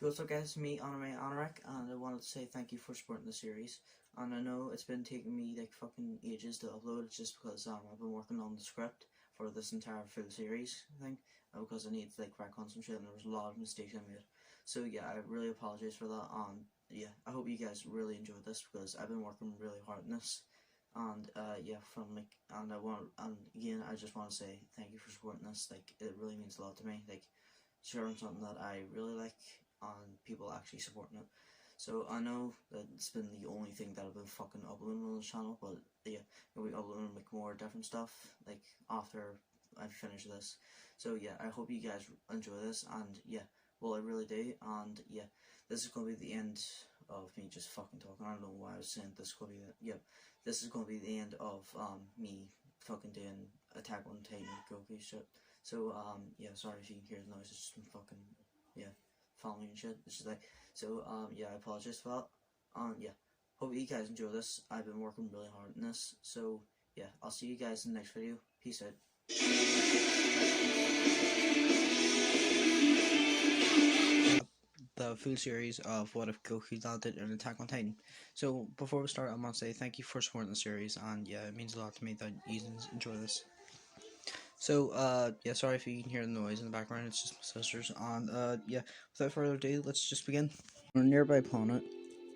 What's up guys, me, Anime Anorak, and I wanted to say thank you for supporting the series. And I know it's been taking me like fucking ages to upload, just because I've been working on the script for this entire full series thing, because I need to like crack on some shit and there was a lot of mistakes I made. So yeah, I really apologize for that, and yeah, I hope you guys really enjoyed this because I've been working really hard on this. And yeah, from like, and again, I just want to say thank you for supporting this. Like, it really means a lot to me. Like, sharing something that I really like and people actually supporting it. So I know that it's been the only thing that I've been fucking uploading on the channel, but yeah, I'll be uploading like more different stuff like after I finish this. So yeah, I hope you guys enjoy this, and yeah, well I really do, and yeah, this is gonna be the end of me just fucking talking. I don't know why I was saying this is gonna be this is gonna be the end of me fucking doing Attack on Titan Goku shit. So yeah, sorry if you can hear the noise. It's just been fucking yeah, following and shit. It's just like so yeah, I apologize for that. Yeah, hope you guys enjoy this. I've been working really hard on this. So yeah, I'll see you guys in the next video. Peace out. The full series of What If Goku landed in Attack on Titan. So before we start, I want to say thank you for supporting the series, and yeah, it means a lot to me that you enjoy this. So, yeah, sorry if you can hear the noise in the background, it's just my sisters. And, yeah, without further ado, let's just begin. On a nearby planet,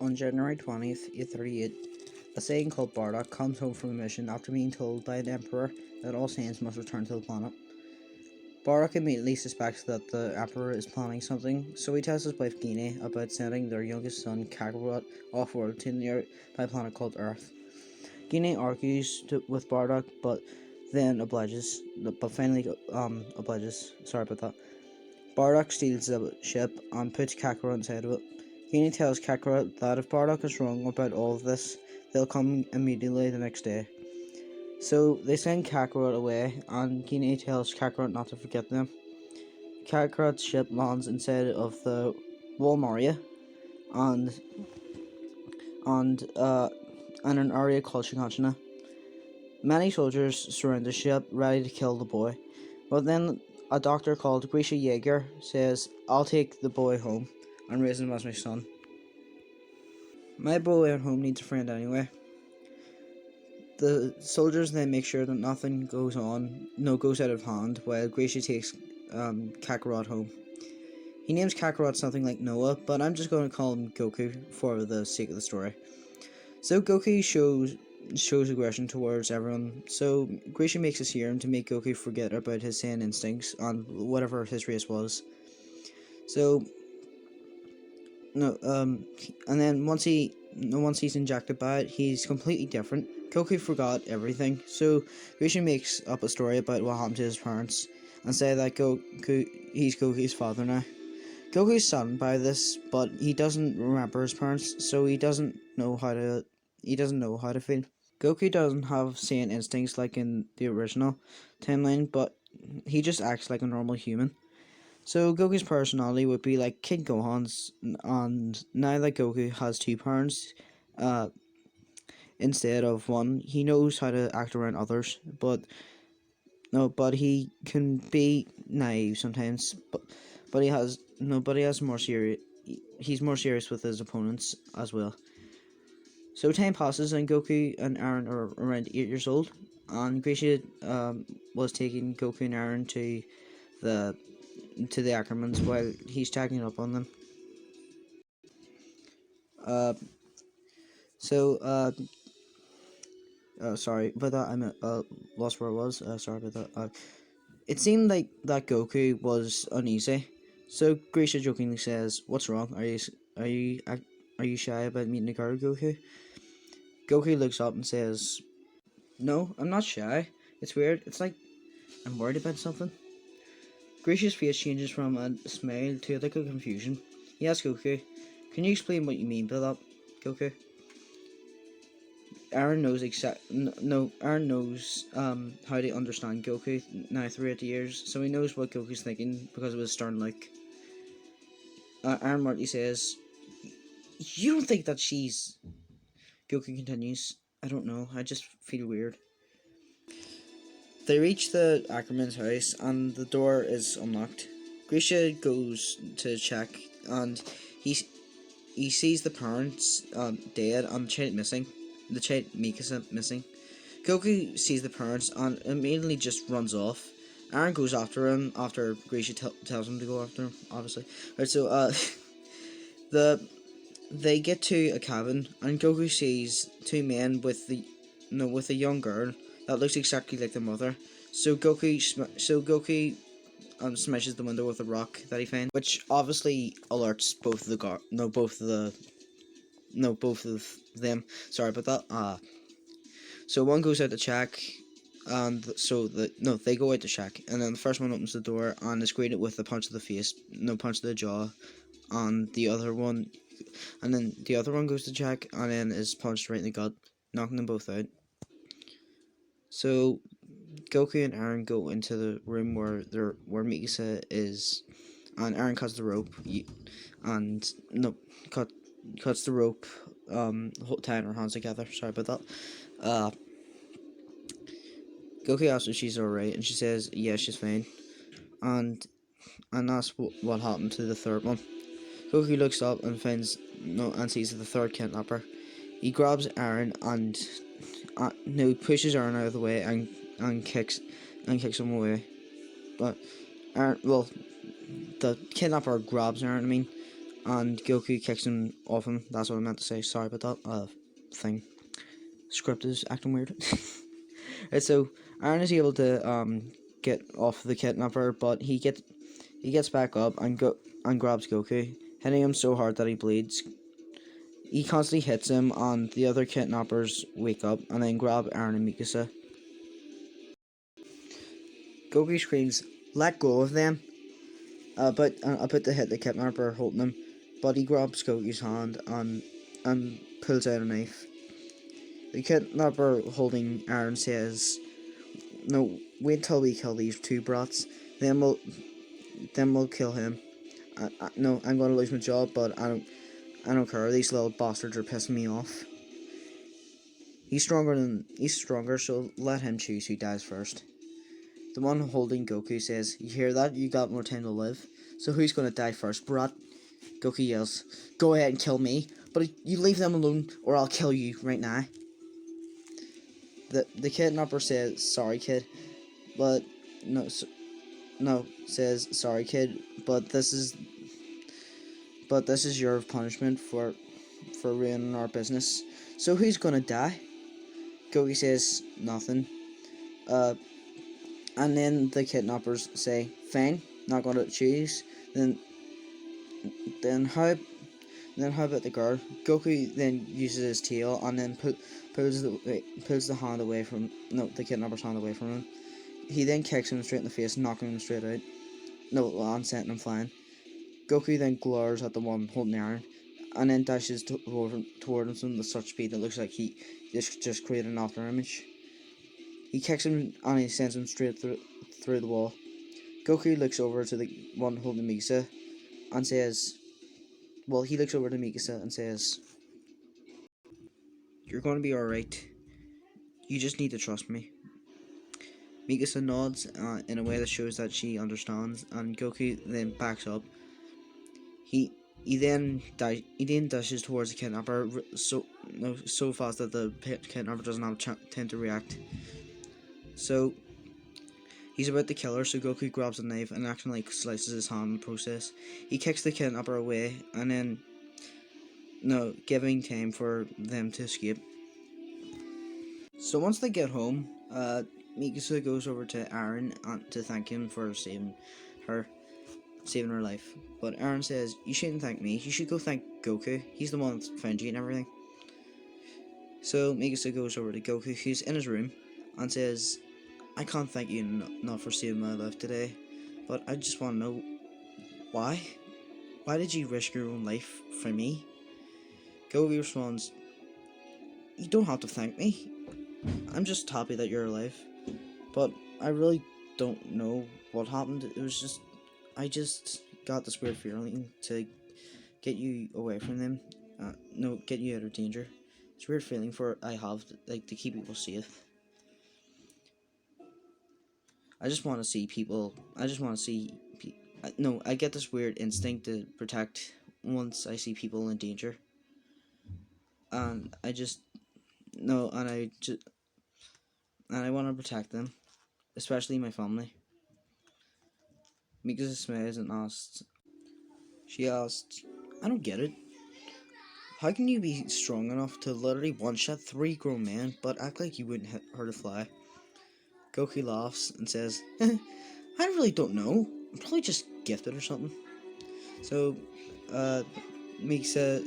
on January 20th, 838, a Saiyan called Bardock comes home from a mission after being told by the Emperor that all Saiyans must return to the planet. Bardock immediately suspects that the Emperor is planning something, so he tells his wife Guinea about sending their youngest son, Kakarot, off-world to a nearby planet called Earth. Guinea argues with Bardock, but then obliges. But finally, obliges. Sorry about that. Bardock steals the ship and puts Kakarot inside of it. Guinea tells Kakarot that if Bardock is wrong about all of this, they'll come immediately the next day. So they send Kakarot away, and Guinea tells Kakarot not to forget them. Kakarot's ship lands inside of the Walmaria, and and uh, and an area called Shiganshina. Many soldiers surround the ship, ready to kill the boy. But then a doctor called Grisha Jaeger says, I'll take the boy home and raise him as my son. My boy at home needs a friend anyway. The soldiers then make sure that nothing goes out of hand while Grisha takes Kakarot home. He names Kakarot something like Noah, but I'm just going to call him Goku for the sake of the story. So Goku shows aggression towards everyone. So Grisha makes a serum to make Goku forget about his Saiyan instincts on whatever his race was. So no, and then once he's injected by it, he's completely different. Goku forgot everything. So Grisha makes up a story about what happened to his parents and say that he's Goku's father now. Goku's saddened by this, but he doesn't remember his parents, so he doesn't know how to feel. Goku doesn't have Saiyan instincts like in the original timeline, but he just acts like a normal human. So Goku's personality would be like Kid Gohan's, and now that Goku has two parents, uh, instead of one, he knows how to act around others. But he can be naive sometimes. But he has no, but he has more serious. He's more serious with his opponents as well. So time passes and Goku and Aaron are around 8 years old, and Grisha was taking Goku and Aaron the the Ackermans while he's tagging up on them. Uh, so sorry about that. I'm lost where I was. Sorry about that. It seemed like that Goku was uneasy, so Grisha jokingly says, "What's wrong? Are you are you shy about meeting a girl, Goku?" Goku looks up and says, "No, I'm not shy. It's weird. It's like I'm worried about something." Grisha's face changes from a smile to a look of confusion. He asks Goku, "Can you explain what you mean by that, Goku?" Aaron knows how to understand Goku now throughout the years, so he knows what Goku's thinking because of his stern look. Aaron Martley says, "You don't think that she's..." Goku continues, "I don't know, I just feel weird." They reach the Ackerman's house and the door is unlocked. Grisha goes to check and he he sees the parents dead and the child missing. The child Mikasa missing. Goku sees the parents and immediately just runs off. Aaron goes after him after Grisha tells him to go after him. Obviously, right. So the they get to a cabin and Goku sees two men with the no with a young girl that looks exactly like the mother. So Goku smashes the window with a rock that he finds, which obviously alerts both of the guard no both of the no both of them. Sorry about that. So one goes out to check, and they go out to check, and then the first one opens the door and is greeted with a punch to the face, no punch to the jaw, and the other one goes to check and then is punched right in the gut, knocking them both out. So Goku and Aaron go into the room where Mikasa is, and Aaron cuts the rope, and no cut cuts the rope, tying her hands together. Sorry about that. Uh, Goku asks if she's alright, and she says, yeah, she's fine. And that's what happened to the third one. Goku looks up and finds no and sees the third kidnapper. He grabs Aaron and no pushes Aaron out of the way and kicks him away. But Aaron, well, the kidnapper grabs Aaron. I mean, and Goku kicks him off him. That's what I meant to say. Sorry about that. Thing. Script is acting weird. Right, so Aaron is able to get off the kidnapper, but he gets back up and grabs Goku, hitting him so hard that he bleeds. He constantly hits him, and the other kidnappers wake up and then grab Aaron and Mikasa. Goku screams, "Let go of them!" But about to hit the kidnapper holding him, but he grabs Goku's hand and pulls out a knife. The kidnapper holding Aaron says, "No, wait till we kill these two brats. Then we'll kill him. No, I'm gonna lose my job, but I don't care. These little bastards are pissing me off. He's stronger, so let him choose who dies first." The one holding Goku says, "You hear that? You got more time to live. So who's gonna die first, brat?" Goku yells, "Go ahead and kill me, but you leave them alone, or I'll kill you right now." The kidnapper says, "Sorry, kid, but no, no," says, "Sorry, kid, but this is your punishment for ruining our business. So who's gonna die?" Goku says, "Nothing." Uh, and then the kidnappers say, "Fine, not gonna choose. Then, then how, then how about the girl?" Goku then uses his tail and then pulls the hand away from the kidnapper's hand away from him. He then kicks him straight in the face, knocking him straight out. And sending him flying. Goku then glares at the one holding Aaron, and then dashes toward him with such speed that looks like he just created an after image. He kicks him and he sends him straight through the wall. Goku looks over to the one holding Mikasa and says, he looks over to Mikasa and says, "You're going to be alright. You just need to trust me." Mikasa nods in a way that shows that she understands, and Goku then backs up. He then dashes towards the kidnapper so fast that the kidnapper doesn't have time to react. So he's about to kill her, so Goku grabs a knife and accidentally slices his hand in the process. He kicks the kidnapper away and then giving time for them to escape. So once they get home, Mikasa goes over to Aaron to thank him for saving her life. But Aaron says, "You shouldn't thank me. You should go thank Goku. He's the one that found you and everything." So Mikasa goes over to Goku, who's in his room, and says, "I can't thank you not for saving my life today, but I just want to know why. Why did you risk your own life for me?" Goku responds, "You don't have to thank me. I'm just happy that you're alive. But I really don't know what happened. It was just, I just got this weird feeling to get you away from them. Get you out of danger. It's a weird feeling I have, to keep people safe. I just want to see people. I just want to see. no, I get this weird instinct to protect once I see people in danger, and I just no, and I want to protect them, especially my family. Mika smiles and asks. She asked, "I don't get it. How can you be strong enough to literally one-shot three grown men, but act like you wouldn't hurt a fly?" Goku laughs and says, "I really don't know. I'm probably just gifted or something." So, uh, Mikasa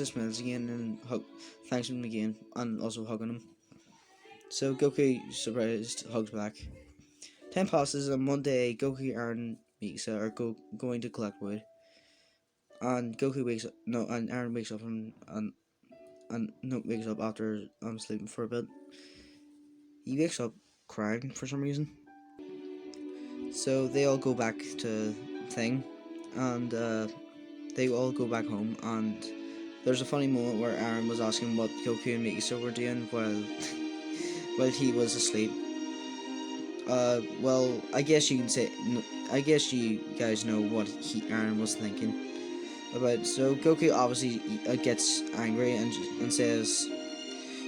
smiles again and thanks him again, and also hugging him. So Goku, surprised, hugs back. Time passes, and one day Goku and Mikasa are going to collect wood, and Goku wakes up. No, and Aaron wakes up and no wakes up after sleeping for a bit. He wakes up crying for some reason. So they all go back to thing, and they all go back home. And there's a funny moment where Aaron was asking what Goku and Mikasa were doing while while he was asleep. Well, I guess you can say. I guess you guys know what Aaron was thinking about. So Goku obviously gets angry and says,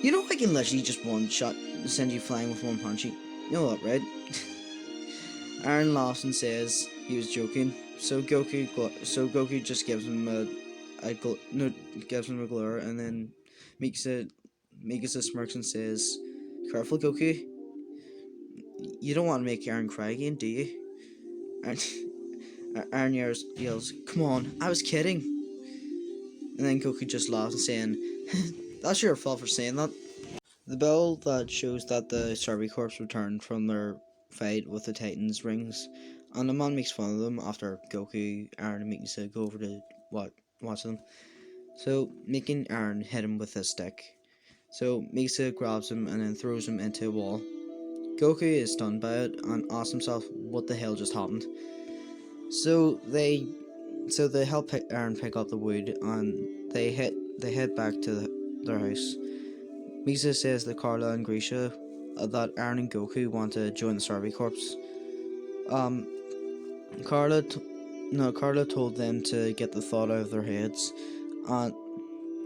"You know I can literally just one shot send you flying with one punch. You know that, right?" Aaron laughs and says he was joking. So Goku just gives him no gives him a glare, and then Mikasa smirks and says, "Careful, Goku. You don't want to make Aaron cry again, do you?" And Aaron yells, "Come on, I was kidding." And then Goku just laughs, saying, "That's your fault for saying that." The bell that shows that the Survey Corps returned from their fight with the Titans rings, and the man makes fun of them after Goku, Aaron, and Mikasa go over to watch them. So, making Aaron hit him with a stick. So, Mikasa grabs him and then throws him into a wall. Goku is stunned by it and asks himself what the hell just happened. So they help Aaron pick up the wood, and they head back to their house. Misa says to Carla and Grisha that Aaron and Goku want to join the Survey Corps. Um, Carla, Carla told them to get the thought out of their heads. And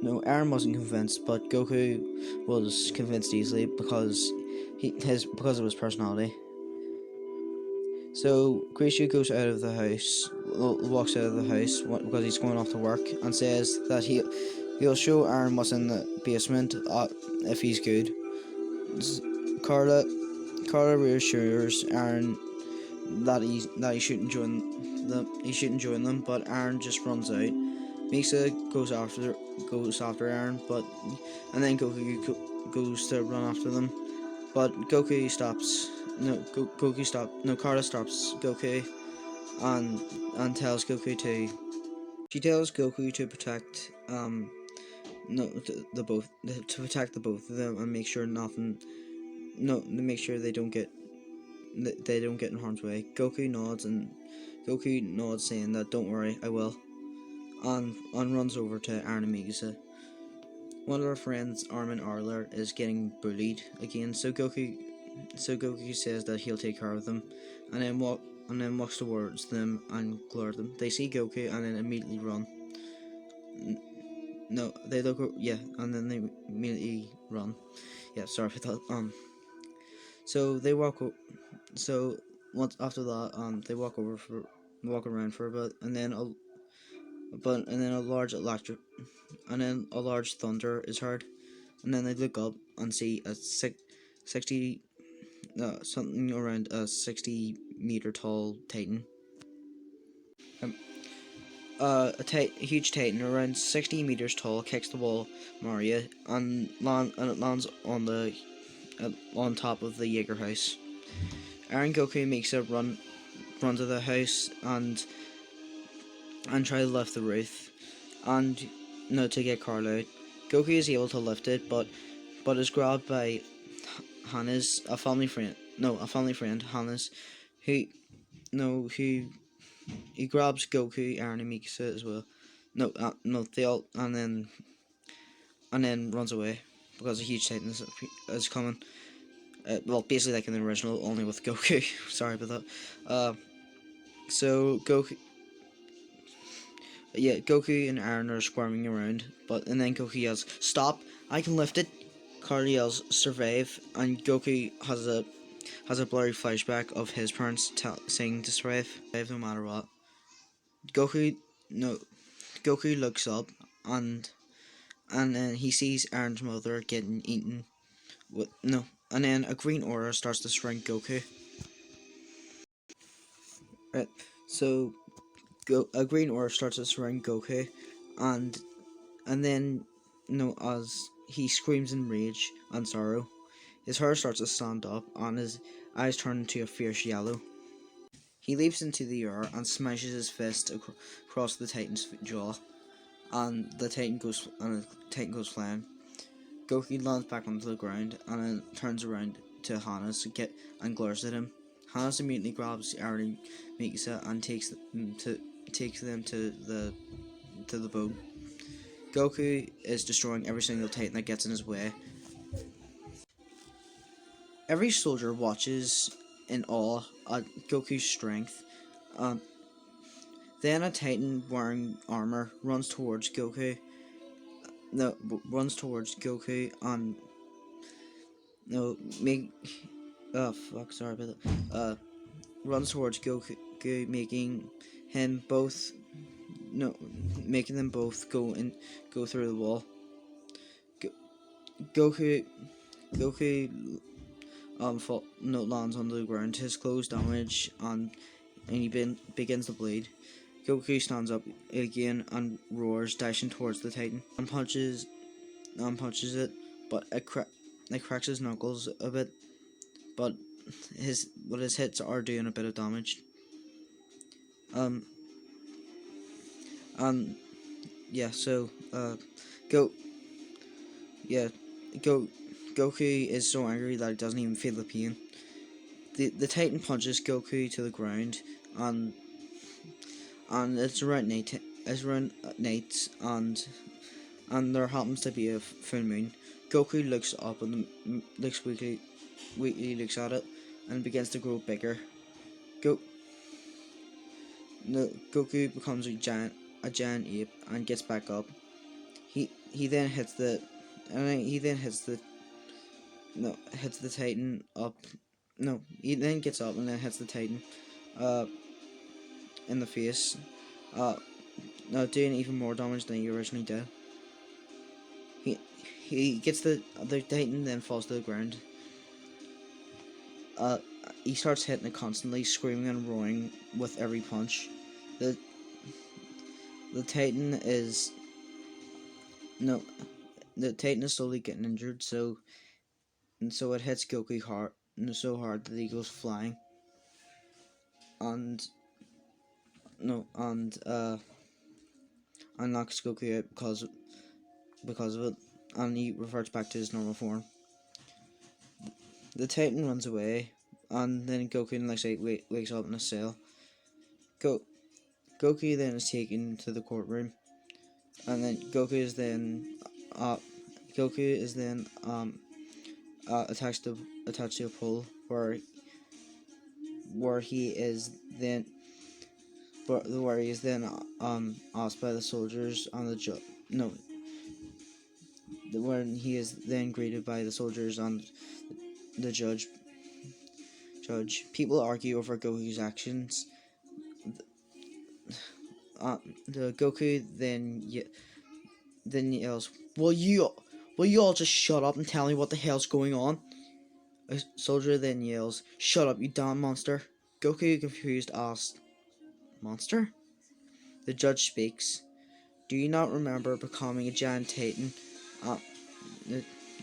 no, Aaron wasn't convinced, but Goku was convinced easily because of his personality. So Grisha goes out of the house, walks out of the house because he's going off to work, and says that he'll show Aaron what's in the basement if he's good. Carla Carla reassures Aaron that he shouldn't join them, but Aaron just runs out. Misa goes after Aaron, but and then Goku goes to run after them, but Goku stops. No, Goku stop. No, Carla stops Goku and tells Goku to. She tells Goku to protect no the both to protect the both of them and make sure nothing no to make sure they don't get in harm's way. Goku nods saying that don't worry, I will, and runs over to Aaron and Mikasa. One of our friends, Armin Arler, is getting bullied again, so Goku says that he'll take care of them, and then walks towards them and glare at them. They see Goku and then immediately run. No, they look and then they immediately run. Yeah, sorry for that. So they walk. So once after that, they walk around for a bit, and then a large thunder is heard, and then they look up and see a 60 something around a 60-meter tall titan. Um, a huge titan around 60 meters tall kicks the wall Maria and it lands on top of the Jaeger house. Aaron Goku makes a run to the house and try to lift the roof and no to get Carl out. Goku is able to lift it, but is grabbed by Hannes, a family friend. No, a family friend, Hannes, who no who he grabs Goku, Aaron, and Mikasa as well. No, they all and then runs away because a huge titan is coming. Well, basically like in the original, only with Goku. Sorry about that. So Goku, yeah, Goku and Aaron are squirming around, and then Goku yells, "Stop! I can lift it." Carly yells, "Survive!" And Goku has a blurry flashback of his parents saying to survive no matter what. Goku no Goku looks up and and then he sees Aaron's mother getting eaten with no, and then a green aura starts to shrink Goku. Right, so a green aura starts to shrink Goku, and then as he screams in rage and sorrow, his hair starts to stand up and his eyes turn into a fierce yellow. He leaps into the air and smashes his fist across the Titan's jaw, and the Titan goes flying. Goku lands back onto the ground and then turns around to Hannes and glares at him. Hannes immediately grabs Aaron and Mikasa and takes them to the boat. Goku is destroying every single Titan that gets in his way. Every soldier watches in awe at Goku's strength. Um, then a Titan wearing armor runs towards Goku. No, runs towards Goku and no make. Oh fuck! Sorry about that. Runs towards Goku, making him both. No, making them both go through the wall. Go, Goku, Goku, lands on the ground. His clothes damage and he begins to bleed. Goku stands up again and roars, dashing towards the Titan and punches it, but it cracks his knuckles a bit. But his hits are doing a bit of damage. Um and yeah, so go yeah go Goku is so angry that he doesn't even feel the pain. The Titan punches Goku to the ground, and it's around night. It's around night, and there happens to be a full moon. Goku looks up and looks weakly looks at it, and begins to grow bigger. Go no Goku becomes a giant ape and gets back up. He then hits the and he then hits the no hits the Titan up. No, he then gets up and then hits the Titan uh in the face. Uh no, doing even more damage than he originally did. He he gets the Titan then falls to the ground. Uh he starts hitting it constantly, screaming and roaring with every punch. The the Titan is no the Titan is slowly getting injured, so it hits Goku hard so hard that he goes flying. And no and knocks Goku out because of it, and he reverts back to his normal form. The Titan runs away, and then Goku wakes up in a cell. Go Goku then is taken to the courtroom, and then uh Goku is then attached to a pole where he is then where he is then asked by the soldiers on the no when he is then greeted by the soldiers and the judge. People argue over Goku's actions. The Goku then yells, will you all just shut up and tell me what the hell's going on?" A soldier then yells, "Shut up, you damn monster!" Goku, confused, asks, "Monster?" The judge speaks. "Do you not remember becoming a giant Titan? Uh,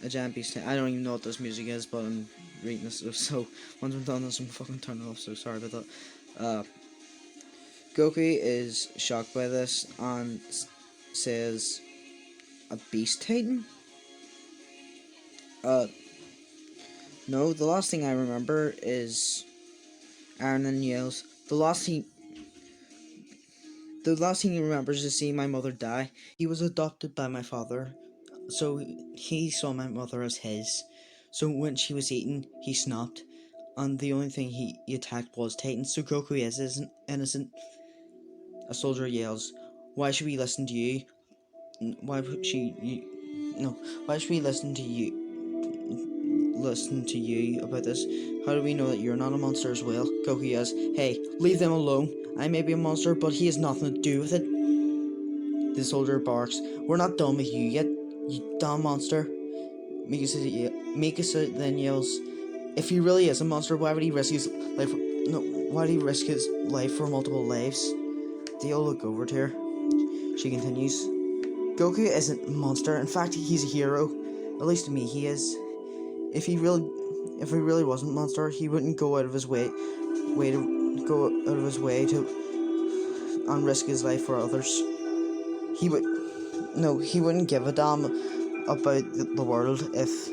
a giant beast. I don't even know what this music is, but I'm reading this, so once I'm done this, I'm fucking turn it off, so sorry about that. Goku is shocked by this and says, "A beast Titan?" Uh, no, the last thing I remember is Aaron then yells, the last thing he remembers is seeing my mother die. He was adopted by my father, so he saw my mother as his. So when she was eaten, he snapped. and the only thing he attacked was Titans. So Goku isn't innocent. A soldier yells, "Why should we listen to you? Why should you? No, why should we listen to you? Listen to you about this? How do we know that you're not a monster as well?" Goku yells, "Hey, leave them alone. I may be a monster, but he has nothing to do with it." The soldier barks, "We're not done with you yet, you dumb monster." Mikasa then yells, "If he really is a monster, why would he risk his life? No, why would he risk his life for multiple lives?" They all look over to her. She continues, "Goku isn't a monster. In fact, he's a hero. At least to me, he is. If he really wasn't a monster, he wouldn't go out of his way to and risk his life for others. He would no, he wouldn't give a damn about the world if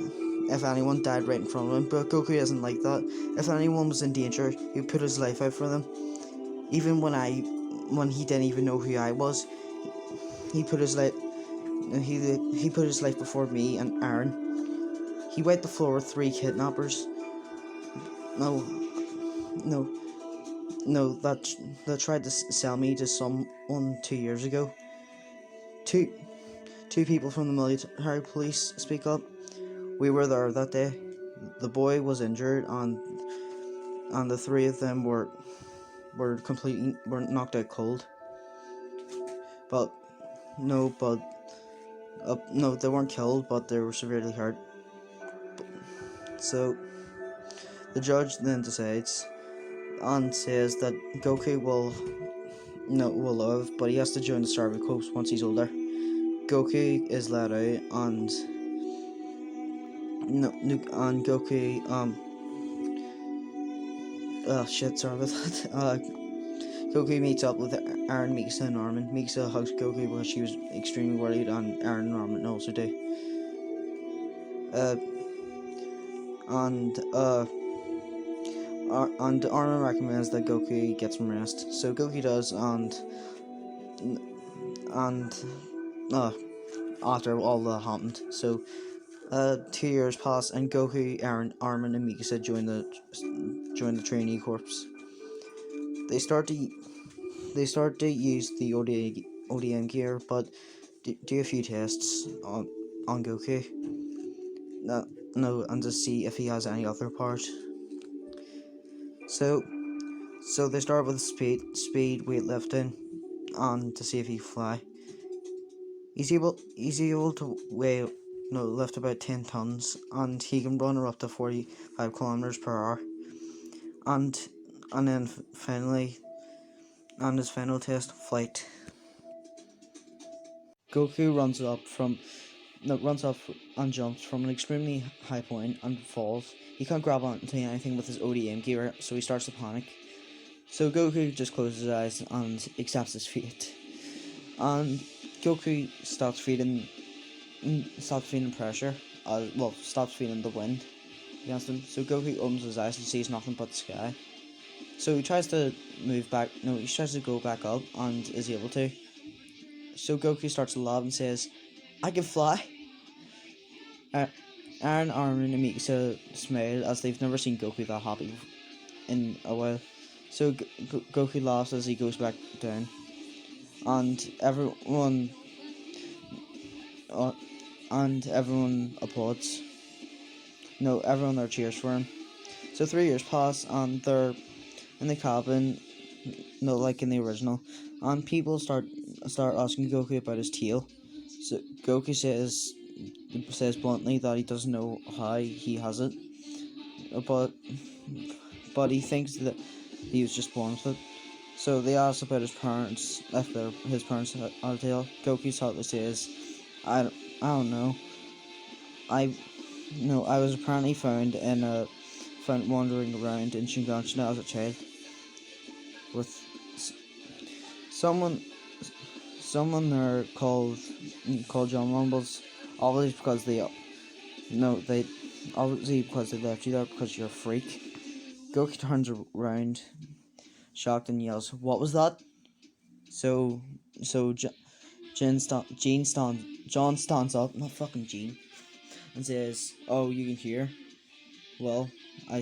anyone died right in front of him. But Goku isn't like that. If anyone was in danger, he would put his life out for them. Even when he didn't even know who I was, he put his life he put his life before me and Aaron. He wiped the floor with 3 kidnappers. No, no, no, that tried to sell me to someone 2 years ago. Two people from the military police speak up. We were there that day. The boy was injured, and the 3 of them were knocked out cold. But no, they weren't killed, but they were severely hurt. So the judge then decides and says that Goku will live, but he has to join the Starving Corps once he's older. Goku is let out, and Goku sorry about that. Goku meets up with Aaron, Mikasa, and Armin. Mikasa hugs Goku because she was extremely worried, and Aaron and Armin also do. And Armin recommends that Goku get some rest, so Goku does, and after all that happened, so 2 years pass, and Goku, Aaron, Armin, and Mikasa join the trainee corps. They start to use the ODM gear, but do a few tests on Goku. No, and to see if he has any other part. So they start with speed weightlifting, and to see if he can fly. He's able to lift about 10 tons, and he can run up to 45 kilometers per hour. And then finally, on his final test, flight, Goku runs up and jumps from an extremely high point and falls. He can't grab onto anything with his ODM gear, so he starts to panic. So Goku just closes his eyes and accepts his fate. And Goku stops feeling pressure. Stops feeling the wind against him. So Goku opens his eyes and sees nothing but the sky. So he tries to go back up and is able to. So Goku starts to laugh and says, "I can fly." Aaron, Armin, and Mikasa smile as they've never seen Goku that happy in a while. So Goku laughs as he goes back down, and everyone applauds. No, everyone there cheers for him. So 3 years pass, and they're in the cabin, like in the original, and people start asking Goku about his tail. So Goku says bluntly that he doesn't know how he has it, but he thinks that he was just born with it. So they ask about his parents, if his parents had a tail. Goku sadly says, I don't know. I was apparently found wandering around in Shinganshina as a child with someone there called John Rumbles. Obviously because they left you there because you're a freak. Goku turns around, shocked, and yells, "What was that?" So John stands up, not fucking Gene, and says, "Oh, you can hear? Well, I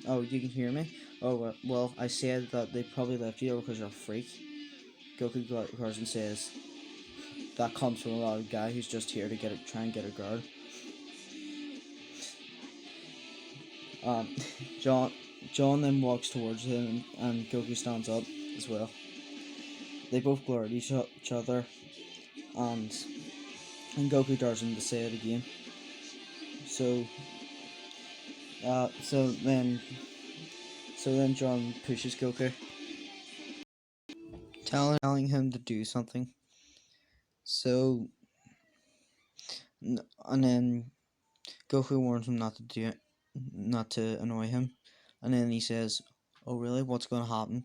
Oh, you can hear me? Oh, well, I said that they probably left you because you're a freak. Goku goes and says, that comes from a lot of guy who's just here to try and get a girl. Um, John, John then walks towards him and Goku stands up as well. They both glare at each other and Goku dares him to say it again. So, uh, so then, so then John pushes Goku, telling him to do something. So, and then Goku warns him not to do it, not to annoy him, and then he says, "Oh really? What's gonna happen?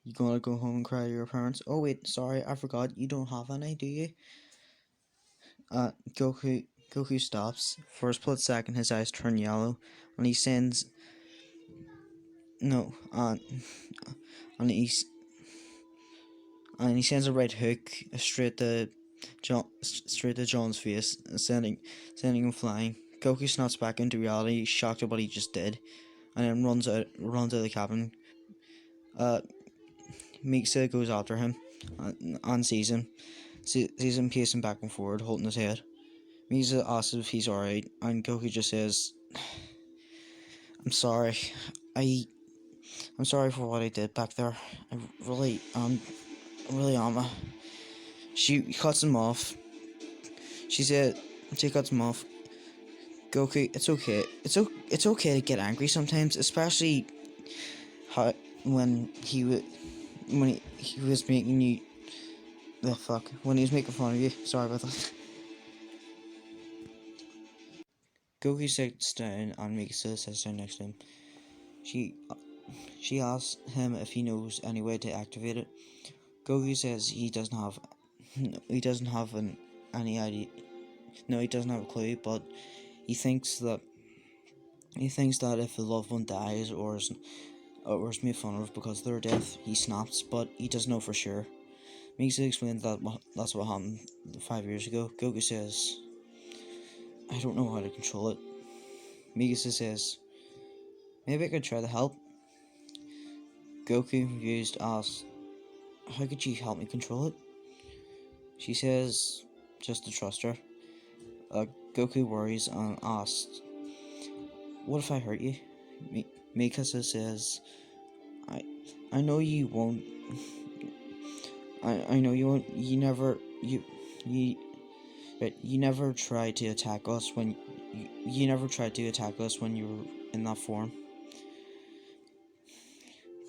You gonna go home and cry to your parents? Oh wait, sorry, I forgot. You don't have any, do you?" Goku stops. For a split second, his eyes turn yellow, and he sends no, and he sends a right hook straight to John's face, sending him flying. Goku snaps back into reality, shocked at what he just did, and then runs out of the cabin. Uh, Mikasa goes after him, and sees him pacing back and forward, holding his head. Mikasa asks if he's alright, and Goku just says, "I'm sorry. I I'm sorry for what I did back there. I really am." She cuts him off. She cuts him off. Goku, it's okay. It's okay to get angry sometimes, especially how when he was making you the fuck when he was making fun of you. Sorry about that. Goku sits down and Mikasa sits down next to him. She she asks him if he knows any way to activate it. Goku says he doesn't have any idea. No, he doesn't have a clue, but he thinks that if a loved one dies or is made fun of because of their death, he snaps, but he doesn't know for sure. Mikasa explains that that's what happened 5 years ago. Goku says, "I don't know how to control it." Mikasa says, "Maybe I could try to help." Goku, confused, asks, "How could you help me control it?" She says, "Just to trust her." Goku worries and asks, "What if I hurt you?" Mikasa says, I I know you won't. I know you won't. You you never tried to attack us when you never tried to attack us when you were in that form."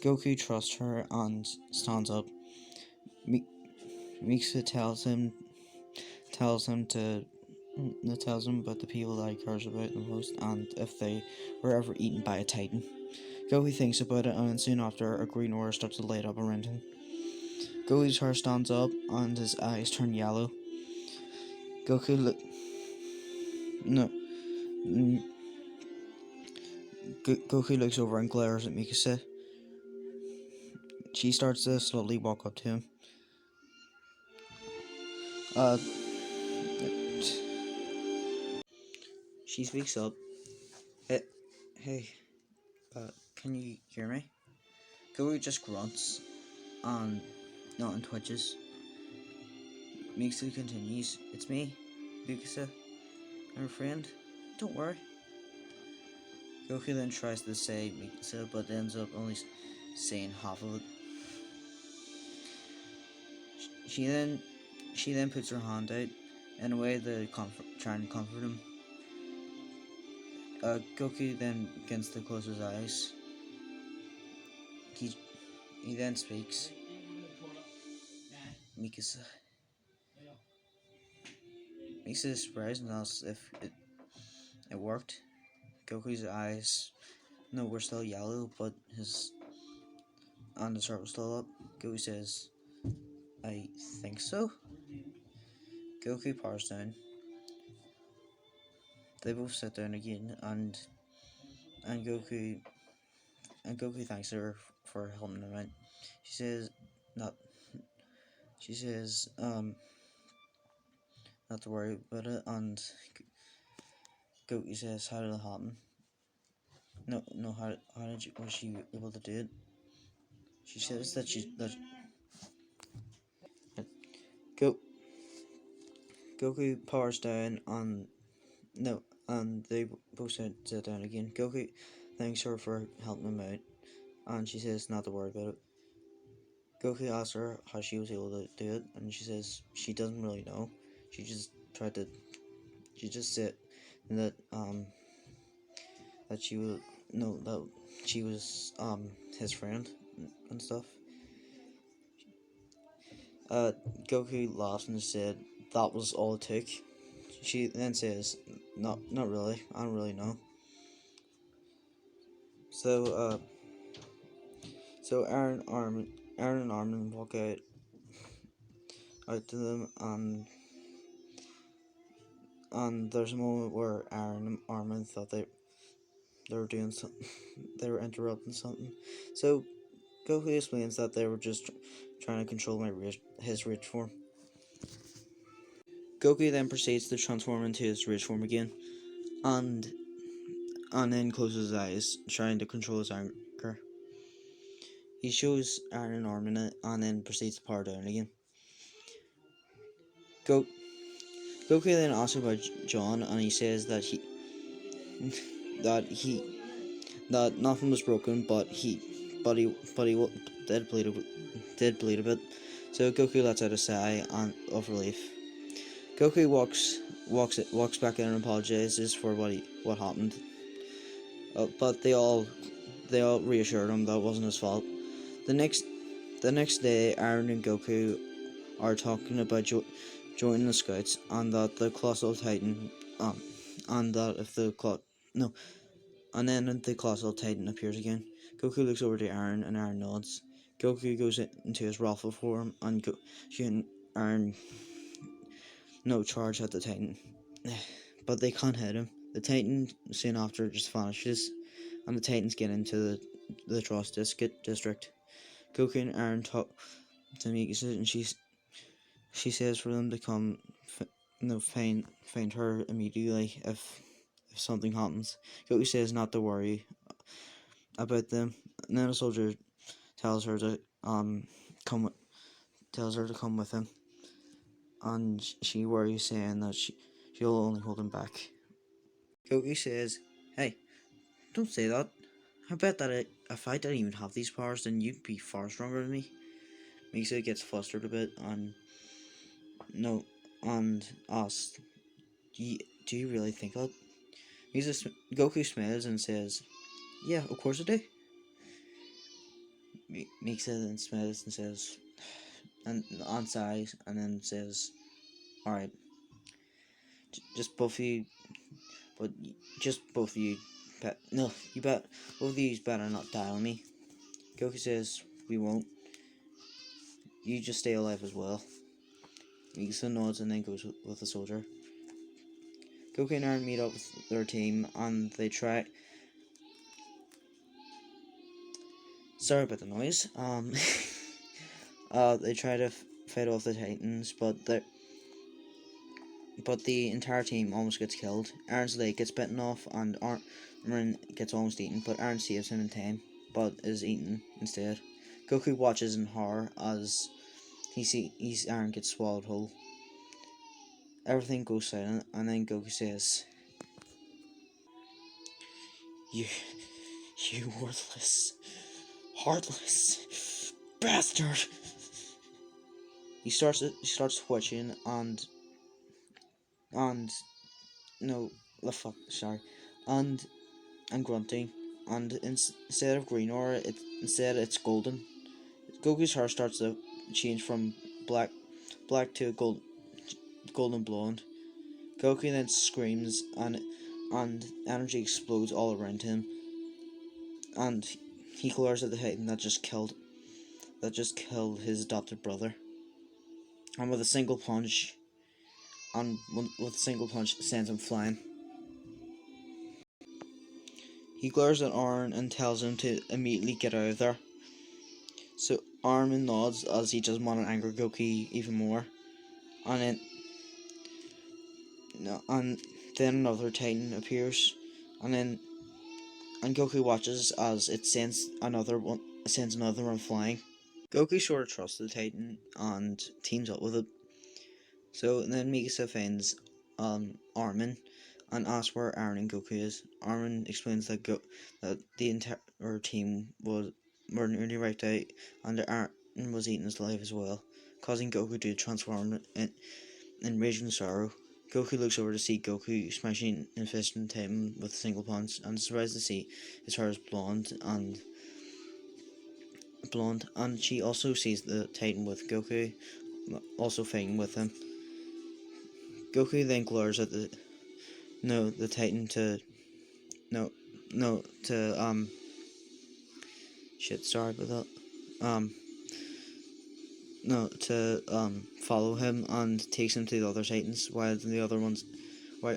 Goku trusts her and stands up. Mikasa tells him to tells him about the people that he cares about the most and if they were ever eaten by a titan. Goku thinks about it and soon after a green aura starts to light up around him. Goku's hair stands up and his eyes turn yellow. Goku look no. Goku looks over and glares at Mikasa. She starts to slowly walk up to him. Uh, she speaks up. Hey, hey, can you hear me? Goku just grunts and not and twitches. Mikasa continues. "It's me, Mikasa. I'm a friend. Don't worry." Goku then tries to say Mikasa, but ends up only saying half of it. She then puts her hand out in a way to try and comfort him. Goku then begins to close his eyes. He then speaks. Mikasa. Mikasa is surprised and asks if it worked. Goku's eyes, no, were still yellow, but his heart was still up. Goku says, "I think so." Goku powers down. They both sit down again, and Goku thanks her for helping him out. She says, "Not." She says, "Not to worry about it." And Goku says, "How did it happen?" No, no. How did was she able to do it? She says that Go Goku powers down on no, and they both sit down again. Goku thanks her for helping him out, and she says not to worry about it. Goku asks her how she was able to do it, and she says she doesn't really know. She just tried to. She just said that that she was no that she was his friend and stuff. Uh, Goku laughs and said that was all it took. She then says, not really. I don't really know." So so Aaron and Armin walk out to them, and there's a moment where Aaron and Armin thought they were doing something, they were interrupting something. So Goku explains that they were just trying to control his rage form. Goku then proceeds to transform into his rage form again, and then closes his eyes, trying to control his anger. He shows Aaron and Armin it, and then proceeds to power down again. Go Goku then asks about John, and he says that he that nothing was broken, but he did bleed a bit. So Goku lets out a sigh of relief. Goku walks back in and apologizes for what happened. But they all reassured him that it wasn't his fault. The next the next day, Aaron and Goku are talking about joining the Scouts, and that the Colossal Titan and that if the no and then the Colossal Titan appears again. Goku looks over to Aaron, and Aaron nods. Goku goes into his raffle form, and she and Aaron no charge at the Titan, but they can't hit him. The Titan soon after just vanishes, and the Titans get into the Tross district. Goku and Aaron talk to Mikasa, and she says for them to come, find her immediately if something happens. Goku says not to worry about them, and then a soldier tells her to come tells her to come with him, and she worries, saying that she'll only hold him back. Goku says, "Hey, don't say that. I bet that if I didn't even have these powers, then you'd be far stronger than me." Misa gets flustered a bit, and no, and asks, "Do you really think that?" Goku smiles and says, "Yeah, of course I do." Misa then smiles and says, and sighs, and then says, "All right, just both of you, but just both of you, no, you bet, both of you better not die on me." Goku says, "We won't. You just stay alive as well." Misa nods and then goes with the soldier. Goku and Aaron meet up with their team, and they try. Sorry about the noise. They try to fight off the Titans, but the entire team almost gets killed. Aaron's leg gets bitten off, and Aaron gets almost eaten, but Aaron saves him in time, but is eaten instead. Goku watches in horror as he sees Aaron get swallowed whole. Everything goes silent, and then Goku says, "You, you worthless, heartless bastard." He starts twitching and no, the fuck, sorry, and grunting, and instead of green aura, it's golden. Goku's hair starts to change from black to golden blonde. Goku then screams, and energy explodes all around him, and he glares at the Titan that just killed his adopted brother, and with a single punch, sends him flying. He glares at Arn and tells him to immediately get out of there. So Armin nods as he doesn't want to anger Goku even more, and then no, and then another Titan appears, and then and Goku watches as it sends another one flying. Goku sort of trusts the Titan and teams up with it. So then Mikasa finds Armin and asks where Aaron and Goku is. Armin explains that the entire team were nearly wiped out and Aaron was eaten alive as well, causing Goku to transform in rage and sorrow. Goku looks over to see Goku smashing and fisting Titan with a single punch and is surprised to see his hair is blonde, and she also sees the Titan with Goku also fighting with him. Goku then glares at the Titan to no no to shit sorry about that um no to follow him and takes him to the other Titans while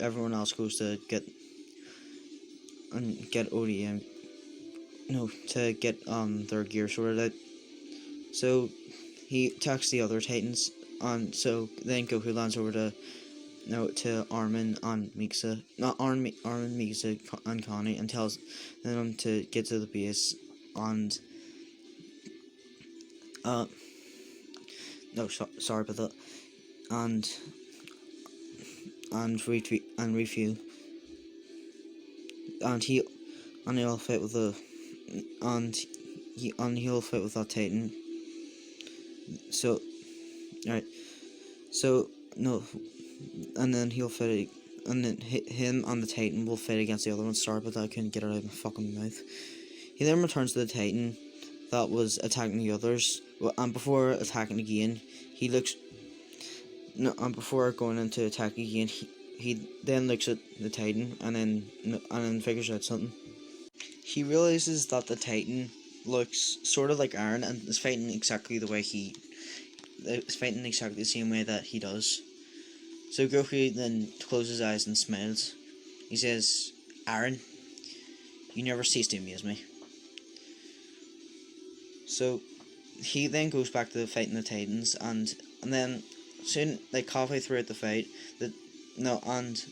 everyone else goes to get ODM to get their gear sorted out. So he attacks the other Titans, and so then Goku lands over to Armin and Mikasa, not Armin, Mikasa, and Connie, and tells them to get to the base, and uh, no, sorry about that, and refuel, and he'll fight with and he'll fight with that Titan. So, right, so no, and then he'll fight. And then him and the Titan will fight against the other one. Sorry, but I couldn't get it out of my fucking mouth. He then returns to the Titan that was attacking the others, and before attacking again, he looks. No, and before going into attack again, he then looks at the Titan and then figures out something. He realizes that the Titan looks sort of like Aaron and is fighting exactly the same way that he does. So Goku then closes his eyes and smiles. He says, "Aaron, you never cease to amaze me." So he then goes back to fighting the Titans, and then soon, like halfway throughout the fight, once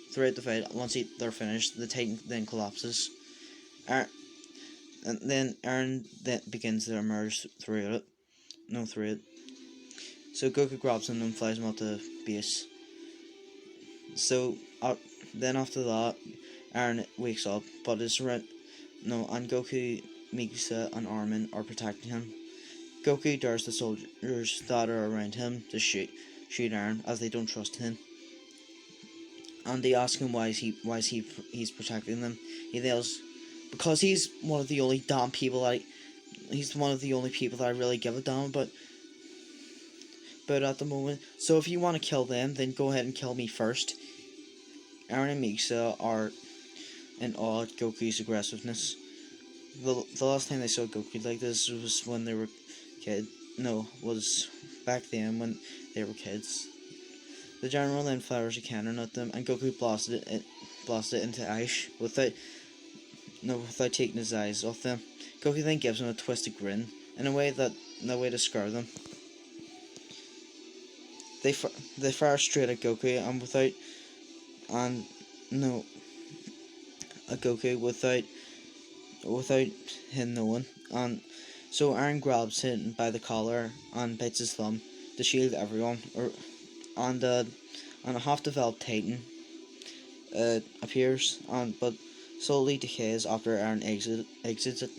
they're finished, the Titan then collapses. Aaron, and then Aaron then begins to emerge through it. No, through it. So Goku grabs him and flies him out to base. So then after that, Aaron wakes up, but is surrounded. No, and Goku, Mikasa, and Armin are protecting him. Goku dares the soldiers that are around him to shoot Aaron as they don't trust him. And they ask him why he's protecting them. He yells, "Because he's one of the only people that I really give a damn about at the moment. So if you want to kill them, then go ahead and kill me first." Aaron and Mikasa are in awe at Goku's aggressiveness. The last time they saw Goku like this was when they were was back then when they were kids. The general then fires a cannon at them, and Goku blasted it into ash without taking his eyes off them. Goku then gives them a twisted grin in a way to scare them. They fire straight at Goku at Goku without him knowing, and so Aaron grabs him by the collar and bites his thumb to shield everyone. And a half-developed Titan appears, but slowly decays after Aaron exits it.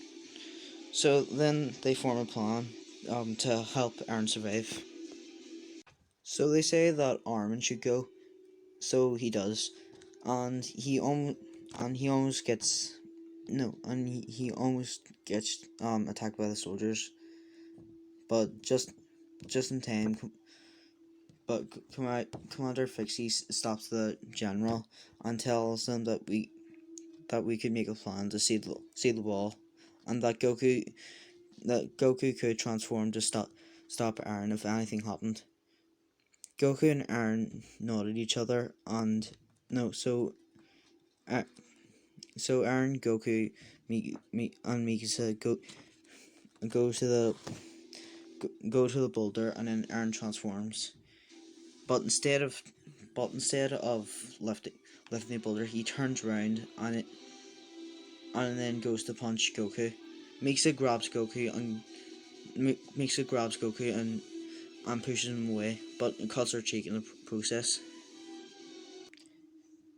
So then they form a plan to help Aaron survive. So they say that Armin should go, so he does, and he almost gets he almost gets attacked by the soldiers, but just in time. But Commander Fixie stops the general and tells them that we could make a plan to seal the wall, and that Goku could transform to stop Aaron if anything happened. Goku and Aaron nod at each other, and no, so Aaron, Goku, and Mikasa go to the boulder, and then Aaron transforms. But instead of lifting the boulder, he turns around and then goes to punch Goku. Mikasa grabs Goku and and pushes him away, but cuts her cheek in the process.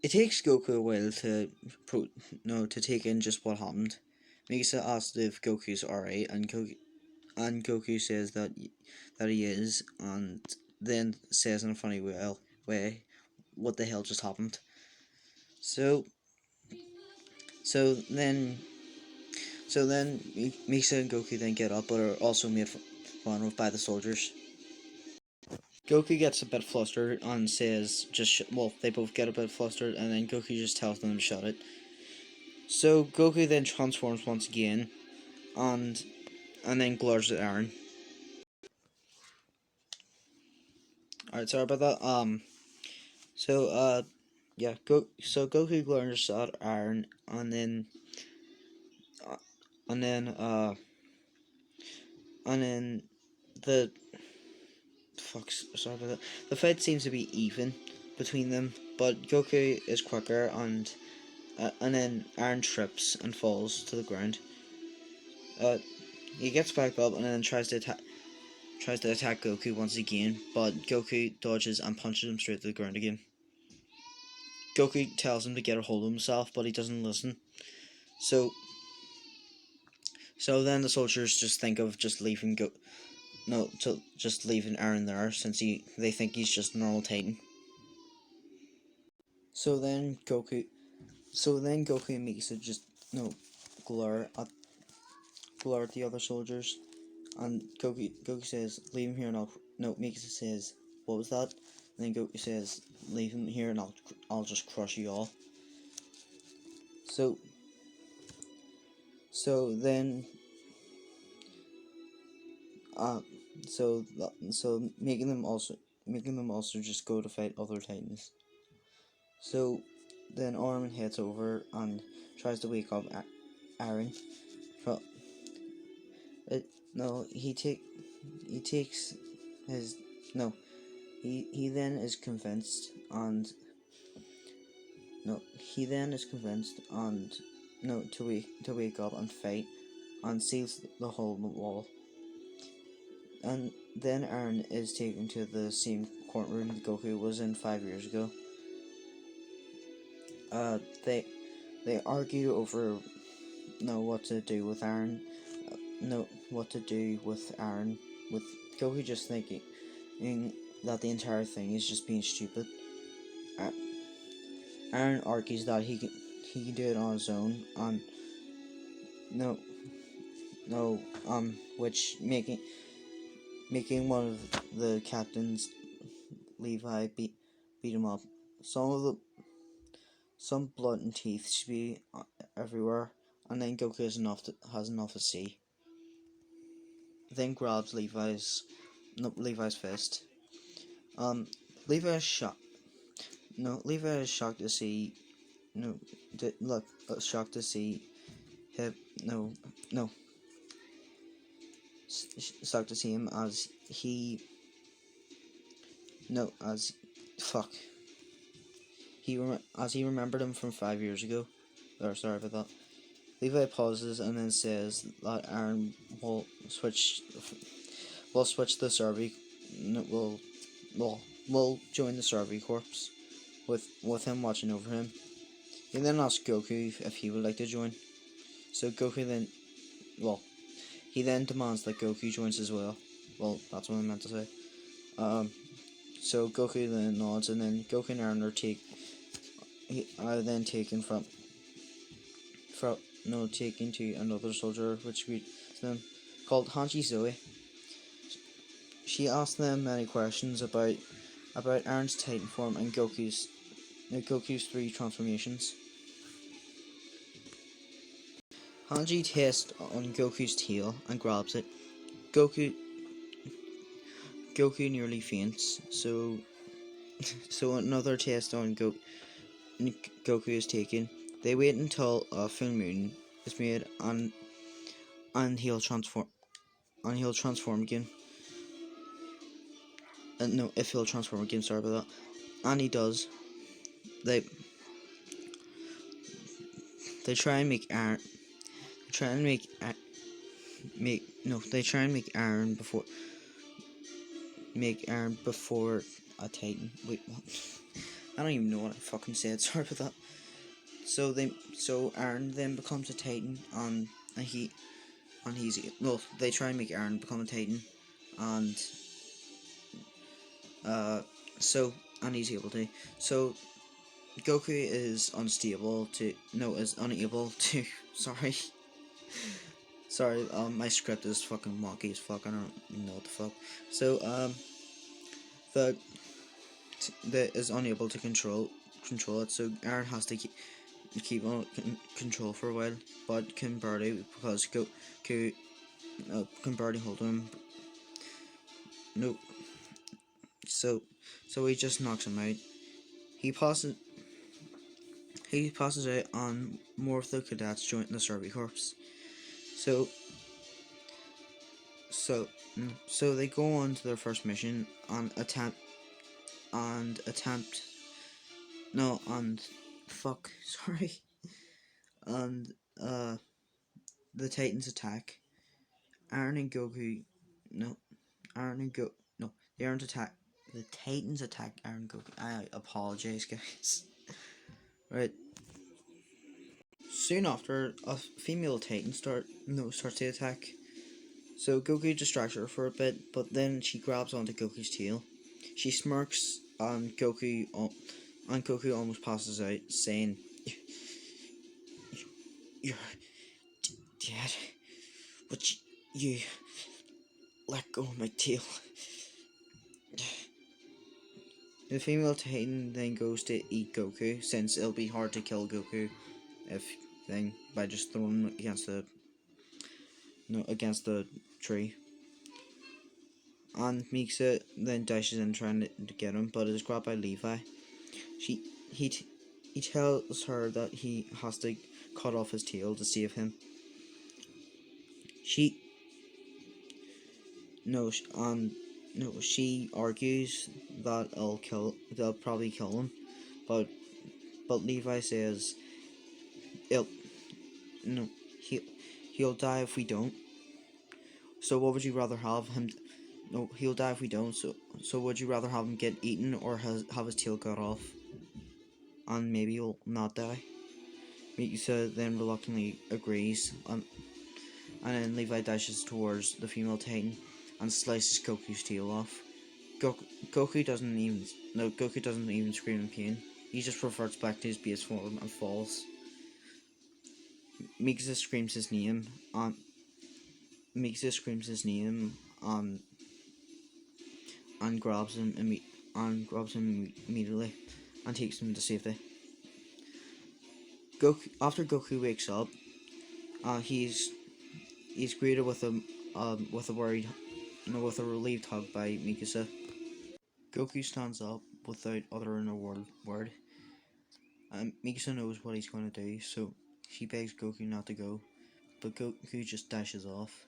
It takes Goku a while to take in just what happened. Mikasa asks if Goku's alright, and Goku says that he is, and then says in a funny way, what the hell just happened? So so then so then Mikasa and Goku then get up, but are also made fun of by the soldiers. Goku gets a bit flustered and says, they both get a bit flustered, and then Goku just tells them to shut it. So Goku then transforms once again, and then glares at Aaron. Alright, sorry about that. So yeah, Goku glares at Aaron, and then uh, and then uh, and then the sorry about that. The fight seems to be even between them, but Goku is quicker, and then Aaron trips and falls to the ground. He gets back up and then tries to attack Goku once again, but Goku dodges and punches him straight to the ground again. Goku tells him to get a hold of himself, but he doesn't listen. So then the soldiers just think of just leaving just leaving Aaron there, since they think he's just a normal Titan. So then Goku and Mikasa just glare at the other soldiers, and Goku says, "Leave him here," and Mikasa says, "What was that?" And then Goku says, "Leave him here, and I'll just crush you all." So then uh making them also just go to fight other Titans. So then Armin heads over and tries to wake up Aaron. But no, he takes his no. He then is convinced, and to wake up and fight, and seals the hole in the wall. And then Aaron is taken to the same courtroom that Goku was in 5 years ago. They argue over what to do with Aaron. With Goku just thinking that the entire thing is just being stupid. Aaron argues that he can do it on his own, and which making one of the captains, Levi, beat him up. Some blood and teeth should be everywhere, and then Goku has enough to see. Then grabs Levi's fist. Levi is shocked. Levi is shocked to see. Shocked to see him. Shocked to see him as he. No, as fuck. As he remembered him from 5 years ago. Sorry about that. Levi pauses and then says that Aaron will switch the survey. Will join the survey corps with him watching over him. He then asks Goku if he would like to join. So Goku he then demands that Goku joins as well. Well, that's what I meant to say. So Goku then nods, and then Goku and Aaron are then taken taken to another soldier, which greets them, called Hanji Zoe. She asks them many questions about Aaron's Titan form and Goku's 3 transformations. Hanji tests on Goku's tail and grabs it. Goku nearly faints, so another test on Goku is taken. They wait until a full moon is made, and he'll transform again. If he'll transform again, sorry about that. And he does. they try and make Aaron. They try and make make no. They try and make Aaron before a Titan. Wait, what? I don't even know what I fucking said. Sorry about that. So Aaron then becomes a Titan and he's no. They try and make Aaron become a Titan, and uh so and he's able to. So Goku is unstable to no is unable to sorry sorry my script is fucking wonky as fuck. I don't know what the fuck. So the that is unable to control it. So Aaron has to keep on control for a while, but can barely because Goku can barely hold him. No, so he just knocks him out. He passes he passes out on more of the cadets joining the Survey Corps. So so so they go on to their first mission and attempt no and fuck sorry and the Titans attack. Aaron and Goku no Aaron and Go no the Aaron's attack the Titans attack Aaron Goku. I apologize guys. Right. Soon after a female Titan starts the attack. So Goku distracts her for a bit, but then she grabs onto Goku's tail. She smirks and Goku almost passes out, saying, "You're dead, but you let go of my tail." The female Titan then goes to eat Goku, since it'll be hard to kill Goku if by just throwing him against the tree. And Mikasa then dashes in trying to get him, but is grabbed by Levi. She he tells her that he has to cut off his tail to save him. She no no she argues that they'll probably kill him, but Levi says he'll no he he'll die if we don't. So what would you rather have him? No, he'll die if we don't. So would you rather have him get eaten or have his tail cut off? And maybe he'll not die. Mikasa then reluctantly agrees, and then Levi dashes towards the female Titan and slices Goku's tail off. Goku doesn't even scream in pain. He just reverts back to his base form and falls. Mikasa screams his name and grabs him immediately and takes him to safety. After Goku wakes up, he's greeted with a relieved hug by Mikasa. Goku stands up without uttering a word. Mikasa knows what he's going to do, so she begs Goku not to go, but Goku just dashes off.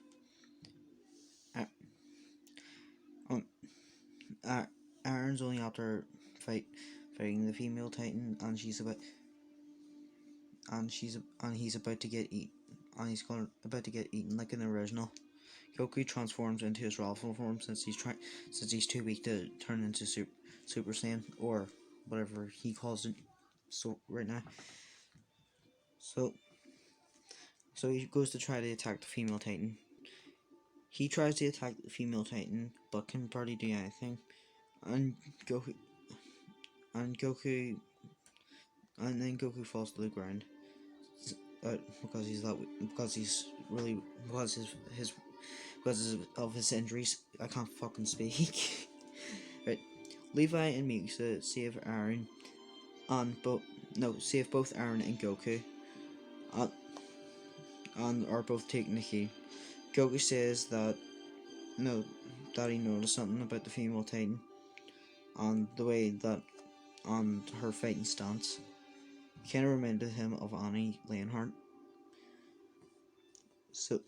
Uh, um, Aaron's only after fighting the female Titan, and he's about to get about to get eaten like in the original. Goku transforms into his Ralph form since he's too weak to turn into Super Saiyan or whatever he calls it. So right now, so he goes to try to attack the female Titan. He tries to attack the female Titan, but can barely do anything. And Goku then Goku falls to the ground. Because of his injuries, I can't fucking speak. Right, Levi and Mikasa save Aaron, save both Aaron and Goku, and are both taken the key. Goku says that he noticed something about the female Titan, and the way that on her fighting stance kind of reminded him of Annie Leonhardt. So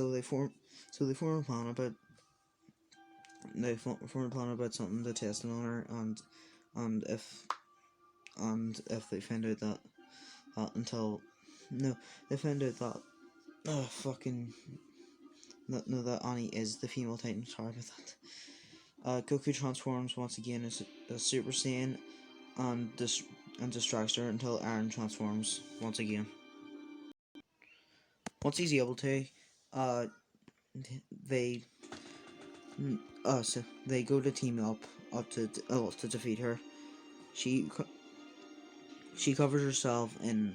they form a plan about something to test on her, and if they find out that until no, they found out that fucking no, that Annie is the female Titan. Sorry about that. Goku transforms once again as a Super Saiyan and distracts her until Aaron transforms once again. Once he's able to, uh, they so they go to team up to defeat her. She she covers herself in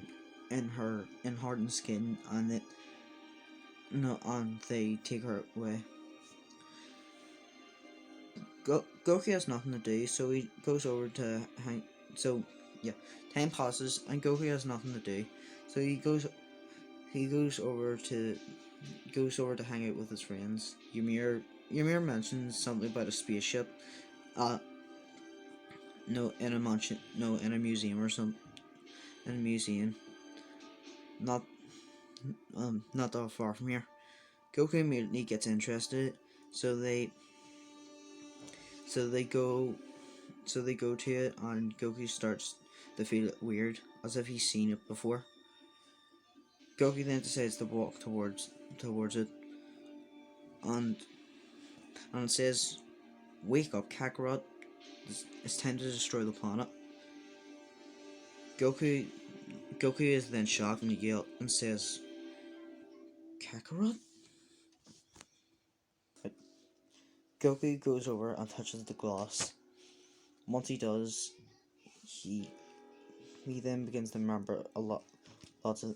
hardened skin, and it no and they take her away. Goku has nothing to do, so he goes over to hang. So yeah, time passes and Goku has nothing to do, so he goes over to hang out with his friends. Ymir mentions something about a spaceship. Uh, no, in a mansion, no, in a museum or some, in a museum, not not that far from here. Goku immediately gets interested, so so they go they go to it, and Goku starts to feel weird, as if he's seen it before. Goku then decides to walk towards it, and it says, "Wake up, Kakarot! It's time to destroy the planet." Goku Goku is then shocked and yells and says, "Kakarot?" Goku goes over and touches the glass. Once he does, he he then begins to remember lots of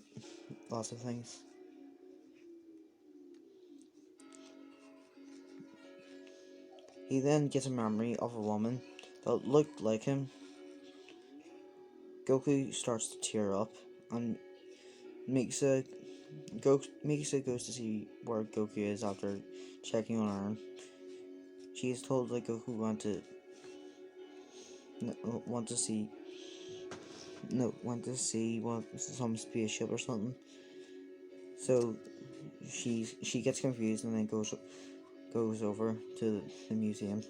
things. He then gets a memory of a woman that looked like him. Goku starts to tear up, and Mikasa goes to see where Goku is after checking on her. She is told that Goku want to see some spaceship or something. So she gets confused and then goes over to the museum.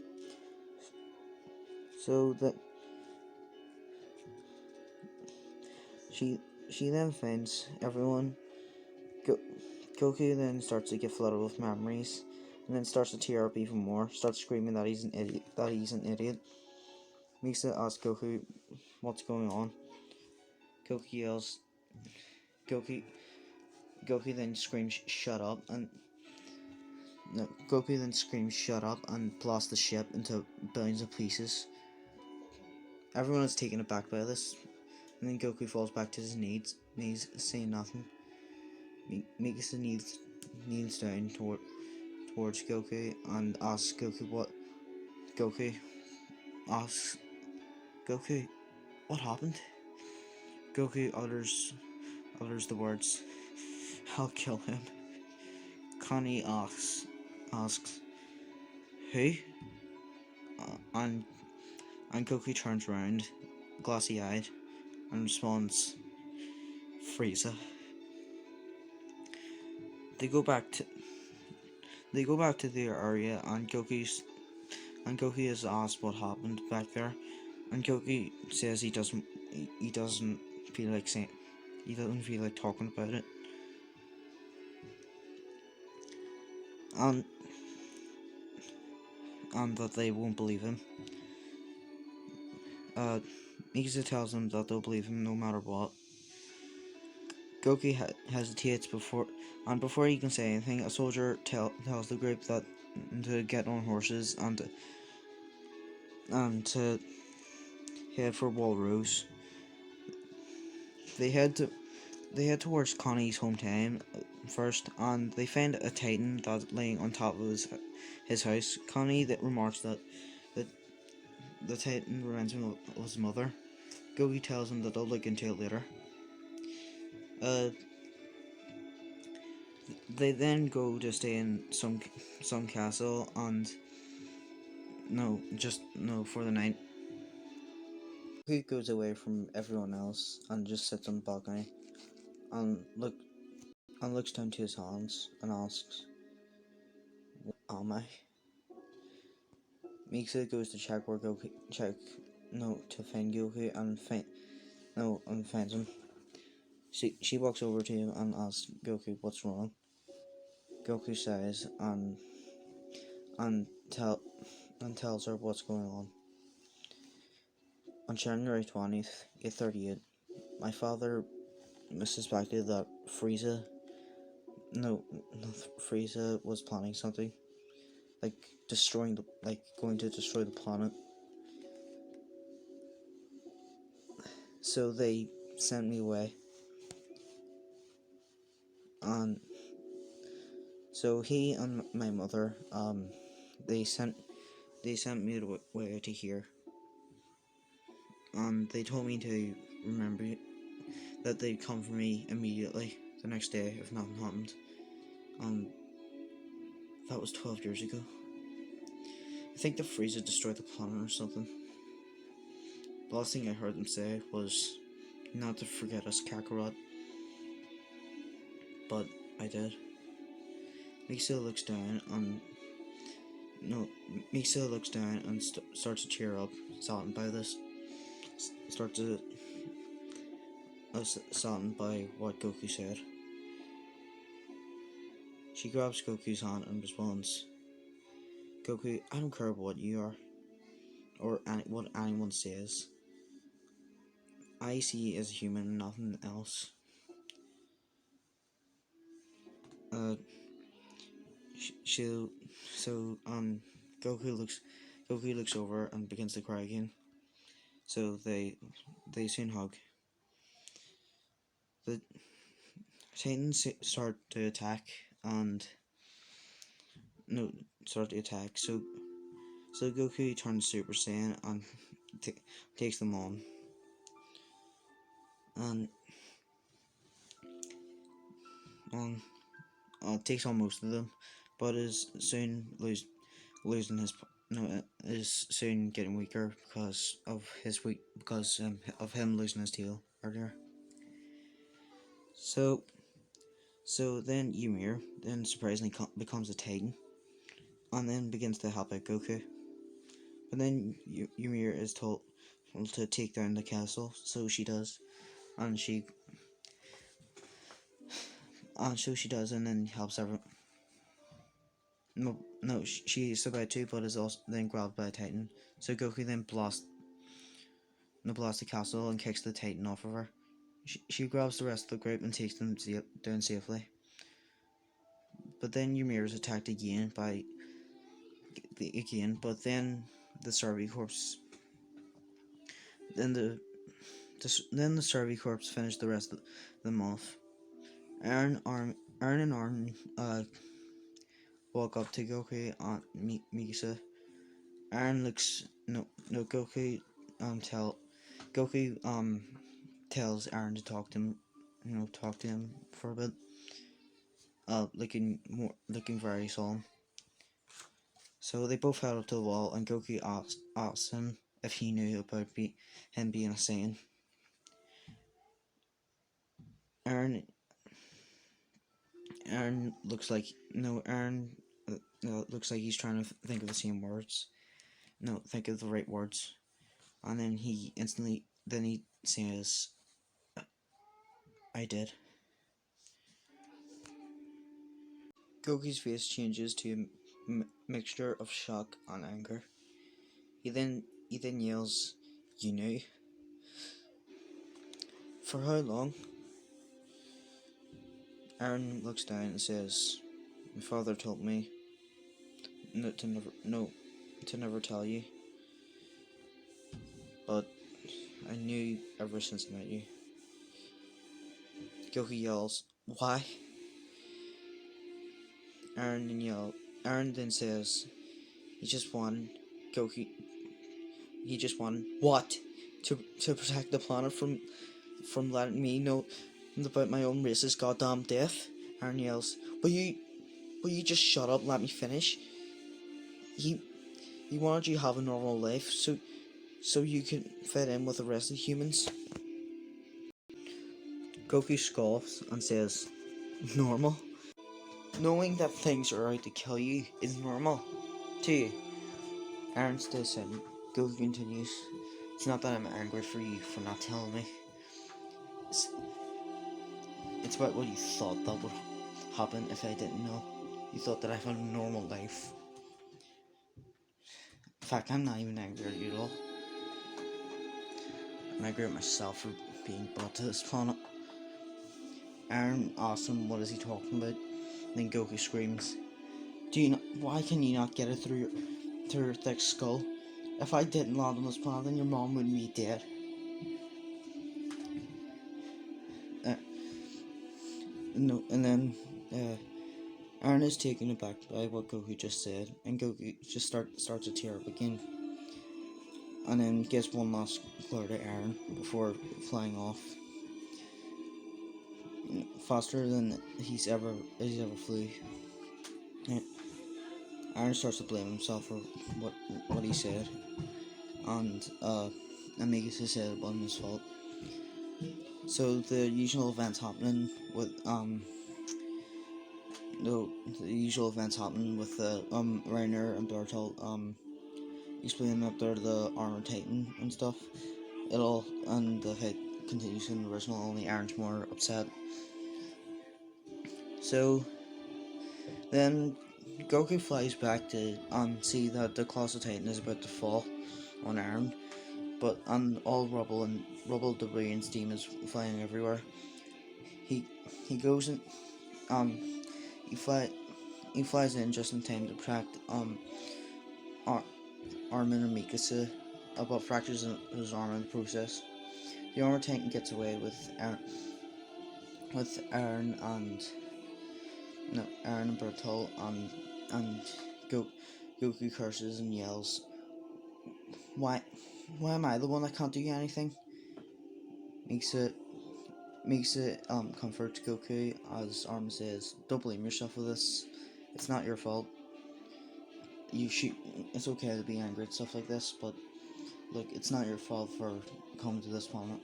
So that she then finds everyone. Goku then starts to get flooded with memories, and then starts to tear up even more. Starts screaming that he's an idiot. Misa asks Goku what's going on. Goku yells. Goku Goku then screams "Shut up!" and no, Goku then screams "Shut up!" and blasts the ship into billions of pieces. Everyone is taken aback by this, and then Goku falls back to his knees, saying nothing. Mikasa kneels down towards Goku and asks Goku what. Goku asks Goku what happened. Goku utters the words, "I'll kill him." Connie asks who, and Goku turns around, glassy eyed, and responds, "Frieza." They go back to the area, and Goku is asked what happened back there, and Goku says he doesn't feel like saying he doesn't feel like talking about it, and that they won't believe him. Mikasa tells him that they'll believe him no matter what. Goku hesitates before he can say anything. A soldier tells the group that to get on horses and to head for Walrose. They head towards Connie's hometown first, and they find a Titan that's laying on top of his house. Connie that remarks that the Titan reminds him of his mother. Goku tells him that they'll look into it later. They then go to stay in some castle, and for the night. He goes away from everyone else and just sits on the balcony and looks down to his hands and asks, "What am I?" Mikasa goes to check where Goku to find Goku and finds him. She walks over to him and asks Goku what's wrong. Goku says and tell and tells her what's going on. On January 20th, 838, my father suspected that no, Frieza was planning something, like going to destroy the planet. So they sent me away, and so he and my mother, they sent me away to here, and they told me to remember that they'd come for me immediately the next day if nothing happened. And that was 12 years ago. I think the Frieza destroyed the planet or something. The last thing I heard them say was not to forget us, Kakarot. But I did. Misa looks down and starts to tear up, saddened by this. Saddened by what Goku said. She grabs Goku's hand and responds, "Goku, I don't care what you are, or what anyone says. I see you as a human, nothing else." Uh, she, so Goku looks over and begins to cry again. So they soon hug. The Titans start to attack and no start to attack. So Goku turns Super Saiyan and takes them on, and takes on most of them, but is soon losing his is soon getting weaker because of him losing his tail earlier. So then Ymir then surprisingly becomes a Titan, and then begins to help out Goku. But then Ymir is told to take down the castle, so she does, and she does, and then helps everyone. No, she's about to, but is also then grabbed by a Titan. So Goku then blasts the castle and kicks the Titan off of her. She grabs the rest of the group and takes them down safely. But then Ymir is attacked again but then the Survey Corps. Then the Survey Corps finish the rest of them off. Aaron and Arn walk up to Goku and Misa. Aaron looks no Goku tells Aaron to talk to him for a bit. Looking very solemn. So they both head up to the wall, and Goku asks him if he knew about him being a Saiyan. Aaron looks like looks like he's trying to think of the same words. No, think of the right words, and then he says, "I did." Goku's face changes to a mixture of shock and anger. He then yells, "You knew? For how long?" Aaron looks down and says, "My father told me to never tell you, but I knew ever since I met you." Goku yells, "Why?" Aaron then says, "He just wanted Goku. He just wanted what? To protect the planet from letting me know about my own racist goddamn death." Aaron yells, "Will you just shut up and let me finish? He wanted you to have a normal life so you can fit in with the rest of the humans." Goku scoffs and says, "Normal? Knowing that things are out to kill you is normal to you?" Aaron stays silent. Goku continues, "It's not that I'm angry for you for not telling me. it's about what you thought that would happen if I didn't know. You thought that I had a normal life. In fact, I'm not even angry at you at all. I'm angry at myself for being brought to this planet. Aaron asks him what is he talking about. Then Goku screams, "Do you not, why can you not get it through your thick skull? If I didn't land on this planet, then your mom wouldn't be dead." Uh, no, and then Aaron is taken aback by what Goku just said, and Goku just starts to tear up again, and then gets one last glare at Aaron before flying off faster than he's ever flew. Aaron starts to blame himself for what he said, and makes he said it wasn't his fault. So the usual events happening with the usual events happening with Rainer and Bertolt explaining up there the armor titan and stuff. And the fight continues in the original, only Aaron's more upset. So then Goku flies back to see that the colossal titan is about to fall on Aaron, but all rubble, debris, and steam is flying everywhere. He goes in, he flies in just in time to protect Armin and Mikasa about fractures in his arm in the process. The armor titan gets away with Aaron and Bertolt, and Goku curses and yells, Why am I the one that can't do anything?" Makes it comforts Goku as Armin says, "Don't blame yourself for this. It's not your fault. It's okay to be angry at stuff like this, but look, it's not your fault for coming to this planet."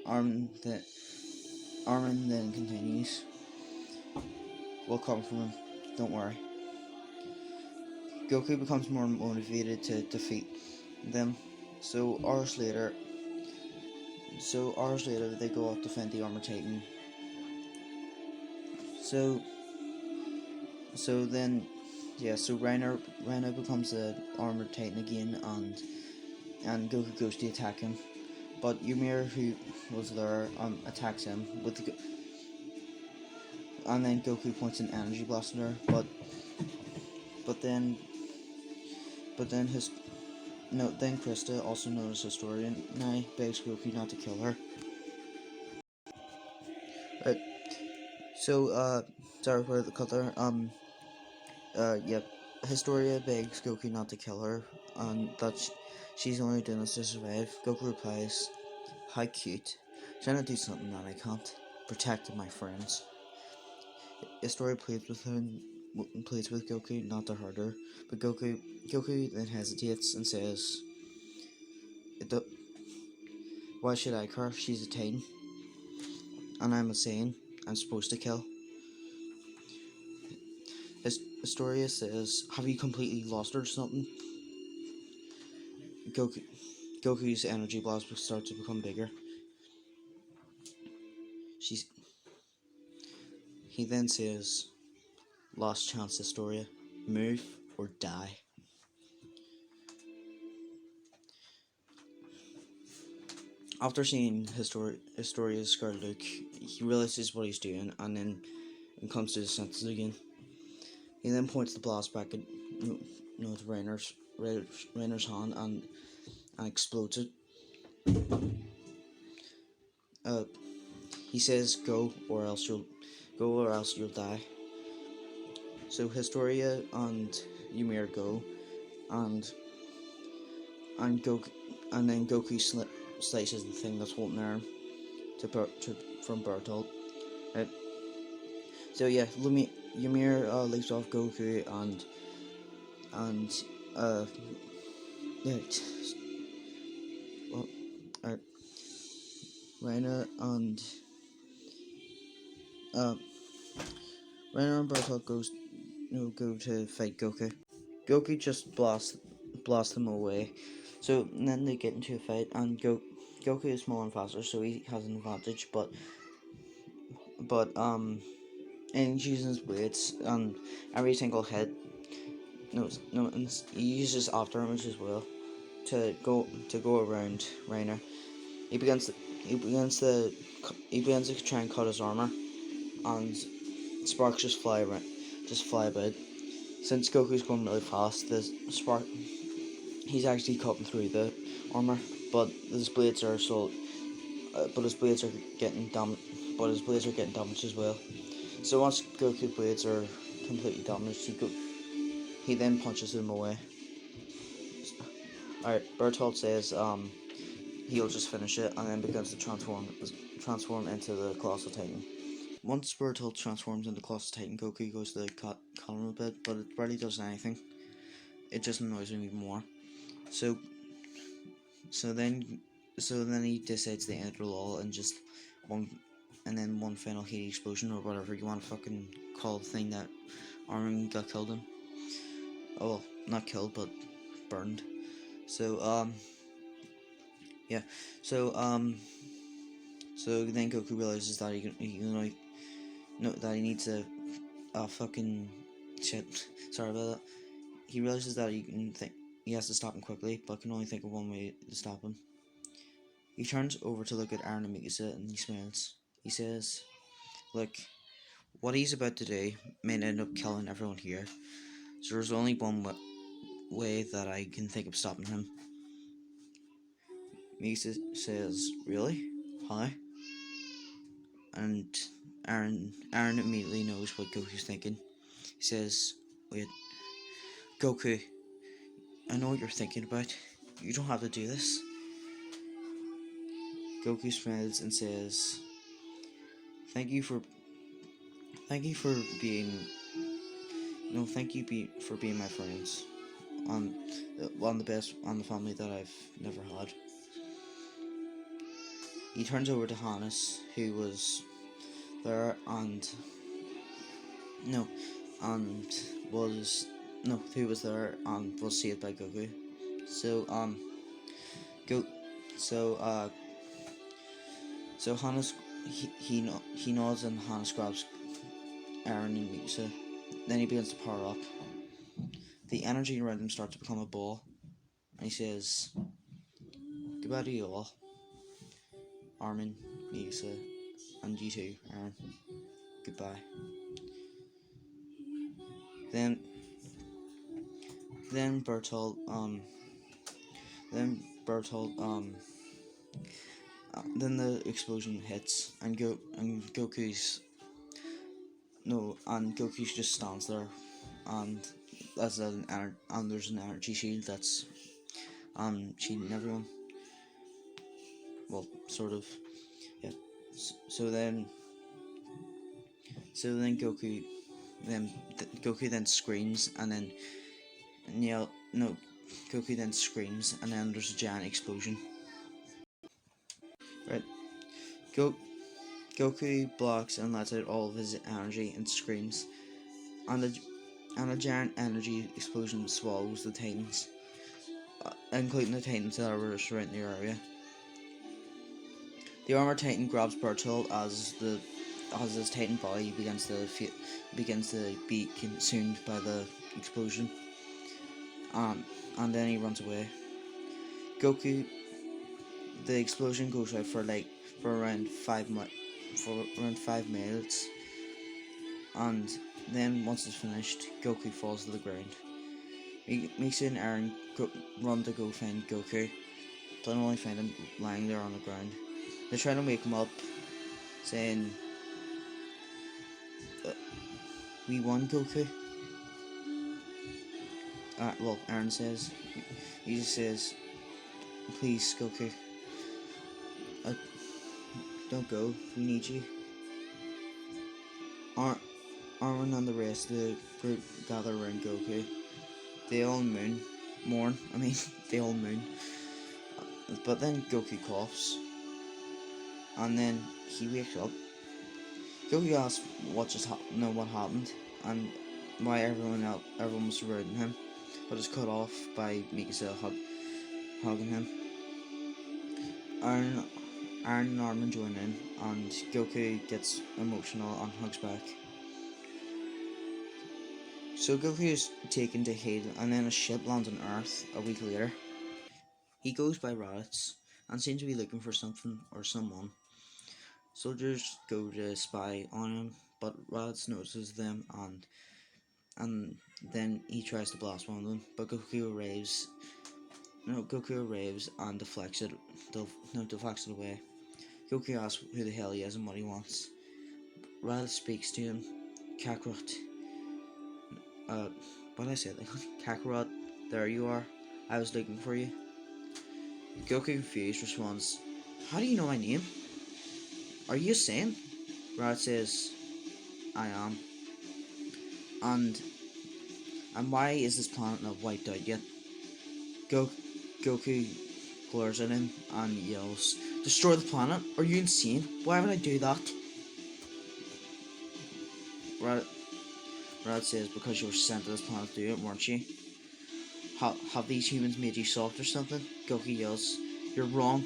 Armin then continues, "We'll come from him. Don't worry." Goku becomes more motivated to defeat them. So hours later, they go out to defend the armor titan. So then, so Reiner becomes the armored titan again, and Goku goes to attack him, but Ymir, who was there, attacks him and then Goku points an energy blast at her, then Krista, also known as Historian, now begs Goku not to kill her. Right. So sorry for the cut there. Historia begs Goku not to kill her, and that she's only doing this to survive. Goku replies, "How cute. Trying to do something that I can't. Protecting my friends." Historia pleads with Goku not to hurt her, but Goku then hesitates and says, "Why should I care? She's a Titan, and I'm a Saiyan. I'm supposed to kill." Historia says, "Have you completely lost her or something?" Goku's energy blast starts to become bigger. He then says, "Last chance, Historia. Move or die." After seeing Historia's scarred look, he realizes what he's doing and then comes to his senses again. He then points the blast back at Rainer's hand and explodes it. He says, "Go or else you'll die." So Historia and Ymir go, and then Goku slices the thing that's holding Aaron from Bertolt. Right. So yeah, Ymir leaps off Goku and yeah. Well, Reiner and Bertolt go to fight Goku. Goku just blasts them away. So then they get into a fight, and Goku is smaller and faster, so he has an advantage. But but and he's using his blades, and every single hit, no, and he uses after image as well to go around Reiner. He begins to, he begins to he begins to try and cut his armor, and sparks just fly about. Since Goku's going really fast, the spark he's actually cutting through the armor, but his blades are so, but his blades are getting damaged as well. So once Goku's blades are completely damaged, he then punches them away. Alright, Bertolt says he'll just finish it and then begins to transform into the Colossal Titan. Once Bertolt transforms into Colossal Titan, Goku goes to cut him a bit, but it barely does anything. It just annoys him even more. So so then he decides to end it all and just one one final heat explosion or whatever you want to fucking call the thing that Armin got killed in. Oh well, not killed but burned. So yeah. So so then Goku realizes that that he needs a fucking shit. Sorry about that. He realizes that he has to stop him quickly, but can only think of one way to stop him. He turns over to look at Aaron and Mikasa and he smiles. He says, "Look, what he's about to do may end up killing everyone here. So there's only one way that I can think of stopping him." Mikasa says, "Really? How?" And Aaron immediately knows what Goku's thinking. He says, "Wait, Goku, I know what you're thinking about. You don't have to do this." Goku smiles and says, "Thank you for being for being my friends on on the family that I've never had." He turns over to Hannes, who was there no and was who was there and was saved by Goku. So go so so Hannes he nods and Hannes grabs Aaron and Mikasa. Then he begins to power up. The energy around him starts to become a ball, and he says, "Goodbye to you all, Armin, Mikasa, and you too, Aaron. Goodbye." Then then Bertolt then Bertolt then the explosion hits and Goku's no and Goku just stands there, and and there's an energy shield that's shielding everyone. Well, sort of, yeah. So then Goku then screams and then no Goku then screams and then there's a giant explosion. Right, Go Goku blocks and lets out all of his energy and screams, and a giant energy explosion swallows the Titans, including the Titans that were surrounding the area. The armored Titan grabs Bertolt as his Titan body begins to be consumed by the explosion, and then he runs away. Goku, the explosion goes out for around 5 minutes, and then once it's finished, Goku falls to the ground. Misa and Aaron run to go find Goku, but only find him lying there on the ground. They try to wake him up, saying, "We won, Goku." Well, Aaron says, he just says, "Please, Goku, uh, don't go. We need you." Armin and the rest of the group gather around Goku. They all mourn. I mean, they all moon. But then Goku coughs, and then he wakes up. Goku asks what happened, and why everyone was surrounding him, but is cut off by Mikasa hugging him. Aaron Aaron and Armin join in, and Goku gets emotional and hugs back. So Goku is taken to heal, and then a ship lands on Earth a week later. He goes by Raditz and seems to be looking for something or someone. Soldiers go to spy on him, but Raditz notices them, and then he tries to blast one of them, but Goku arrives and deflects it away. Goku asks who the hell he is and what he wants. Raditz speaks to him. Kakarot, what did I say? Kakarot, there you are. I was looking for you. Goku, confused, responds, "How do you know my name? Are you a Saiyan?" Raditz says, "I am." And why is this planet not wiped out yet? Goku glares at him and yells, "Destroy the planet? Are you insane? Why would I do that?" Raditz says, "Because you were sent to this planet to do it, weren't you? Have these humans made you soft or something?" Goku yells, "You're wrong.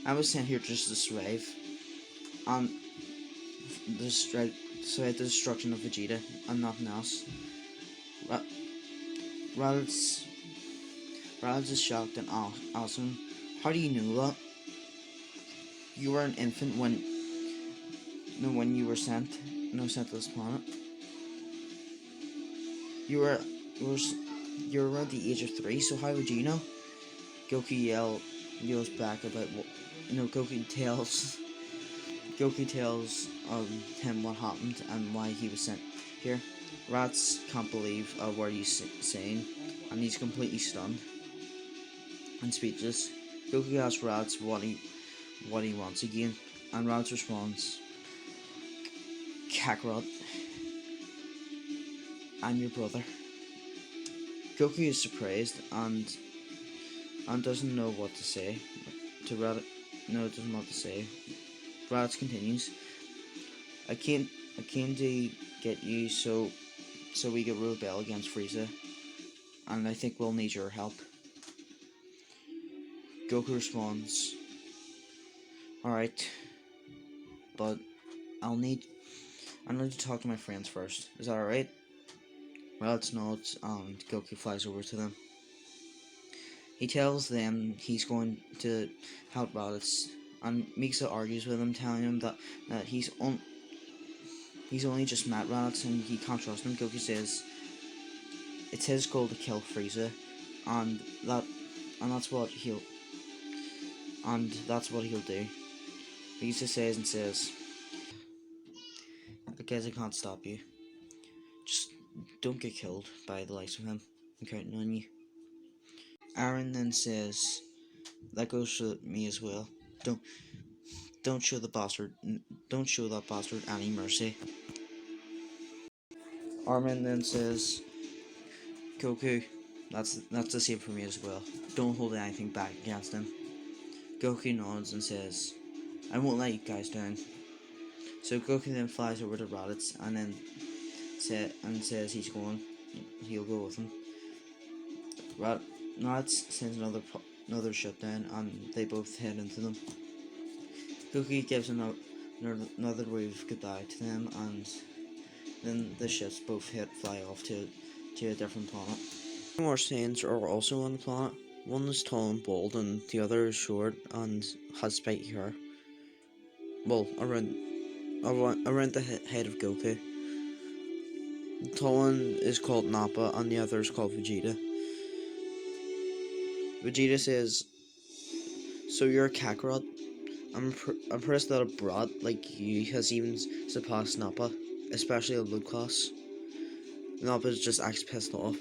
I was sent here just to survive. And survive the destruction of Vegeta and nothing else." Raditz is shocked and asks him, "How do you know that? You were an infant when you were sent to this planet. You were around the age of 3, so how would you know?" Goku yells back about what Goku tells him what happened and why he was sent here. Raditz can't believe what he's saying, and he's completely stunned and speechless. Goku asks Raditz what he wants again, and Raditz responds, "Kakarot, I'm your brother." Goku is surprised and doesn't know what to say. Doesn't know what to say. Raditz continues, I came to get you so we can rebel against Frieza, and I think we'll need your help." Goku responds, "Alright, but I need to talk to my friends first. Is that alright?" Raditz nods and Goku flies over to them. He tells them he's going to help Raditz, and Mikasa argues with him, telling him that he's only just met Raditz and he can't trust him. Goku says it's his goal to kill Frieza, and that's what he'll do. Mikasa says, "I guess I can't stop you. Just don't get killed by the likes of him. I'm counting on you." Aaron then says, "That goes for me as well. Don't show that bastard any mercy." Armin then says, "Goku, that's the same for me as well. Don't hold anything back against him." Goku nods and says, "I won't let you guys down." So Goku then flies over to Raditz and then says he'll go with him. Raditz sends another ship down, and they both head into them. Goku gives another wave of goodbye to them, and then the ships both fly off to a different planet. Two more Saiyans are also on the planet. One is tall and bald, and the other is short and has spiky hair. Well, around the head of Goku. The tall one is called Nappa, and the other is called Vegeta. Vegeta says, "So you're a Kakarot? I'm impressed that a brat like you has even surpassed Nappa, especially a low class." Nappa just acts pissed off.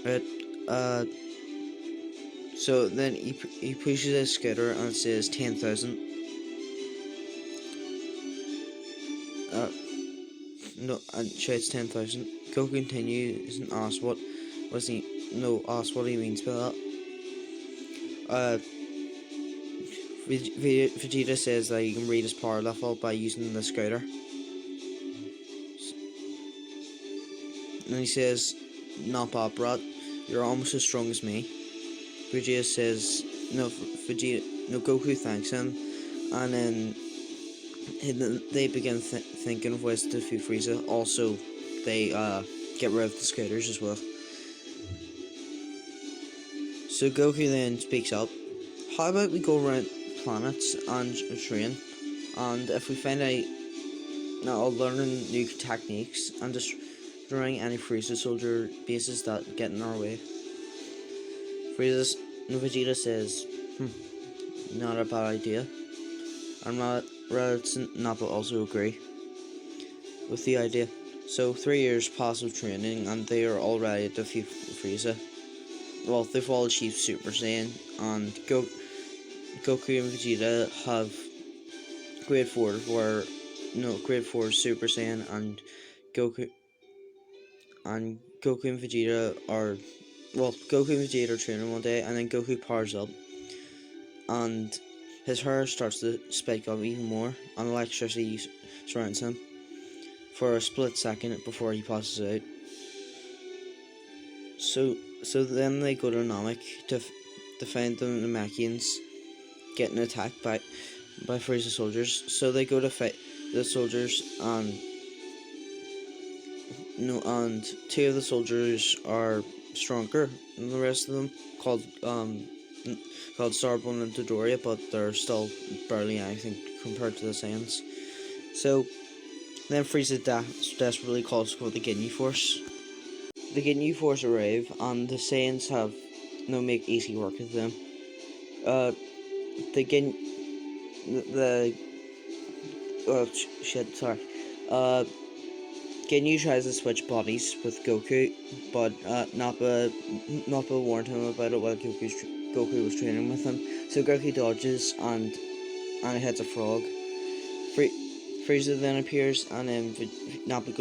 Right, so then he pushes his scooter and it says 10,000. No, and shouts 10,000. Goku continues and asks what he means by that. Vegeta says that you can read his power level by using the scouter. And he says, "Not bad, brat. You're almost as strong as me." Vegeta says, Goku thanks him, and then they begin thinking of ways to defeat Frieza. Also, they get rid of the skaters as well. So Goku then speaks up. How about we go around planets and train, and if we find out now learning new techniques and destroying any Frieza soldier bases that get in our way. Vegeta says, not a bad idea, and Raditz and Nappa also agree with the idea. So 3 years pass of training and they are all ready to defeat Frieza. Well, they've all achieved Super Saiyan, and Goku and Vegeta have Grade 4 where Grade 4 Super Saiyan, and Goku Goku and Vegeta are Goku and Vegeta are training one day, and then Goku powers up and his hair starts to spike up even more and electricity surrounds him for a split second before he passes out. So then they go to Namek to find the Namekians getting attacked by Frieza soldiers. So they go to fight the soldiers, and two of the soldiers are stronger than the rest of them, called Starbone and Dodoria, but they're still barely anything compared to the Saiyans. So then Frieza desperately calls for the Ginyu Force. The Ginyu Force arrive, and the Saiyans have make easy work of them. The Gin the oh shit sorry. Ginyu tries to switch bodies with Goku, but Nappa warned him about it while Goku was training with him. So Goku dodges and hits a frog. Frieza then appears, and then Nappa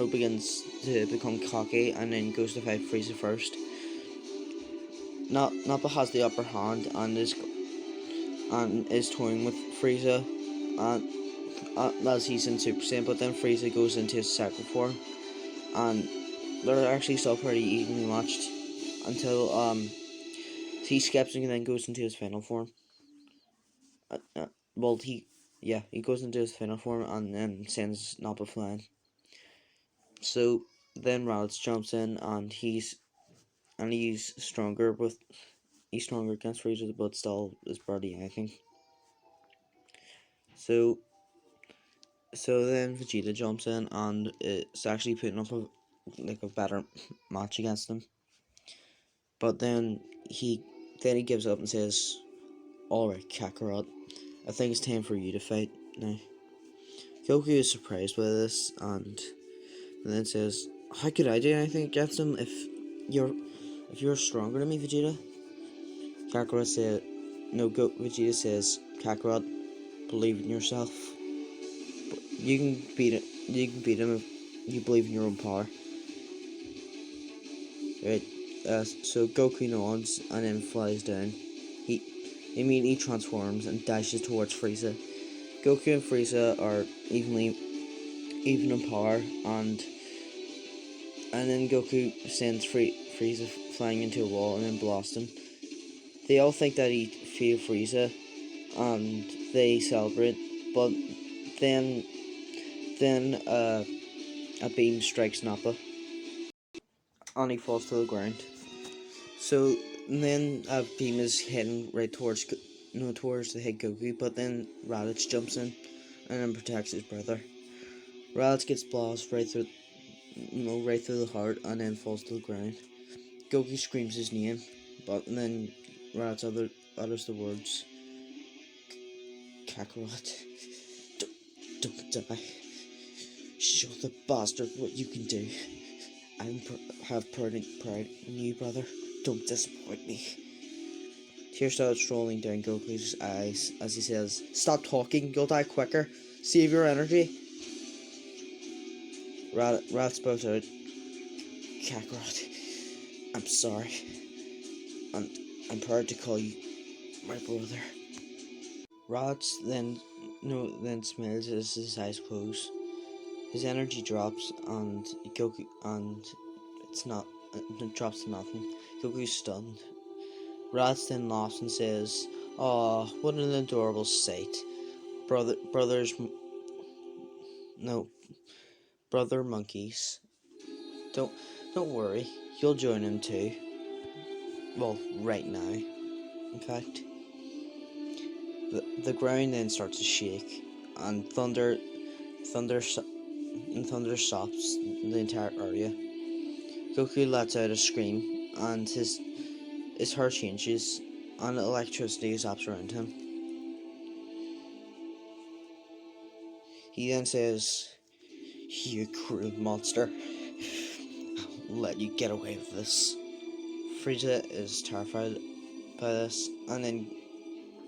begins to become cocky and then goes to fight Frieza first. Nappa has the upper hand and is toying with Frieza, and as he's in Super Saiyan, but then Frieza goes into his second form, and they're actually still pretty evenly matched until he skips and then goes into his final form. He goes into his final form and then sends Nappa flying. So then Raditz jumps in, and he's stronger against Frieza, but still is barely anything. So then Vegeta jumps in, and it's actually putting up a better match against him. But then he gives up and says, "Alright, Kakarot, I think it's time for you to fight now." Goku is surprised by this, and then says, "How could I do anything against him if you're stronger than me, Vegeta?" Kakarot said, "No." Vegeta says, "Kakarot, believe in yourself. You can beat it. You can beat him if you believe in your own power." Right. So Goku nods and then flies down. He immediately transforms and dashes towards Frieza. Goku and Frieza are even in power, and then Goku sends Frieza flying into a wall and then blasts him. They all think that he failed Frieza, and they celebrate. But then a beam strikes Nappa, and he falls to the ground. So then a beam is heading right towards the head Goku, but then Raditz jumps in and then protects his brother. Raditz gets blasted right through the heart, and then falls to the ground. Goku screams his name, but then Raditz utters the words, "Kakarot, don't die. Show the bastard what you can do. I have pride in you, brother. Don't disappoint me." Tears start rolling down Goku's eyes as he says, "Stop talking, you'll die quicker. Save your energy." Raditz spouts out, "Kakarot, I'm sorry, and I'm proud to call you my brother." Raditz then smiles as his eyes close. His energy drops, and it drops to nothing. Goku's stunned. Raditz then laughs and says, Aw, what an adorable sight. Brothers, no, brother monkeys. Don't, don't worry, you'll join him too. Well, right now, in fact. The ground then starts to shake, and thunder, thunder stops the entire area. Goku lets out a scream, and his hair changes, and electricity zaps around him. He then says, "You cruel monster, I'll let you get away with this." Frieza is terrified by this, and then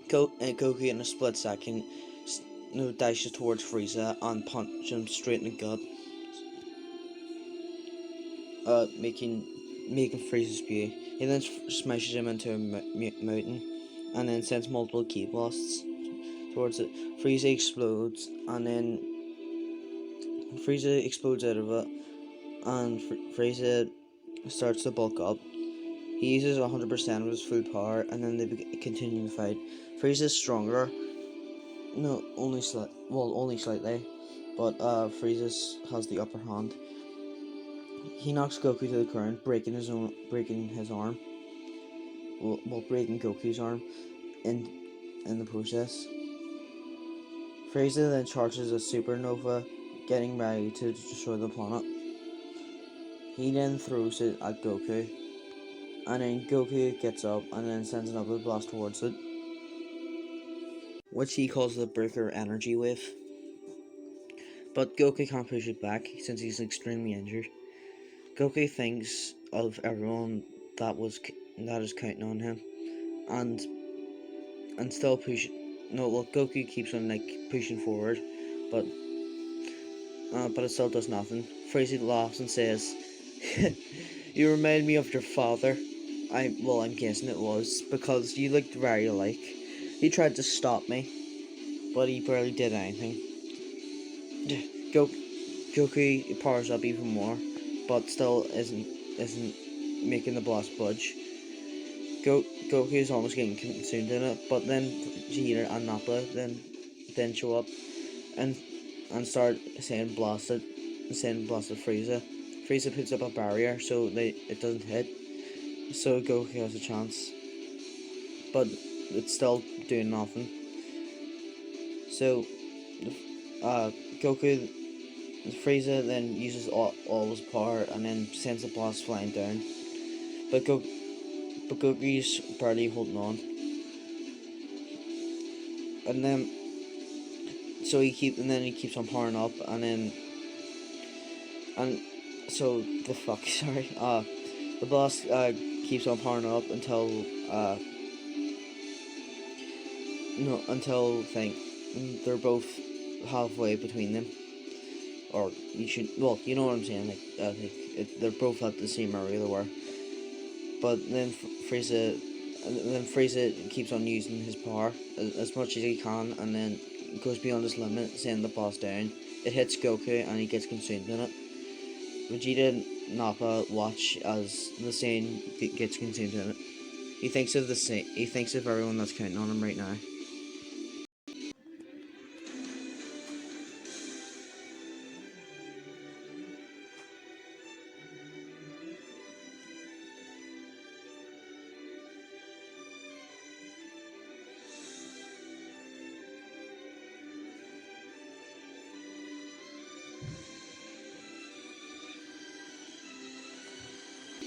Goku in a split second dashes towards Frieza and punches him straight in the gut, making Frieza spew. He then smashes him into a mountain, and then sends multiple ki blasts towards it. Frieza explodes out of it, and Frieza starts to bulk up. He uses 100% of his full power, and then they continue the fight. Frieza's stronger, no, only slightly, but Frieza has the upper hand. He knocks Goku to the ground, breaking his arm, while breaking Goku's arm in the process. Frieza then charges a supernova, getting ready to destroy the planet. He then throws it at Goku, and then Goku gets up and then sends another blast towards it, which he calls the Breaker Energy Wave. But Goku can't push it back since he's extremely injured. Goku thinks of everyone that is counting on him, and still push. No, well, Goku keeps on pushing forward, but it still does nothing. Frieza laughs and says, "You remind me of your father." I'm guessing it was because you looked very alike. He tried to stop me, but he barely did anything. Goku powers up even more, but still isn't making the blast budge. Goku is almost getting consumed in it, but then Vegeta and Nappa then show up and start saying blasted Frieza. Frieza puts up a barrier so it doesn't hit, so Goku has a chance, but it's still doing nothing. So, Goku, Frieza then uses all his power and then sends the blast flying down, but Goku's barely holding on, and then he keeps on powering up, and so the fuck sorry the boss keeps on powering up until they're both halfway between them, or you know what I'm saying, they're both at the same area they were, but then Frieza keeps on using his power as much as he can, and then goes beyond his limit, sending the boss down. It hits Goku and he gets consumed in it. Vegeta and Nappa watch as the Saiyan gets consumed in it. He thinks of everyone that's counting on him right now.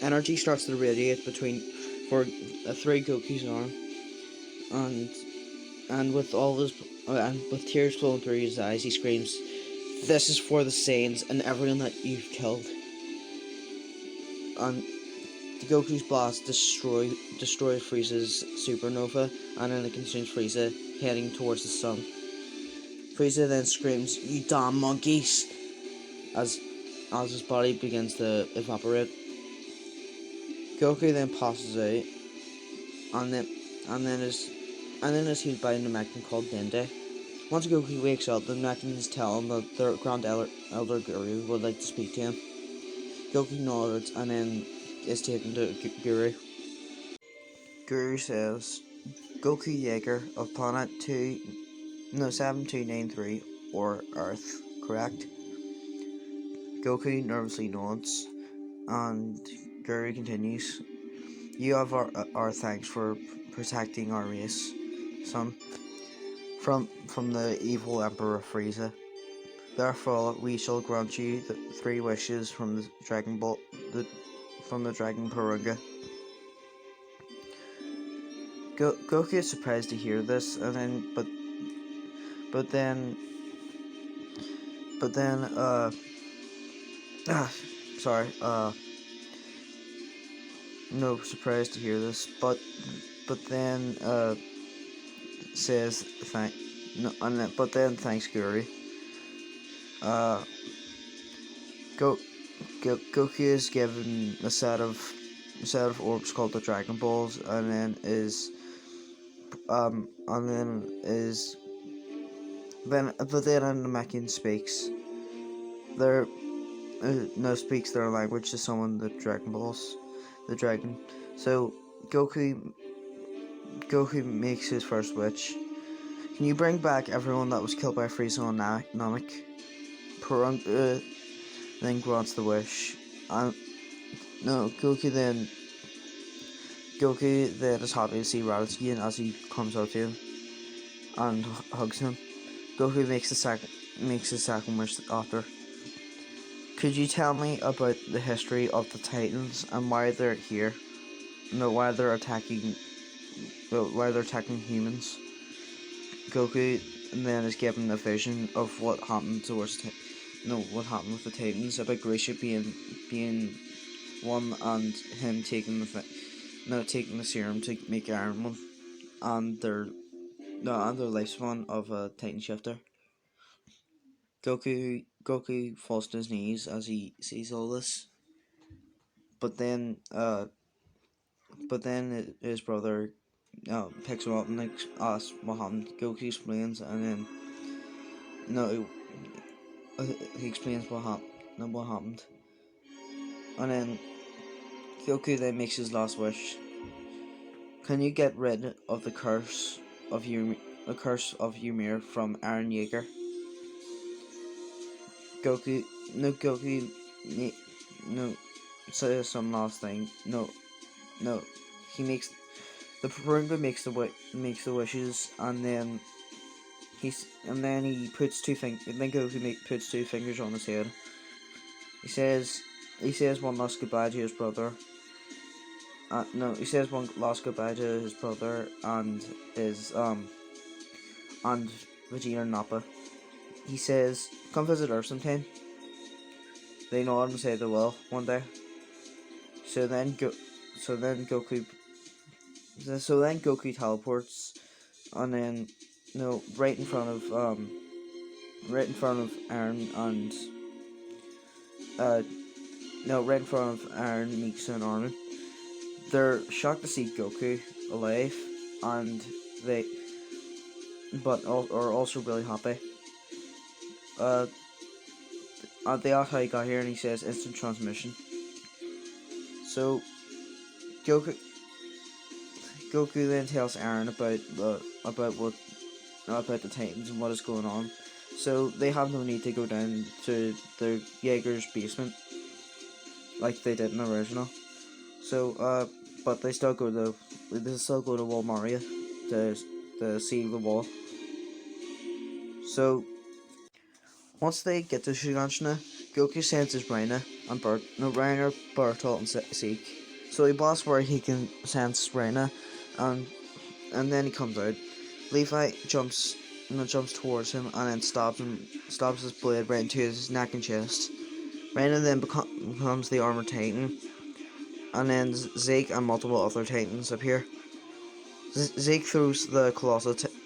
Energy starts to radiate through Goku's arm, and with all his and with tears flowing through his eyes, he screams, "This is for the Saiyans and everyone that you've killed." And the Goku's blast destroys Frieza's supernova, and then it consumes Frieza, heading towards the sun. Frieza then screams, "You damn monkeys!" as his body begins to evaporate. Goku then passes out, and is healed by a Namekian called Dende. Once Goku wakes up, the Namekians tell him that their Grand Elder Guru would like to speak to him. Goku nods and then is taken to Guru. Guru says, Goku Jaeger of planet 7293 or Earth, correct? Goku nervously nods, and Guru continues. You have our thanks for protecting our race, son, from the evil Emperor Frieza. Therefore, we shall grant you the 3 wishes from the Dragon Ball, from the Dragon Purunga. Goku is surprised to hear this, and then but then but then sorry no surprised to hear this, but then says thank no and then, but then thanks Guri. Uh, Goku is given a set of orbs called the Dragon Balls, and then is but then a Namekian speaks. There no speaks their language to summon the Dragon Balls, the dragon. So Goku makes his first wish. Can you bring back everyone that was killed by Frieza and Namek? Purunga then grants the wish. No, Goku then is happy to see Raditz again as he comes out to him and hugs him. Goku makes his second wish after. Could you tell me about the history of the Titans and why they're here? No, why they're attacking humans? Goku then is given a vision of what happened what happened with the Titans, about Grisha being one and him taking the serum to make Iron One, and their lifespan of a Titan shifter. Goku falls to his knees as he sees all this, but then his brother picks him up and asks what happened. Goku explains, and then he explains what happened, and then Goku then makes his last wish. Can you get rid of the curse of Ymir from Eren Yeager? Goku says some last thing. He makes the Purunga makes the wishes, and then he puts Goku puts 2 fingers on his head. He says one last goodbye to his brother. He says one last goodbye to his brother and Vegeta and Nappa. He says, "Come visit Earth sometime." They nod and say they will one day. So then Goku teleports, and then right in front of Eren and right in front of Eren, Misa, and Armin. They're shocked to see Goku alive, and are also really happy. They ask how he got here, and he says instant transmission. So Goku then tells Eren about the Titans and what is going on. So they have no need to go down to the Jaeger's basement like they did in the original. So but they still go to Wall Maria to see the wall. So once they get to Shiganshina, Goku senses Reiner, Bertolt, and Zeke. So he blasts where he can sense Reiner, and then he comes out. Levi jumps towards him and then stabs his blade right into his neck and chest. Reiner then becomes the Armored Titan, and then Zeke and multiple other Titans appear. Zeke throws the Colossal Titan,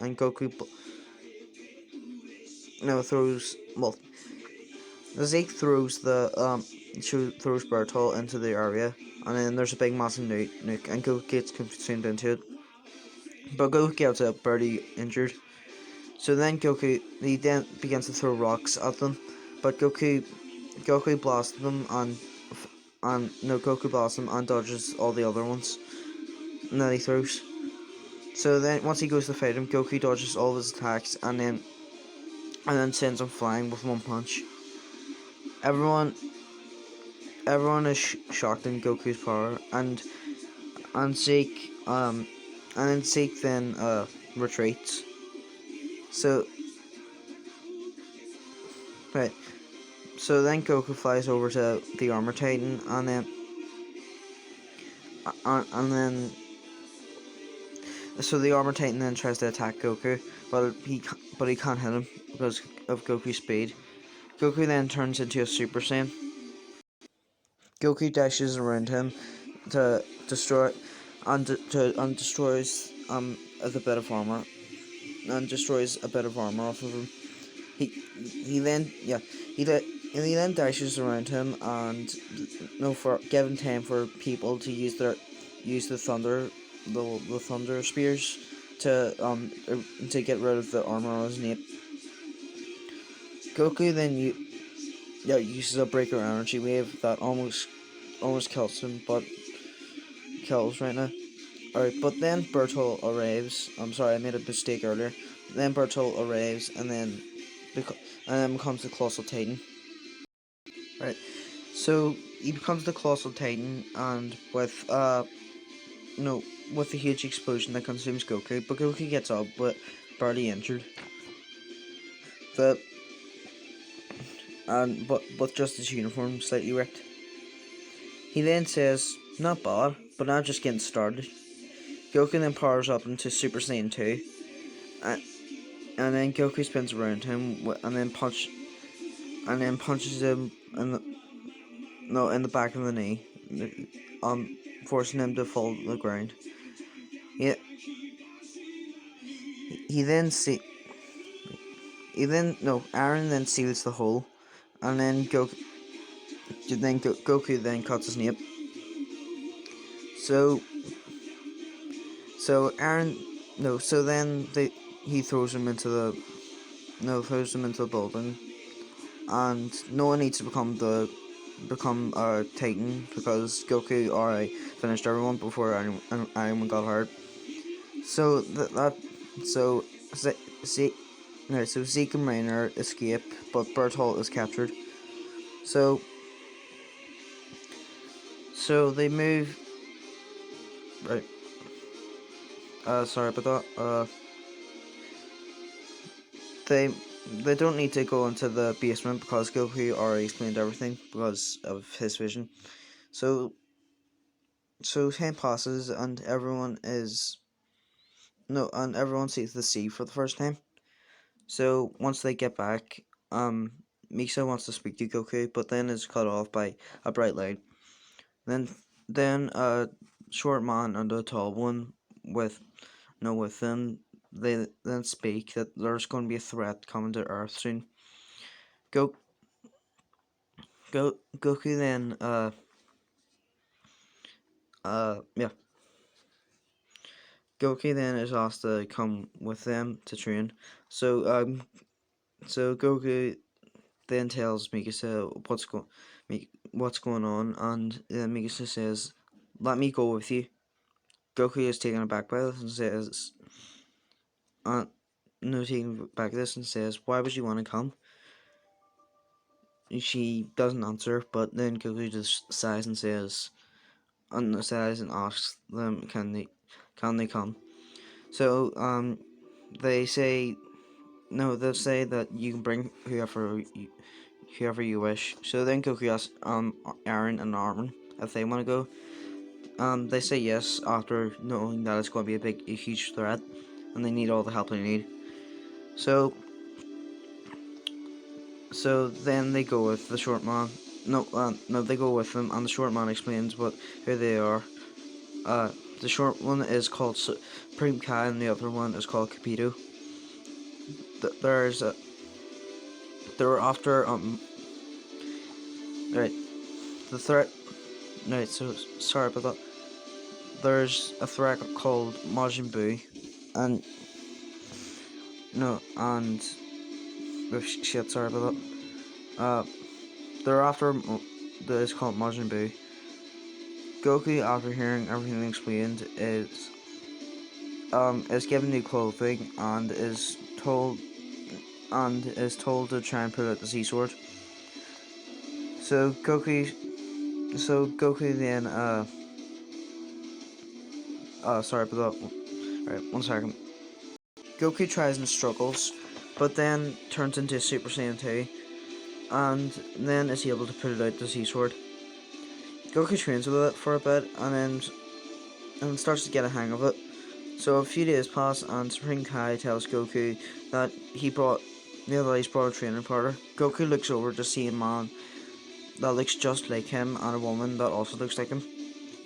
and Goku Zeke throws throws Bertolt into the area, and then there's a big massive nuke, and Goku gets consumed into it. But Goku gets out barely injured. So then Goku begins to throw rocks at them, but Goku blasts them and dodges all the other ones. that he throws. So then once he goes to fight him, Goku dodges all of his attacks and then sends him flying with one punch. Everyone everyone is shocked in Goku's power, and Zeke and then Zeke then retreats. So right, so then Goku flies over to the Armor Titan, and then so the Armor Titan then tries to attack Goku, but he can't hit him because of Goku's speed. Goku then turns into a Super Saiyan. Goku dashes around him to destroy and destroys the bit of armor and destroys a bit of armor off of him. He he then yeah he then dashes around him and no for giving time for people to use the thunder spears to get rid of the armor on his nape. Goku then uses a breaker energy wave that almost kills him, but kills right now. Alright, but then Bertolt arrives. I'm sorry, I made a mistake earlier. Then Bertolt arrives, and then becomes the Colossal Titan. Right, so he becomes the Colossal Titan, and with the huge explosion that consumes Goku, but Goku gets up, but barely injured. The and but just his uniform slightly wrecked. He then says, "Not bad, but I'm just getting started." Goku then powers up into Super Saiyan 2, and, and then Goku spins around him and then punches him in the back of the knee, forcing him to fall to the ground. He, he then see he then no Aaron then seals the hole, and then Goku then cuts his nape. So so Aaron no so then he throws him into the building, and no one needs to become a Titan because Goku already finished everyone before anyone got hurt. So so Zeke so Zeke and Rainer escape, but Bertolt is captured. So they move right. Sorry about that. They they don't need to go into the basement because Goku already explained everything because of his vision. So time passes and everyone sees the sea for the first time. So once they get back, Misa wants to speak to Goku, but then is cut off by a bright light. Then a short man and a tall one with them. They then speak that there's going to be a threat coming to Earth soon. Go Goku then yeah. Goku then is asked to come with them to train. So Goku then tells Mikasa what's going on, and Mikasa says, "Let me go with you." Goku is taken aback by this and says, "No, taken back by this and says, why would you want to come?" She doesn't answer, but then Goku just sighs and sighs and asks them, can they come?" So they say no. They say that you can bring whoever you wish. So then Goku asks Aaron and Armin if they want to go. They say yes after knowing that it's going to be a huge threat, and they need all the help they need. So then they go with the short man. No, they go with them, and the short man explains who they are. The short one is called Supreme Kai, and the other one is called Capito. They're after right the threat. Right, so sorry about that. There's a threat called Majin Buu, and no, and shit. Sorry about that. They're after. It's called Majin Buu. Goku, after hearing everything explained, is given new clothing and is told to try and put out the Sea Sword. So Goku then sorry about that. Right, 1 second. Goku tries and struggles, but then turns into Super Saiyan 2, and then is able to put it out the Sea Sword. Goku trains with it for a bit, and starts to get a hang of it. So a few days pass, and Supreme Kai tells Goku that he's brought a training partner. Goku looks over to see a man that looks just like him and a woman that also looks like him.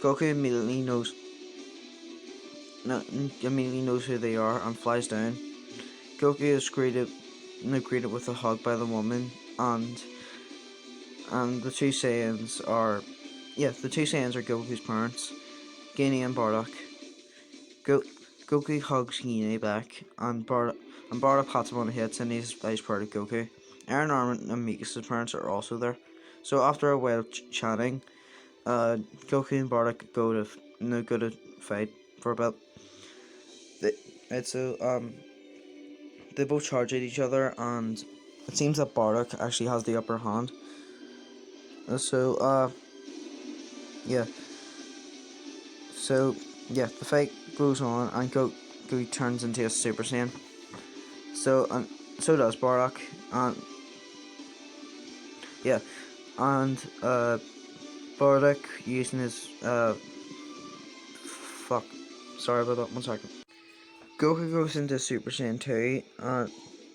Goku immediately knows who they are and flies down. Goku is greeted with a hug by the woman, and the two Saiyans are Goku's parents, Guinea and Bardock. Goku hugs Guinea back, and Bardock pats him on the head, saying he's proud of Goku. Aaron, Armin, and Mika's parents are also there. So after a while chatting, Goku and Bardock go to fight for a bit. They both charge at each other, and it seems that Bardock actually has the upper hand. Yeah. The fight goes on, and Goku turns into a Super Saiyan. So does Bardock, and yeah, and Bardock using his fuck. Sorry about that. 1 second. Goku goes into Super Saiyan 2,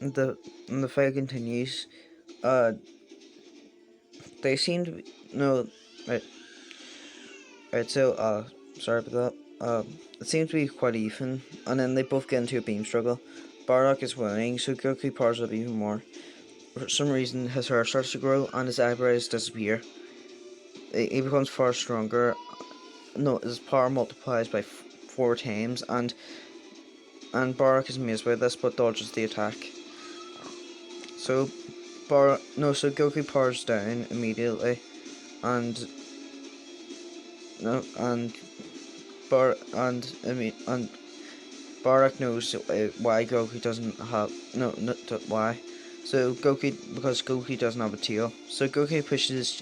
and the fight continues. They seem to be no right. Right. Sorry about that. It seems to be quite even, and then they both get into a beam struggle. Bardock is winning, so Goku powers up even more. For some reason, his hair starts to grow and his eyebrows disappear. He becomes far stronger. No, his power multiplies by 4 times, and Bardock is amazed by this, but dodges the attack. So Goku powers down immediately, and Bardock knows why Goku doesn't have why. So because Goku doesn't have a tail, so Goku pushes his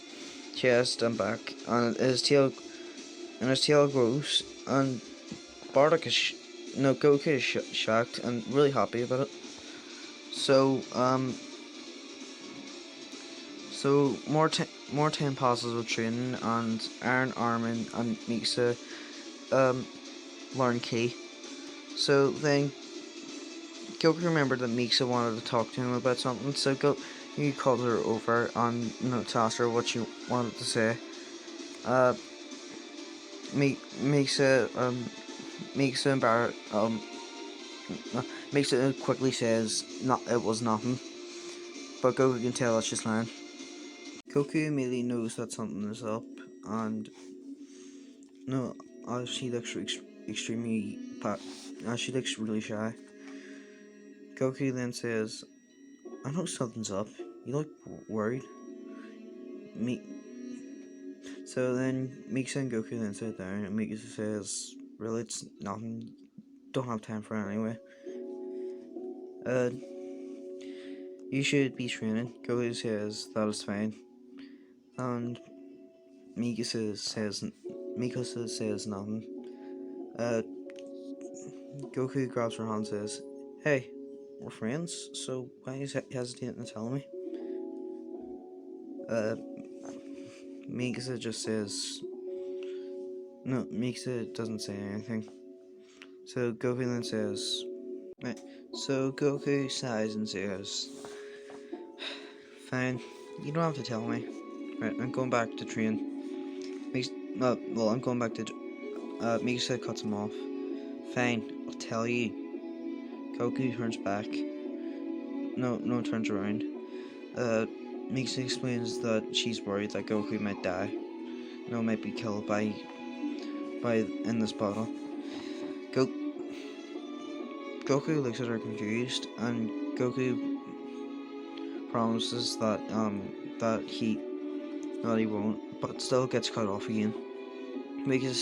chest and back, and his tail grows, and Goku is shocked and really happy about it. So more time passes with training, and Aaron, Armin, and Mikasa learn Ki. So then Goku remembered that Mikasa wanted to talk to him about something, so he called her over and to ask her what she wanted to say. Mikasa quickly says it was nothing, but Goku can tell that she's lying. Goku immediately knows that something is up, and she looks extremely she looks really shy. Goku then says, "I know something's up. You look worried." So then Mikasa and Goku then sit down, and Mikasa says, "Really, it's nothing. Don't have time for it anyway. You should be training." Goku says that is fine, and Mikasa says nothing. Goku grabs her hand and says, "Hey, we're friends, so why are you hesitating to tell me?" Mikasa just says, no, Mikasa doesn't say anything. So Goku then says, right. So Goku sighs and says, "Fine, you don't have to tell me. Right, I'm going back to train." I'm going back to. Mikasa cuts him off. "Fine, I'll tell you." Goku turns back. No one turns around. Mikasa explains that she's worried that Goku might die. Might be killed by in this battle. Goku looks at her confused, and Goku promises that he won't, but still gets cut off again. Mikasa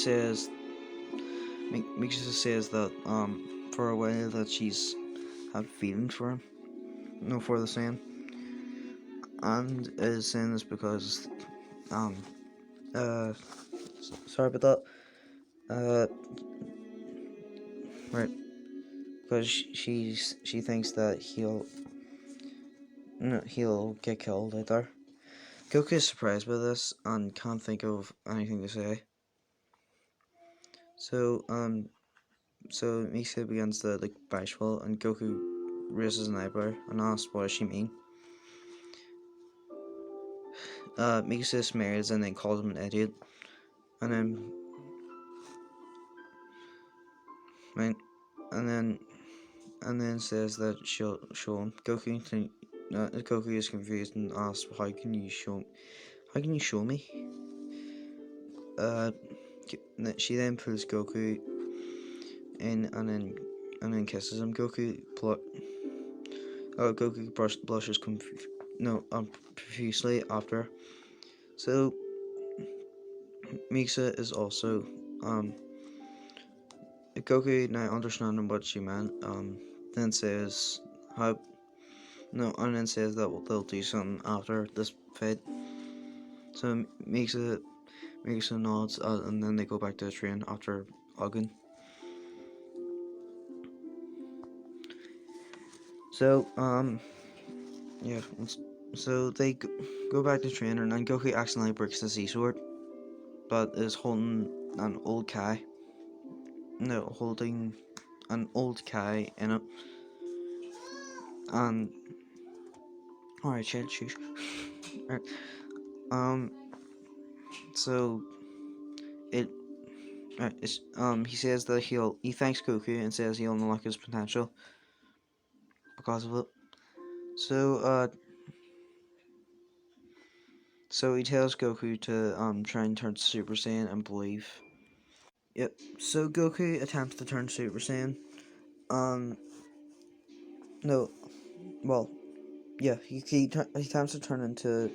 says that for a while that she's had feelings for him, for the same, and is saying this because um uh sorry about that right, because she thinks that he'll get killed out there. Goku is surprised by this and can't think of anything to say. So Misa begins to look bashful, and Goku raises an eyebrow and asks what does she mean. Misa smears and then calls him an idiot, and then right, and then says that she'll show him. Goku is confused and asks, How can you show me?" Uh, she then pulls Goku in and then kisses him. Goku blushes profusely after. So Misa is also Goku, now understanding what she meant, then says how no and then says that they'll do something after this fight. So Misa nods, and then they go back to the train after hugging. So yeah, so they go back to the train, and then Goku accidentally breaks the Z sword, but is holding an old Kai. No, holding an old Kai in it. And alright, chill, shush. Right. So it he says that he thanks Goku and says he'll unlock his potential because of it. So so he tells Goku to try and turn Super Saiyan and believe. Yep. So Goku attempts to turn Super Saiyan. No, well, yeah, he attempts to turn into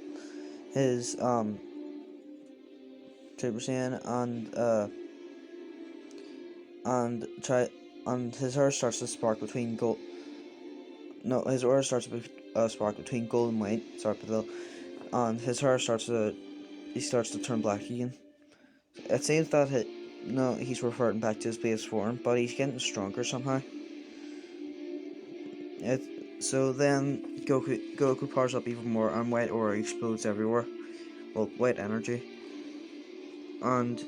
his Super Saiyan and try and his aura starts to spark between gold. No, his aura starts to spark between gold and white. Sorry, Patil. And his hair he starts to turn black again. It seems that he's reverting back to his base form, but he's getting stronger somehow. So then Goku powers up even more, and white aura explodes everywhere. Well, white energy. And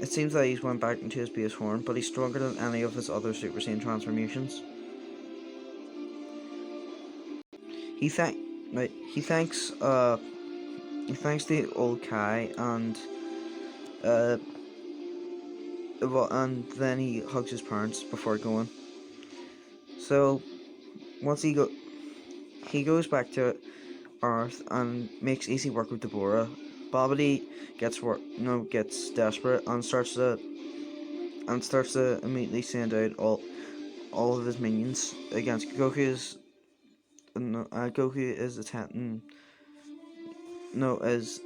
it seems that he's went back into his base form, but he's stronger than any of his other Super Saiyan transformations. He thank right, he thanks the old Kai and and then he hugs his parents before going. So once he goes back to Earth and makes easy work with Deborah. Babidi gets desperate and starts to immediately send out all of his minions against Goku's. Goku is attempting no is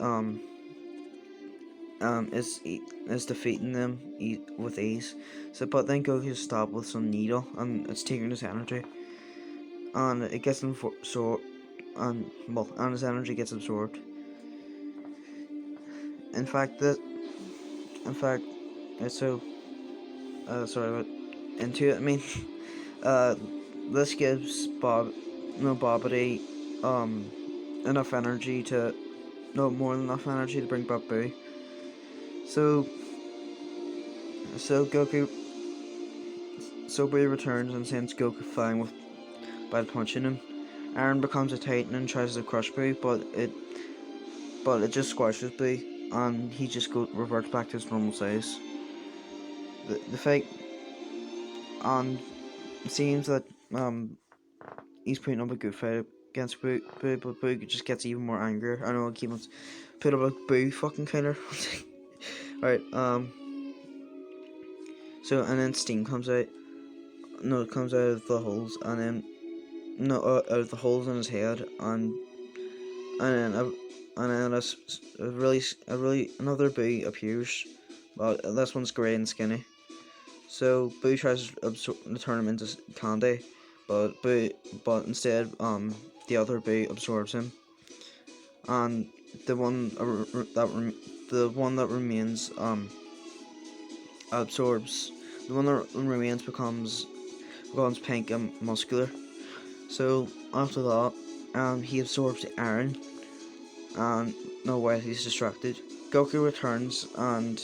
defeating them with ease. So, but then Goku's stopped with some needle and it's taking his energy, and it gets him and his energy gets absorbed. In fact, in fact, so sorry about into it. I mean, uh, this gives Bobbity enough energy to more than enough energy to bring back Boo. So Goku Boo returns and sends Goku flying by punching him. Aaron becomes a Titan and tries to crush Boo, but it just squashes Boo, and he just reverts back to his normal size. The fight, and it seems that he's putting up a good fight against Boo, but Boo just gets even more angry. I know I keep on put up a Boo fucking counter. Alright, so and then steam comes out. No, it comes out of the holes, and then out of the holes in his head, and then a really another Boo appears, Well, this one's grey and skinny. So Boo tries to turn him into candy, but instead the other Boo absorbs him, and the one the one that remains absorbs the one that remains becomes pink and muscular. So after that, he absorbs Aaron, and no way he's distracted. Goku returns and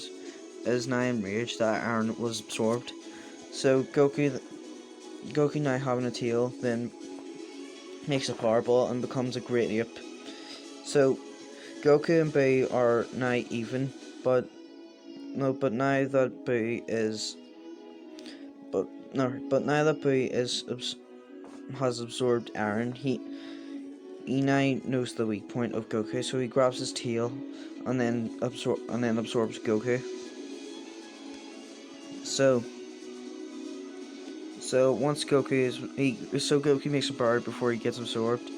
is now enraged that Aaron was absorbed. So Goku now having a tail then makes a fireball and becomes a great ape. So Goku and Boo are now even, but no, but now that Boo is, but no, but now that Boo is has absorbed Aaron, he now knows the weak point of Goku, so he grabs his tail and then absorbs Goku. So once Goku makes a bird before he gets absorbed,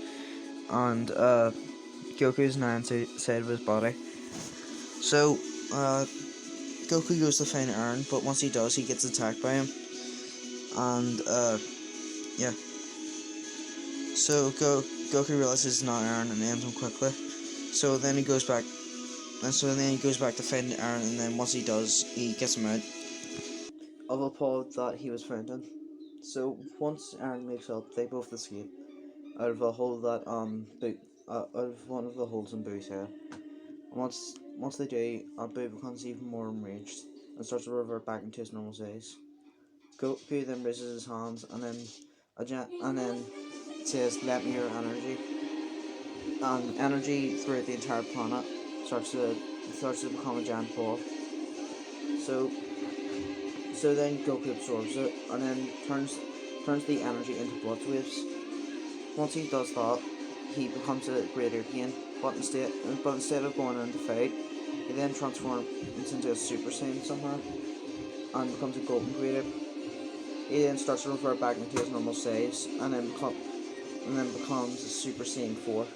and Goku is now inside of his body. So Goku goes to find Aaron, but once he does, he gets attacked by him, and yeah. So Goku realizes it's not Aaron and ends him quickly. So then he goes back, to find Aaron, and then once he does, he gets him out of a pod that he was found in. So once Aaron wakes up, they both escape out of a hole that out of one of the holes in Boo's head. And once they do, Boo becomes even more enraged and starts to revert back into his normal size. Goku then raises his hands and then says, "Let me your energy." And energy throughout the entire planet starts to become a giant ball. So then Goku absorbs it and then turns the energy into blood waves. Once he does that, he becomes a greater again. But instead of going into fight, he then transforms into a Super Saiyan somehow and becomes a golden greater. He then starts to revert back into his normal size and then becomes a Super Saiyan 4.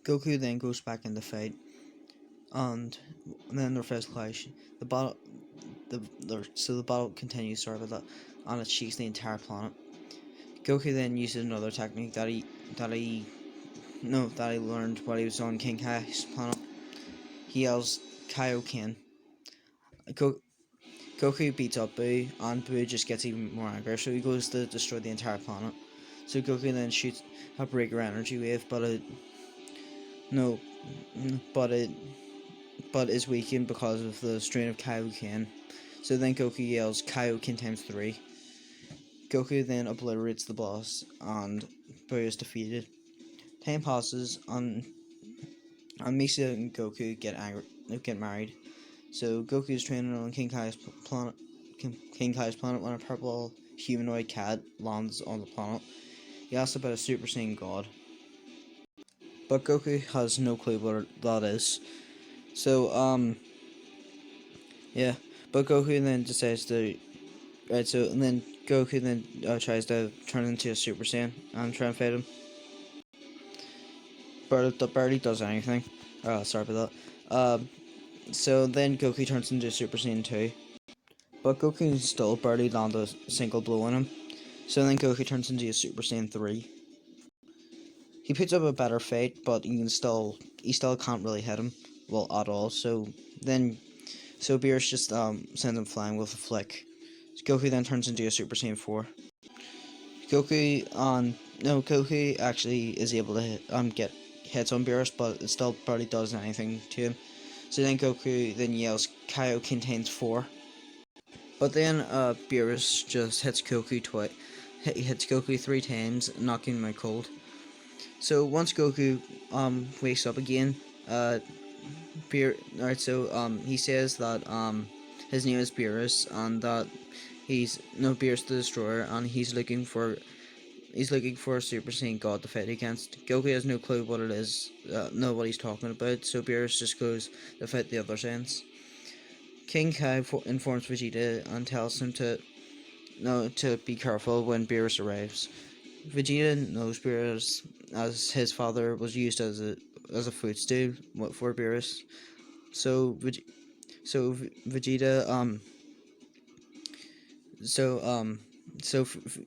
Goku then goes back in the fight, and then their first clash. The battle, the battle continues. Sorry about that, and it shakes the entire planet. Goku then uses another technique that he learned while he was on King Kai's planet. He yells Kaioken. Goku beats up Boo, and Boo just gets even more angry, so he goes to destroy the entire planet. So Goku then shoots a breaker energy wave, but it is weakened because of the strain of Kaioken. So then Goku yells Kaioken times 3. Goku then obliterates the boss, and Boo is defeated. Time passes, and Misa and Goku get married. So Goku is training on King Kai's planet. When a purple humanoid cat lands on the planet. He asks about a Super Saiyan God, but Goku has no clue what that is. So yeah, but Goku then decides to and then Goku then tries to turn into a Super Saiyan and try and fight him. But it barely does anything. Sorry about that. So then Goku turns into Super Saiyan 2. But Goku still barely land a single blow on him. So then Goku turns into a Super Saiyan 3. He puts up a better fight, but he still can't really hit him, well, at all. So Beerus just sends him flying with a flick. Goku then turns into a Super Saiyan 4. Goku actually is able to get hits on Beerus, but it still barely does anything to him. So then Goku then yells Kaioken times 4. But then Beerus just hits Goku hits Goku 3 times, knocking him out cold. So once Goku wakes up again, he says that his name is Beerus, and that he's Beerus the Destroyer, and he's looking for a Super Saiyan God to fight against. Goku has no clue what it is, know what he's talking about, so Beerus just goes to fight the other Saiyans. King Kai informs Vegeta and tells him to be careful when Beerus arrives. Vegeta knows Beerus, as his father was used as a footstool for Beerus. So So Vegeta so so f- f-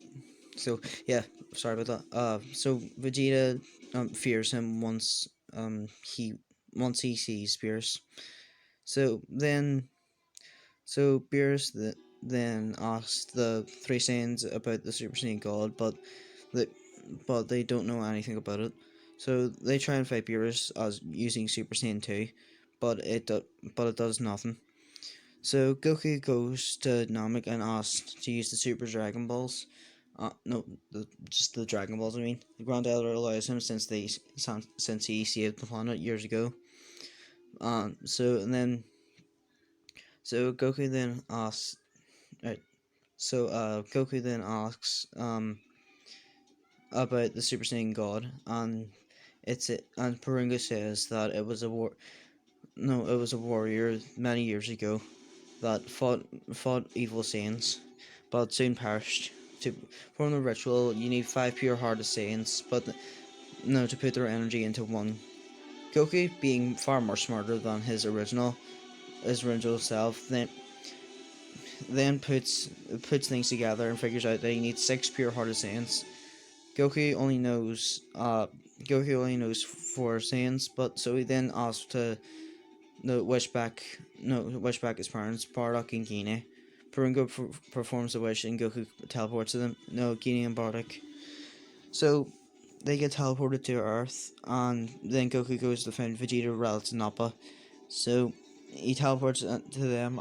so yeah, sorry about that. So Vegeta fears him he once he sees Beerus. So then so Beerus then asks the three Saiyans about the Super Saiyan God, they but they don't know anything about it. So they try and fight Beerus as using Super Saiyan 2, but it does nothing. So Goku goes to Namek and asks to use the Super Dragon Balls. No, just the Dragon Balls. I mean, the Grand Elder allows him since he saved the planet years ago. So and then so Goku then asks. Right, Goku then asks about the Super Saiyan God, and and Purunga says that it was a warrior many years ago that fought evil Saiyans, but soon perished. To form the ritual, you need five pure-hearted Saiyans, but no, to put their energy into one. Goku, being far more smarter than his original self, then puts things together and figures out that he needs six pure-hearted Saiyans. Goku only knows Goku only knows four Saiyans, but so he then asks to wish back his parents, Bardock and Gine. Purunga performs the wish and Goku teleports to them. No, Gine and Bardock. So they get teleported to Earth, and then Goku goes to find Vegeta, Raditz, and Nappa. So he teleports to them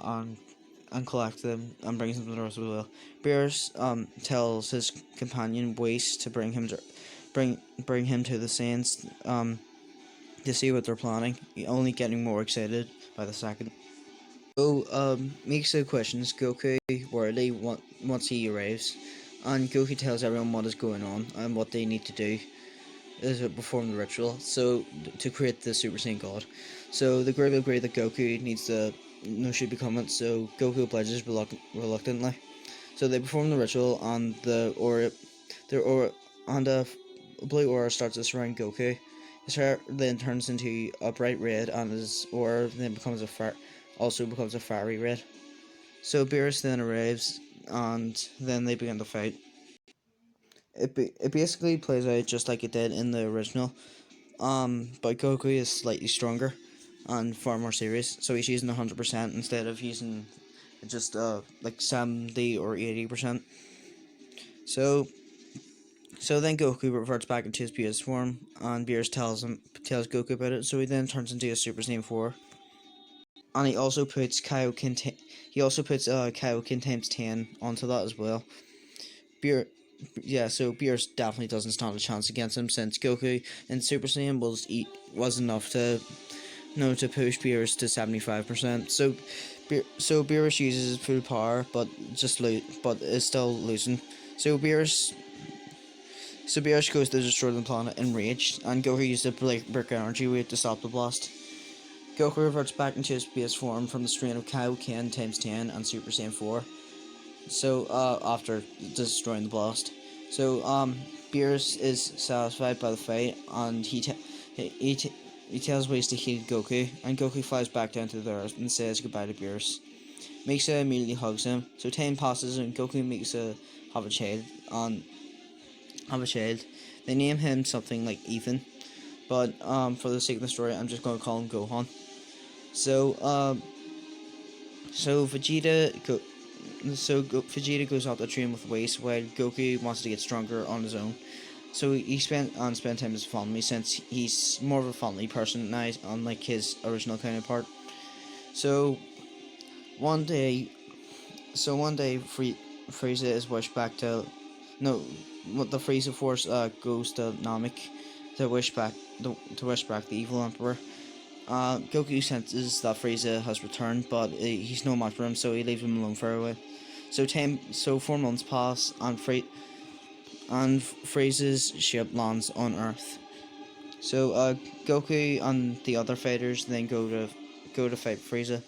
and collects them and brings them to the Earth as well. Beerus tells his companion Whis to bring him to the Saiyans to see what they're planning. Only getting more excited by the second. So Mikasa questions Goku worriedly once he arrives, and Goku tells everyone what is going on and what they need to do is to perform the ritual. So to create the Super Saiyan God. So the group agree that Goku needs to should become it. So Goku obliges reluctantly. So they perform the ritual, and their aura, and a blue aura starts to surround Goku. His hair then turns into a bright red, and his aura then also becomes a fiery red. So Beerus then arrives, and then they begin to fight. It basically plays out just like it did in the original. But Goku is slightly stronger and far more serious, so he's using 100% instead of using just like 70 or 80%. So then Goku reverts back into his Beerus form, and Beerus tells Goku about it. So he then turns into a Super Saiyan 4, and he also puts Kaioken times 10 onto that as well. Beer yeah, so Beerus definitely doesn't stand a chance against him since Goku in Super Saiyan was enough to to push Beerus to 75%. So Beerus uses his full power, but is still losing. So Beerus goes to destroy the planet enraged, and Goku uses the brick energy wave to stop the blast. Goku reverts back into his base form from the strain of Kaioken times 10 and Super Saiyan 4. So after destroying the blast, so Beerus is satisfied by the fight, and he tells Whis to heal Goku, and Goku flies back down to the Earth and says goodbye to Beerus. Mikasa immediately hugs him. So time passes, and Goku and Mikasa have a child. And have a child. They name him something like Ethan, but for the sake of the story, I'm just going to call him Gohan. So so Vegeta go, Vegeta goes out to train with Whis while Goku wants to get stronger on his own. So he spent time with his family since he's more of a family person now, unlike his original counterpart. So one day, Frieza is wished back to no, the Frieza Force goes to Namek to wish back the evil Emperor. Goku senses that Frieza has returned, but he's no match for him, so he leaves him alone for a while. So 4 months pass, and Frieza's ship lands on Earth. So Goku and the other fighters then go to fight Frieza.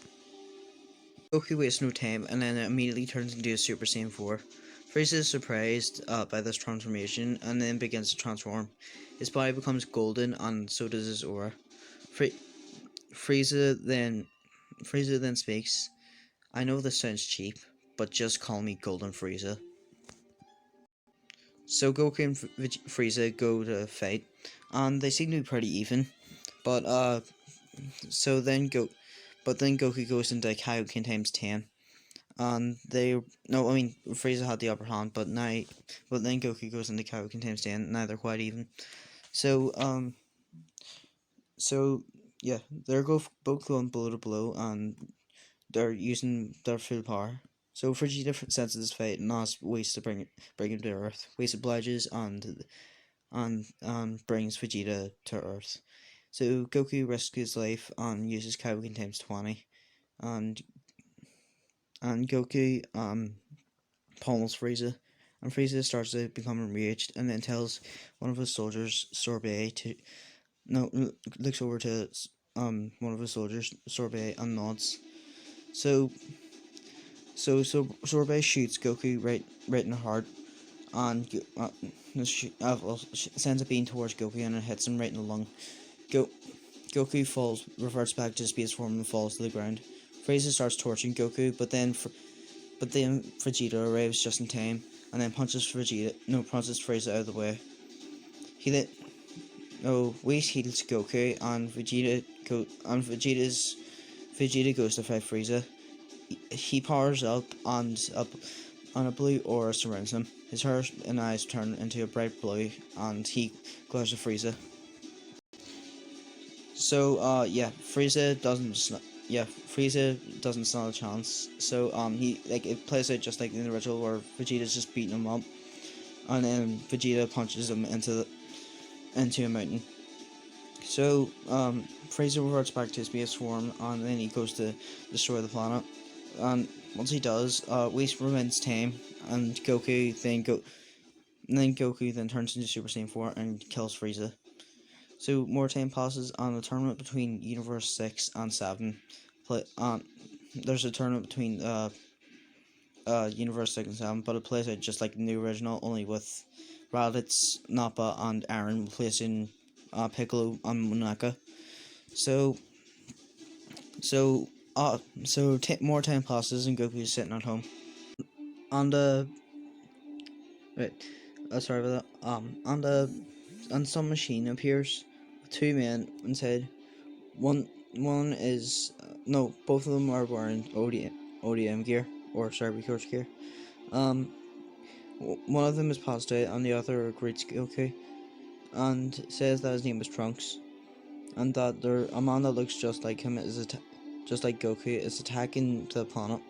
Goku wastes no time and then immediately turns into a Super Saiyan 4. Frieza is surprised by this transformation and then begins to transform. His body becomes golden and so does his aura. Frieza then Frieza then speaks. I know this sounds cheap, but just call me Golden Frieza. So Goku and Frieza go to fight, and they seem to be pretty even. But so then Goku goes into Kaioken times 10, and they no, I mean Frieza had the upper hand, but then Goku goes into Kaioken times 10. Now they're quite even. So so yeah, they're both going blow to blow, and they're using their full power. So Vegeta senses this fate and asks ways to bring him to Earth. Ways obliges and brings Vegeta to Earth. So Goku risks his life and uses Kaioken times 20, and Goku pummels Frieza, and Frieza starts to become enraged, and then tells one of his soldiers, Sorbet, to no looks over to one of his soldiers, Sorbet, and nods. So Sorbet shoots Goku right in the heart, and sends a beam towards Goku, and it hits him right in the lung. Go Goku reverts back to his base form and falls to the ground. Frieza starts torturing Goku, but then Vegeta arrives just in time, and then punches Frieza out of the way. He let no Whis heals Goku, and Vegeta goes to fight Frieza. He powers up, and a blue aura surrounds him. His hair and eyes turn into a bright blue, and he glares at Frieza. So Frieza doesn't stand a chance. So he like it plays out just like in the original where Vegeta's just beating him up, and then Vegeta punches him into a mountain. So Frieza reverts back to his base form, and then he goes to destroy the planet. And once he does, Whis remains tame, and Goku then turns into Super Saiyan 4 and kills Frieza. So more time passes, and the tournament between Universe 6 and 7 there's a tournament between Universe 6 and 7, but it plays out just like the original, only with Raditz, Nappa, and Aaron replacing Piccolo and Monaka. So more time passes, and Goku is sitting at home. And right, sorry about that. And some machine appears with two men inside. One is no, both of them are wearing ODM gear or Cyber Coach gear. One of them is passed out, and the other greets Goku and says that his name is Trunks, and that a man that looks just like him just like Goku is attacking the planet.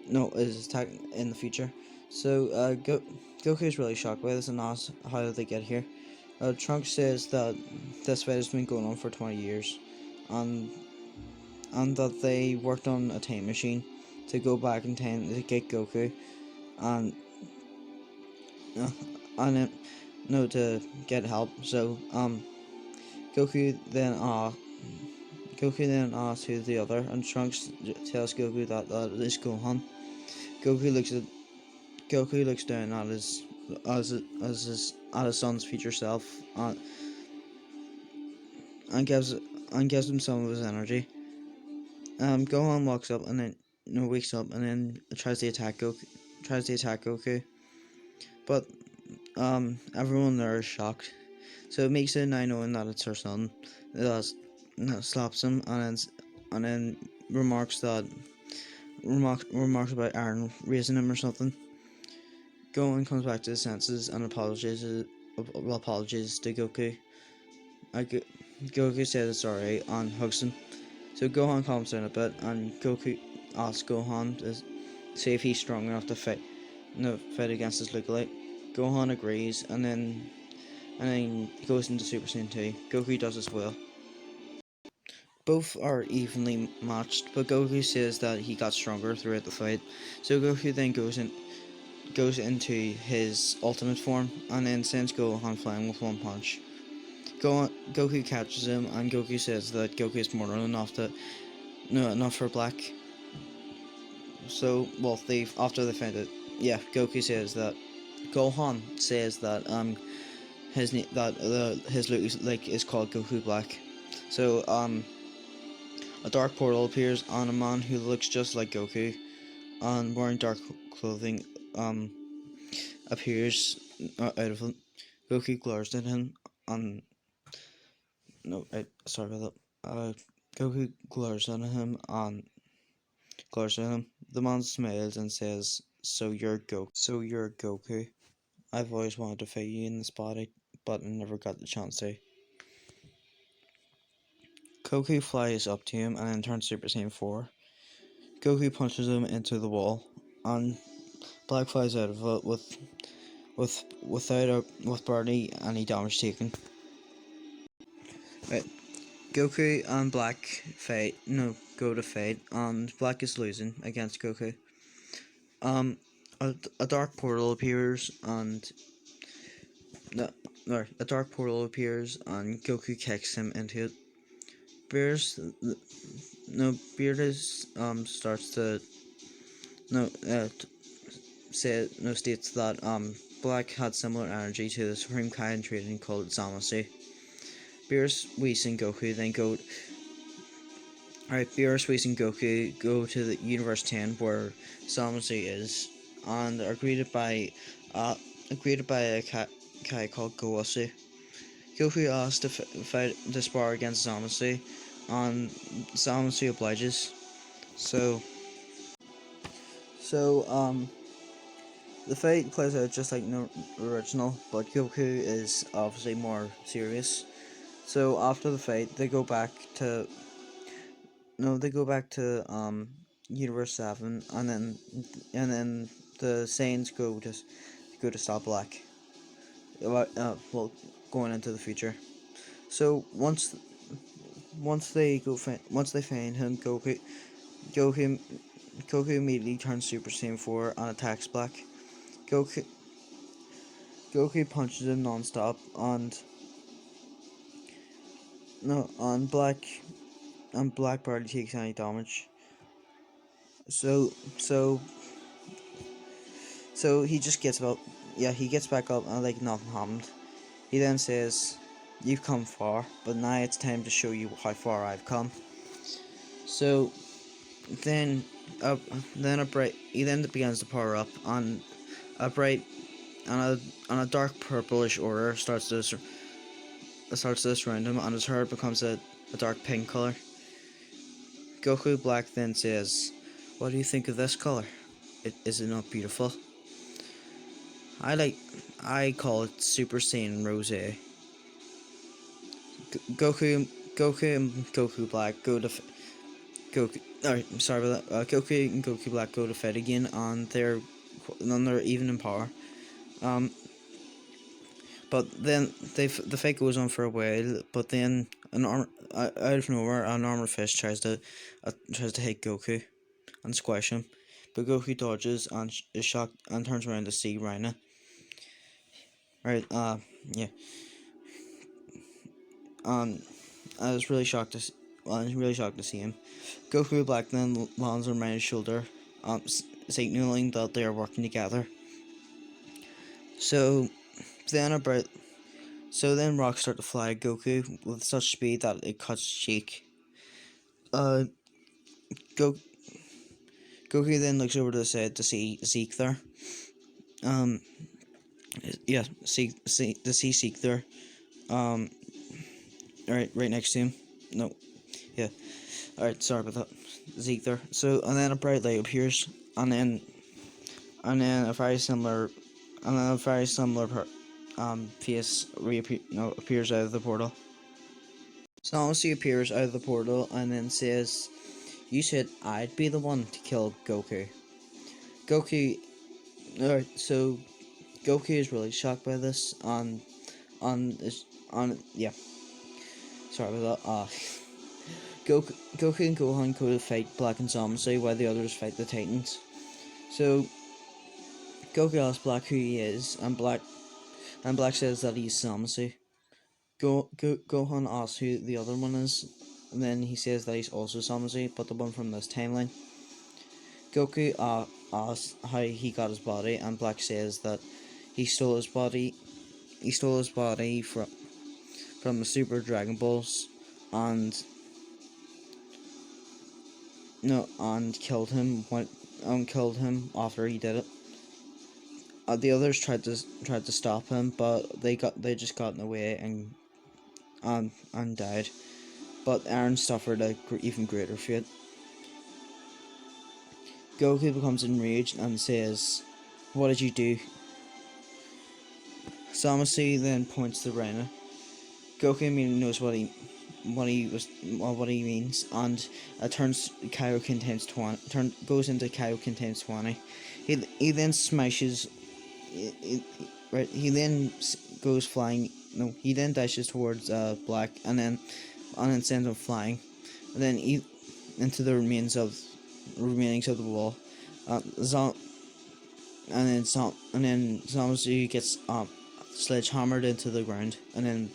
No, is attacking in the future. So Goku is really shocked by this and asks how did they get here. Trunks says that this fight has been going on for 20 years, and that they worked on a time machine to go back in time to get Goku, and uh, and no, to get help. So Goku then asks who's the other, and Trunks tells Goku that is Gohan. Goku looks at Goku looks down at his son's future self, and gives him some of his energy. Gohan wakes up and then wakes up and then tries to attack Goku, but everyone there is shocked. So it makes it now knowing that it's her son. Slaps him and then remarks about Aaron raising him or something. Gohan comes back to his senses and apologizes to Goku. Goku says it's alright and hugs him. So Gohan calms down a bit, and Goku asks Gohan to see if he's strong enough to fight against his lookalike. Gohan agrees, and then he goes into Super Saiyan 2. Goku does as well. Both are evenly matched, but Goku says that he got stronger throughout the fight. So Goku then goes into his ultimate form, and then sends Gohan flying with one punch. Goku catches him, and Goku says that Goku is more than enough for Black. So, well, after they find it, yeah, Gohan says that his look is called Goku Black. So A dark portal appears on a man who looks just like Goku, and wearing dark clothing appears out of it. Goku glares at him, and no, sorry about that. Goku glares at him. The man smiles and says, So you're Goku. I've always wanted to fight you in this body, but I never got the chance to." Goku flies up to him and then turns Super Saiyan 4. Goku punches him into the wall, and Black flies out of it with barely any damage taken. Right. Goku and Black go to fight, and Black is losing against Goku. Um, a dark portal appears, and no, no, a dark portal appears, and Goku kicks him into it. Beerus, no, Beerus starts to no say no states that Black had similar energy to the Supreme Kai in training called Zamasu. Beerus, Whis, and Goku then go. Alright, Beerus, Whis, and Goku go to the Universe 10 where Zamasu is, and are greeted by a Kai called Gowasu. Goku asks to fight to spar against Zamasu, and Zamasu obliges. So, so the fight plays out just like no original, but Goku is obviously more serious. So after the fight, they go back to Universe 7, and then the Saiyans go to stop Black. Well, going into the future. So once they find him, Goku Goku immediately turns Super Saiyan 4 and attacks Black. Goku Goku punches him non-stop, and no on Black and Black barely takes any damage. So so so he just gets up. Yeah, he gets back up and like nothing happened. He then says, "You've come far, but now it's time to show you how far I've come." So then, then a bright. He then begins to power up, and a bright and a dark purplish aura starts to surround him, and his hair becomes a dark pink color. Goku Black then says, "What do you think of this color? Is it not beautiful? I call it Super Saiyan Rose." Goku and Goku Black go to Goku. Sorry about that. Goku and Goku Black go to fight again, and they're even in power. But then the fight goes on for a while. But then out of nowhere, an armor fish tries to hit Goku and squash him, but Goku dodges and is shocked and turns around to see Reina. Right. Yeah. I was really shocked I was really shocked to see him. Goku Black then lands on Reina's shoulder, signaling that they are working together. So then about So then rocks start to fly at Goku with such speed that it cuts his cheek. Uh, Go- Goku then looks over to the side to see Zeke there. Um, yeah, to see Zeke there. Um, right next to him. No, yeah. Alright, sorry about that. Zeke there. So and then a bright light appears, and then a very similar, face appears out of the portal. Sanusi appears out of the portal and then says, "You said I'd be the one to kill Goku." Goku, alright, so Goku is really shocked by this. Yeah, sorry about that. Goku and Gohan go to fight Black and Zamasu while the others fight the Titans. So Goku asks Black who he is, and Black says that he's Zamasu. Gohan asks who the other one is, and then he says that he's also Zamasu, but the one from this timeline. Goku asks how he got his body, and Black says that he stole his body. He stole his body from the Super Dragon Balls, and no, and killed him after he did it. The others tried to stop him, but they just got in the way and died. But Aaron suffered a even greater fate. Goku becomes enraged and says, "What did you do?" Zamasu then points to Reina. Goku immediately knows what he means, and turns Kaioken times 20. Goes into Kaioken times 20. He then smashes. Right. He then goes flying. No, he then dashes towards Black, and then sends him flying, and then into the remainings of the wall. Zom and then Zamasu gets sledgehammered into the ground, and then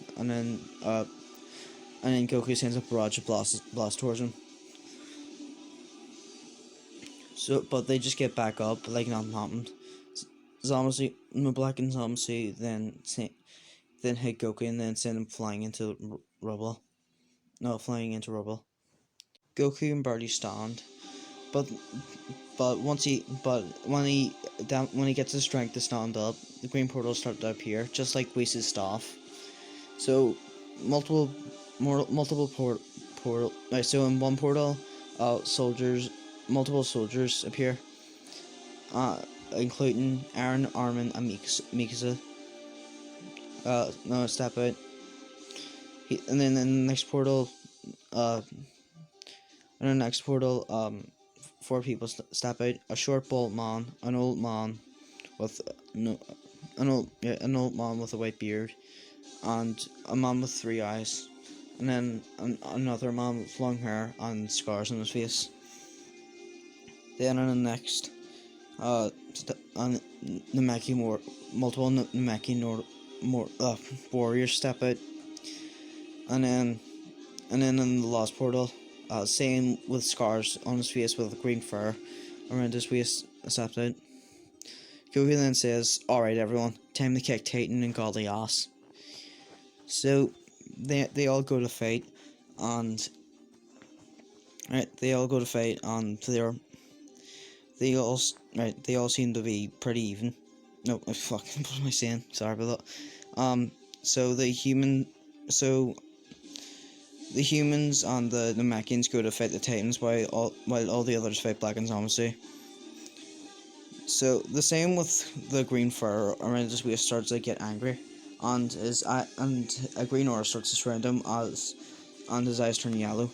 Goku sends a barrage of blast towards him. So, but they just get back up like nothing happened. Zamasu, Black and Zamasu then hit Goku and then send him flying into rubble. No, flying into rubble. Goku can barely stand, but when he gets the strength to stand up, the green portals start to appear, just like Whis' staff. So multiple multiple portal. Right, so in one portal, multiple soldiers appear, including Aaron, Armin, and Mikasa. No, step out. And then in the next portal, four people step out: a short, bald man, an old man with no, an old man with a white beard, and a man with three eyes, and then another man with long hair and scars on his face. Then in the next, and multiple warriors step out, and then in the last portal, same with scars on his face with green fur around his waist stepped out. Goku then says, "Alright everyone, time to kick Titan and godly ass." So they all go to fight, and they all seem to be pretty even. No, fuck, what am I saying? Sorry about that. So the humans and the Namekians go to fight the Titans while all the others fight Black and Zamasu. So the same with the green fur around his waist starts to get angry, and a green aura starts to surround him and his eyes turn yellow.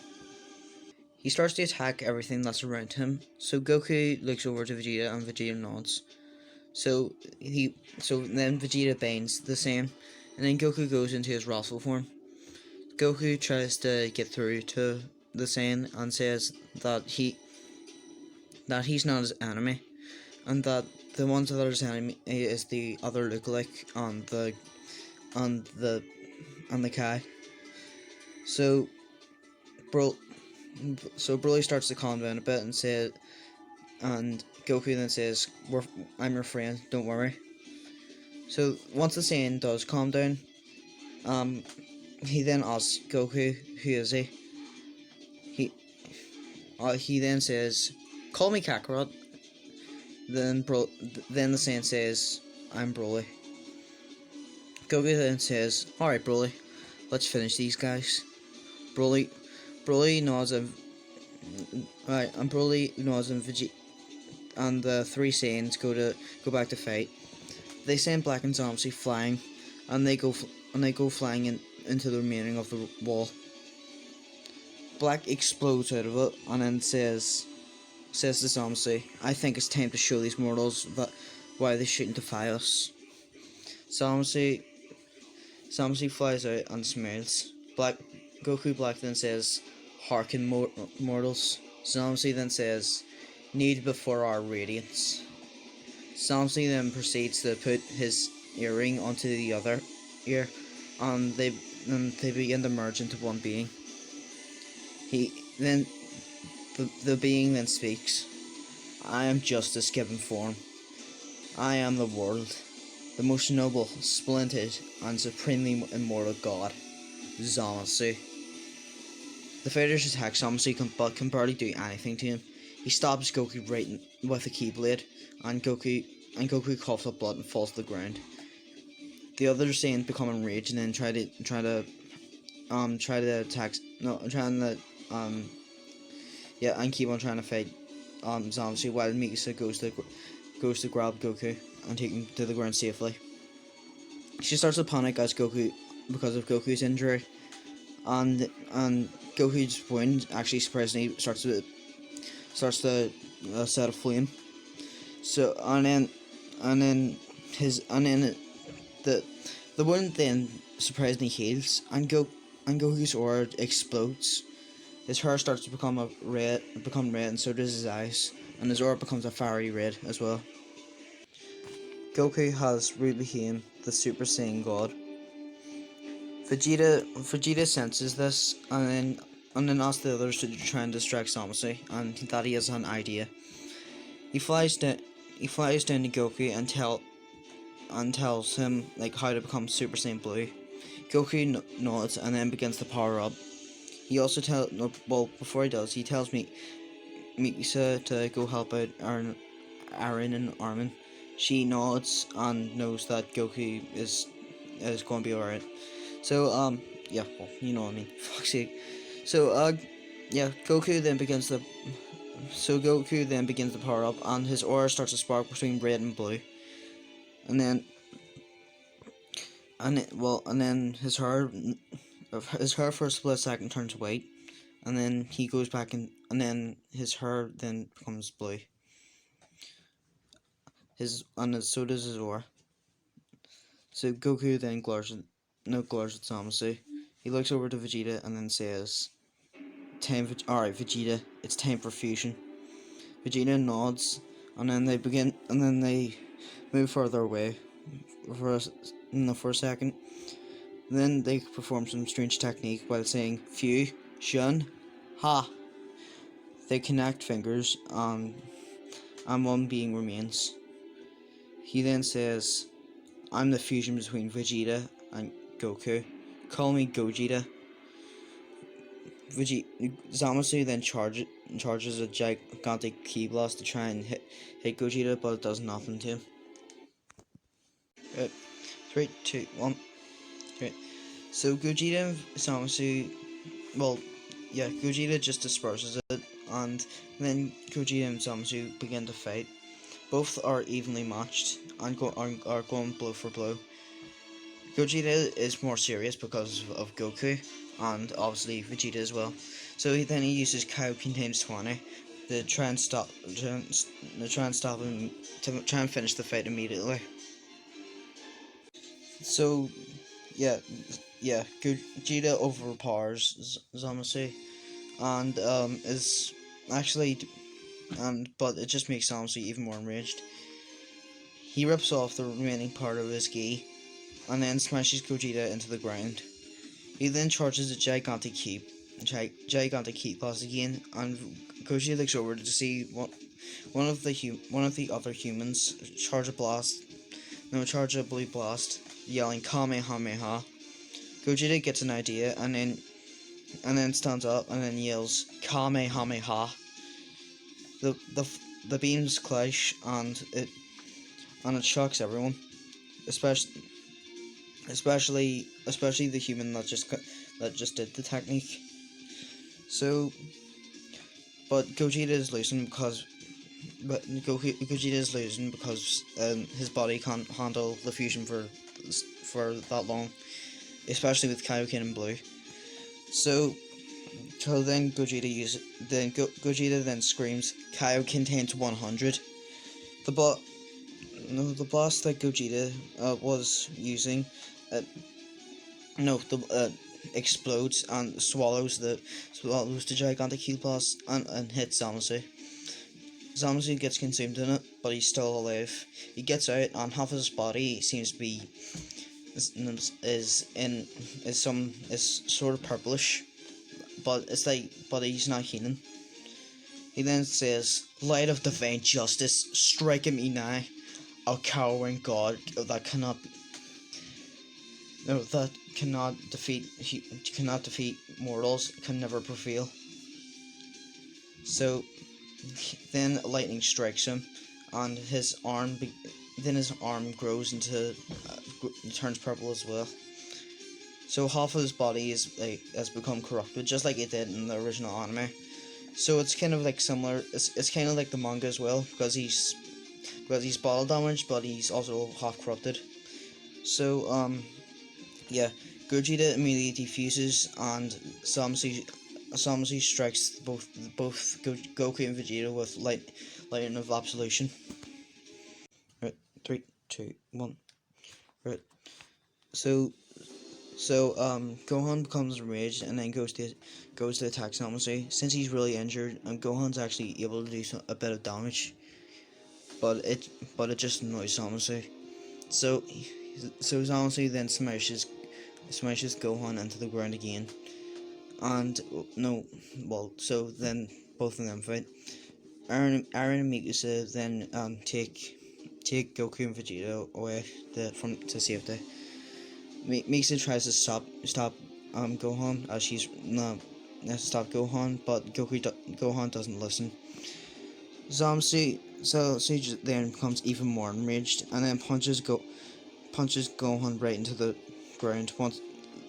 He starts to attack everything that's around him. So Goku looks over to Vegeta and Vegeta nods. So then Vegeta bends the same, and then Goku goes into his wrathful form. Goku tries to get through to the Saiyan and says that he's not his enemy, and that the ones that are his enemy is the other lookalike on the Kai. So Broly starts to calm down a bit and Goku then says, "I'm your friend, don't worry." So once the Saiyan does calm down, he then asks Goku, "Who is he?" He he then says, "Call me Kakarot." Then the Saiyan says, "I'm Broly." Goku then says, "Alright, Broly, let's finish these guys." Broly Broly nods and Vegeta and the three Saiyans go back to fight. They send Black and Zamasu flying, and they go flying into the remaining of the wall. Black explodes out of it and then says to Zamasu, "I think it's time to show these mortals that why they shouldn't defy us." Zamasu flies out and smiles. Goku Black then says, "Hearken, mortals." Zamasu then says, "Need before our radiance." Zamasu then proceeds to put his earring onto the other ear, and they begin to merge into one being. The being then speaks. "I am justice given form. I am the world, the most noble, splendid, and supremely immortal God, Zamasu." The fighters attack Zamasu but can barely do anything to him. He stabs Goku with a keyblade, and Goku coughs up blood and falls to the ground. The others then become enraged and then try to attack trying to and keep on trying to fight Zamasu while Mikasa goes to grab Goku and take him to the ground safely. She starts to panic because of Goku's injury, and Goku's wound actually surprisingly starts to set aflame. So and then the wound then surprisingly heals, and Goku's aura explodes. His hair starts to become red, and so does his eyes, and his aura becomes a fiery red as well. Goku has really become the Super Saiyan God. Vegeta senses this, and then asks the others to try and distract Zamasu, and that he has an idea. He flies down to Goku and tells him like how to become Super Saiyan Blue. Goku nods and then begins to power up. He also before he does, he tells Mikasa to go help out Aaron and Armin. She nods and knows that Goku is going to be alright. So yeah, well, you know what I mean. Fuck's sake. So Goku then begins to power up, and his aura starts to spark between red and blue, and then his hair for a split second turns white, and then he goes back and then his hair then becomes blue. So does his aura. So Goku then glares at Zamasu. He looks over to Vegeta and then says, "Alright, Vegeta, it's time for fusion." Vegeta nods, and then they move further away for a second. Then they perform some strange technique while saying "Fusion, ha." They connect fingers, and one being remains. He then says, "I'm the fusion between Vegeta and Goku. Call me Gogeta." Zamasu then charges a gigantic ki blast to try and hit Gogeta, but it does nothing to him. 3, 2, 1. Right. So Gogeta and Zamasu, Gogeta just disperses it, and then Gogeta and Zamasu begin to fight. Both are evenly matched and are going blow for blow. Gogeta is more serious because of Goku, and obviously Vegeta as well. So he uses Kaioken times 20 to try and stop him, to try and finish the fight immediately. So Gogeta overpowers Zamasu, and is actually but it just makes Zamasu even more enraged. He rips off the remaining part of his gi and then smashes Gogeta into the ground. He then charges a gigantic ki blast again, and Gogeta looks over to see one of the other humans charge a blue blast, yelling Kamehameha. Gogeta gets an idea and then stands up and then yells Kamehameha. The beams clash, and it shocks everyone, especially the human that just did the technique. So, but Gogeta is losing because his body can't handle the fusion for that long, especially with Kaioken and Blue. So then Gogeta then screams Kaioken times 100. The blast that Gogeta was using explodes and swallows the gigantic ki blast and hits Zamasu. Zamasu gets consumed in it, but he's still alive. He gets out, and half of his body seems to be is sort of purplish, but he's not healing. He then says, "Light of divine justice, strike at me now, a cowering god that cannot be." no, that cannot defeat mortals, can never prevail. So then lightning strikes him, and then his arm grows into turns purple as well. So half of his body has become corrupted, just like it did in the original anime. So it's kind of like similar. It's kind of like the manga as well, because he's bottle damaged, but he's also half corrupted. So yeah, Gogeta immediately defuses, and Samusi strikes both Goku and Vegeta with lightning of absolution. Right, three, two, one. Right. So Gohan becomes enraged and then goes to attack Samusi. Since he's really injured, and Gohan's actually able to do a bit of damage, but it just annoys Samusi. So Samusi then smashes Gohan into the ground again, and no, well, so then both of them fight. Aaron and Mikasa then take Goku and Vegeta away to safety. Mikasa tries to stop Gohan as she's no stop Gohan, but Gohan doesn't listen. Sage then becomes even more enraged and then punches Gohan right into the ground once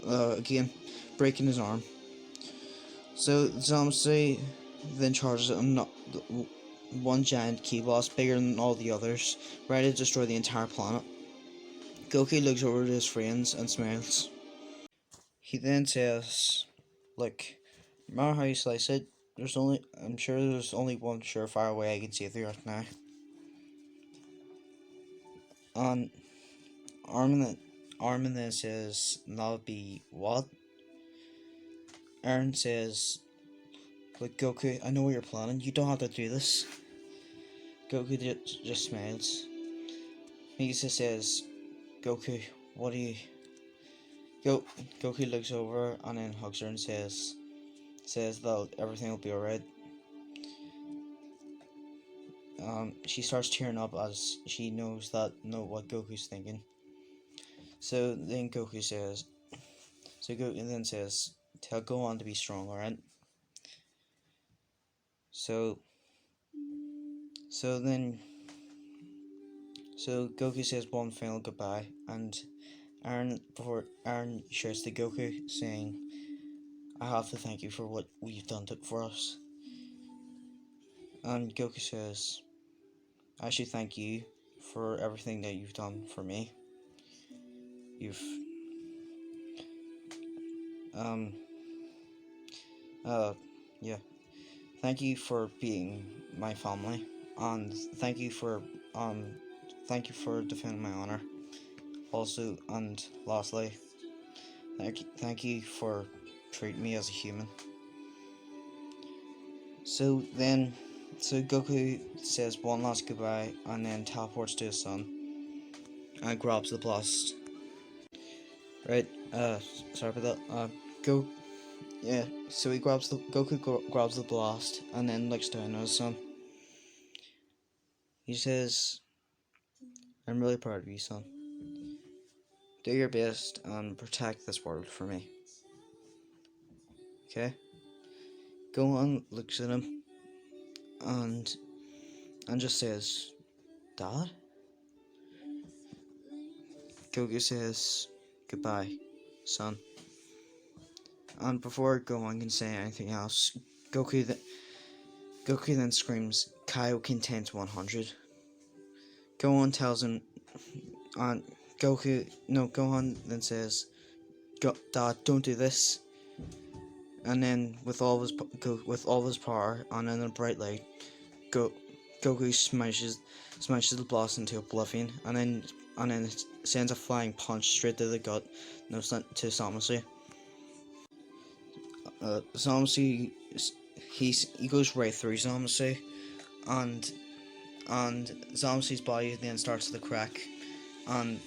again, breaking his arm. So Zamsi then charges one giant key boss bigger than all the others, ready to destroy the entire planet. Goku looks over to his friends and smiles. He then says, "Look, no matter how you slice it, I'm sure there's only one surefire way I can save the Earth now." And Armin then says, "That'll be what?" Aaron says, "Look, Goku, I know what you're planning. You don't have to do this." Goku just smiles. Mikasa says, "Goku, what do you?" Goku looks over and then hugs her and says that everything will be alright. She starts tearing up as she knows what Goku's thinking. So then Goku then says, "Tell Gohan to be strong, alright?" So so then so Goku says one final goodbye, and Aaron shouts to Goku, saying, "I have to thank you for what you've done for us." And Goku says, "I should thank you for everything that you've done for me. You've um yeah, thank you for being my family, and um thank you for defending my honor. Also, and lastly, thank you for treating me as a human." So then, Goku says one last goodbye and then teleports to his son and grabs the blast. Right, sorry about that. Go, yeah. So grabs the blast and then looks down at his son. He says, "I'm really proud of you, son. Do your best and protect this world for me. Okay?" Gohan looks at him and just says, "Dad?" Goku says, "Goodbye, son." And before Gohan can say anything else, Goku then screams, "Kaioken 10 to 100." Gohan tells him, and Gohan then says, "Dad, don't do this." And then with all of his power, and in a bright light, Goku smashes the blast into oblivion, and then sends a flying punch straight to the gut, to Samusi. Samusi, he goes right through Samusi, and Samusi's body then starts to crack, and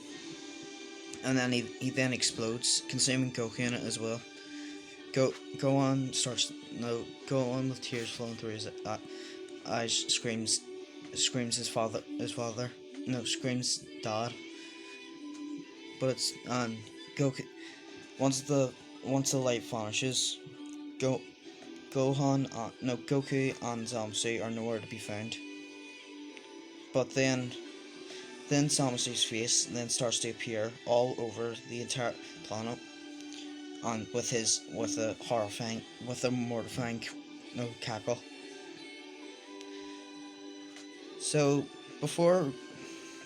then he then explodes, consuming Goku in it as well. Gohan starts no Gohan with tears flowing through his eyes screams his father no screams dad, but it's Goku once the once the light vanishes, Go Gohan no Goku and Zamasu are nowhere to be found. But then Zamasu's face then starts to appear all over the entire planet, and with a horrifying with a mortifying no cackle. So before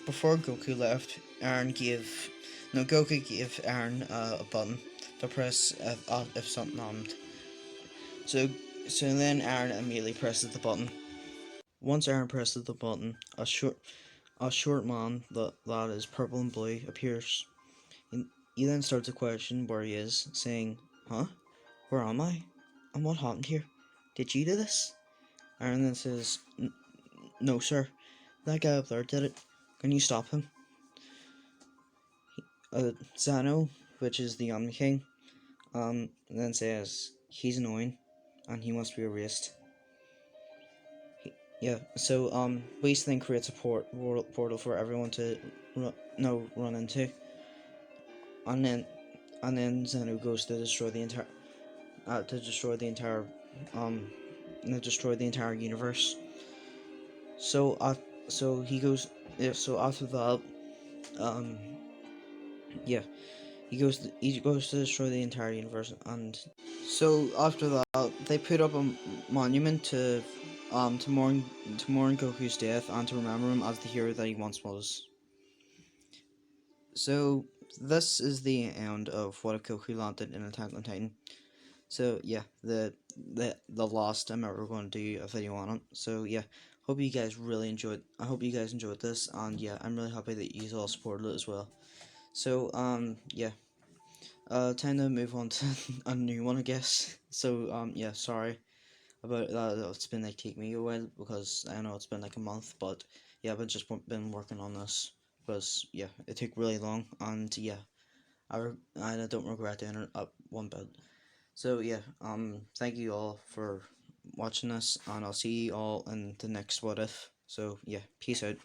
before Goku left, Aaron gave no Goku gave Aaron a button to press if something happened. So so then Aaron immediately presses the button. Once Aaron presses the button, a short man that is purple and blue appears. And he then starts to question where he is, saying, "Huh? Where am I? And what happened here? Did you do this?" Aaron then says, "No, sir. That guy up there did it. Can you stop him?" Zano, which is the Omni King, then says he's annoying and he must be erased. Yeah, so Waste then creates a portal for everyone to run into, and then Zeno goes to destroy the entire to destroy the entire um to destroy the entire universe. So so he goes yeah, so after that um yeah he goes to destroy the entire universe, and so after that they put up a monument to mourn Goku's death and to remember him as the hero that he once was. So this is the end of What If Goku Landed in Attack on Titan. So yeah, the last I'm ever going to do a video on it. So yeah, hope you guys really enjoyed. I hope you guys enjoyed this, and yeah, I'm really happy that you all supported it as well. So yeah, time to move on to a new one, I guess. So yeah, sorry about that. It's been like taking me a while because I know it's been like a month, but yeah, I've just been working on this because yeah, it took really long, and yeah, I don't regret doing it up one bit. So yeah, thank you all for watching this, and I'll see you all in the next What If. So yeah, peace out.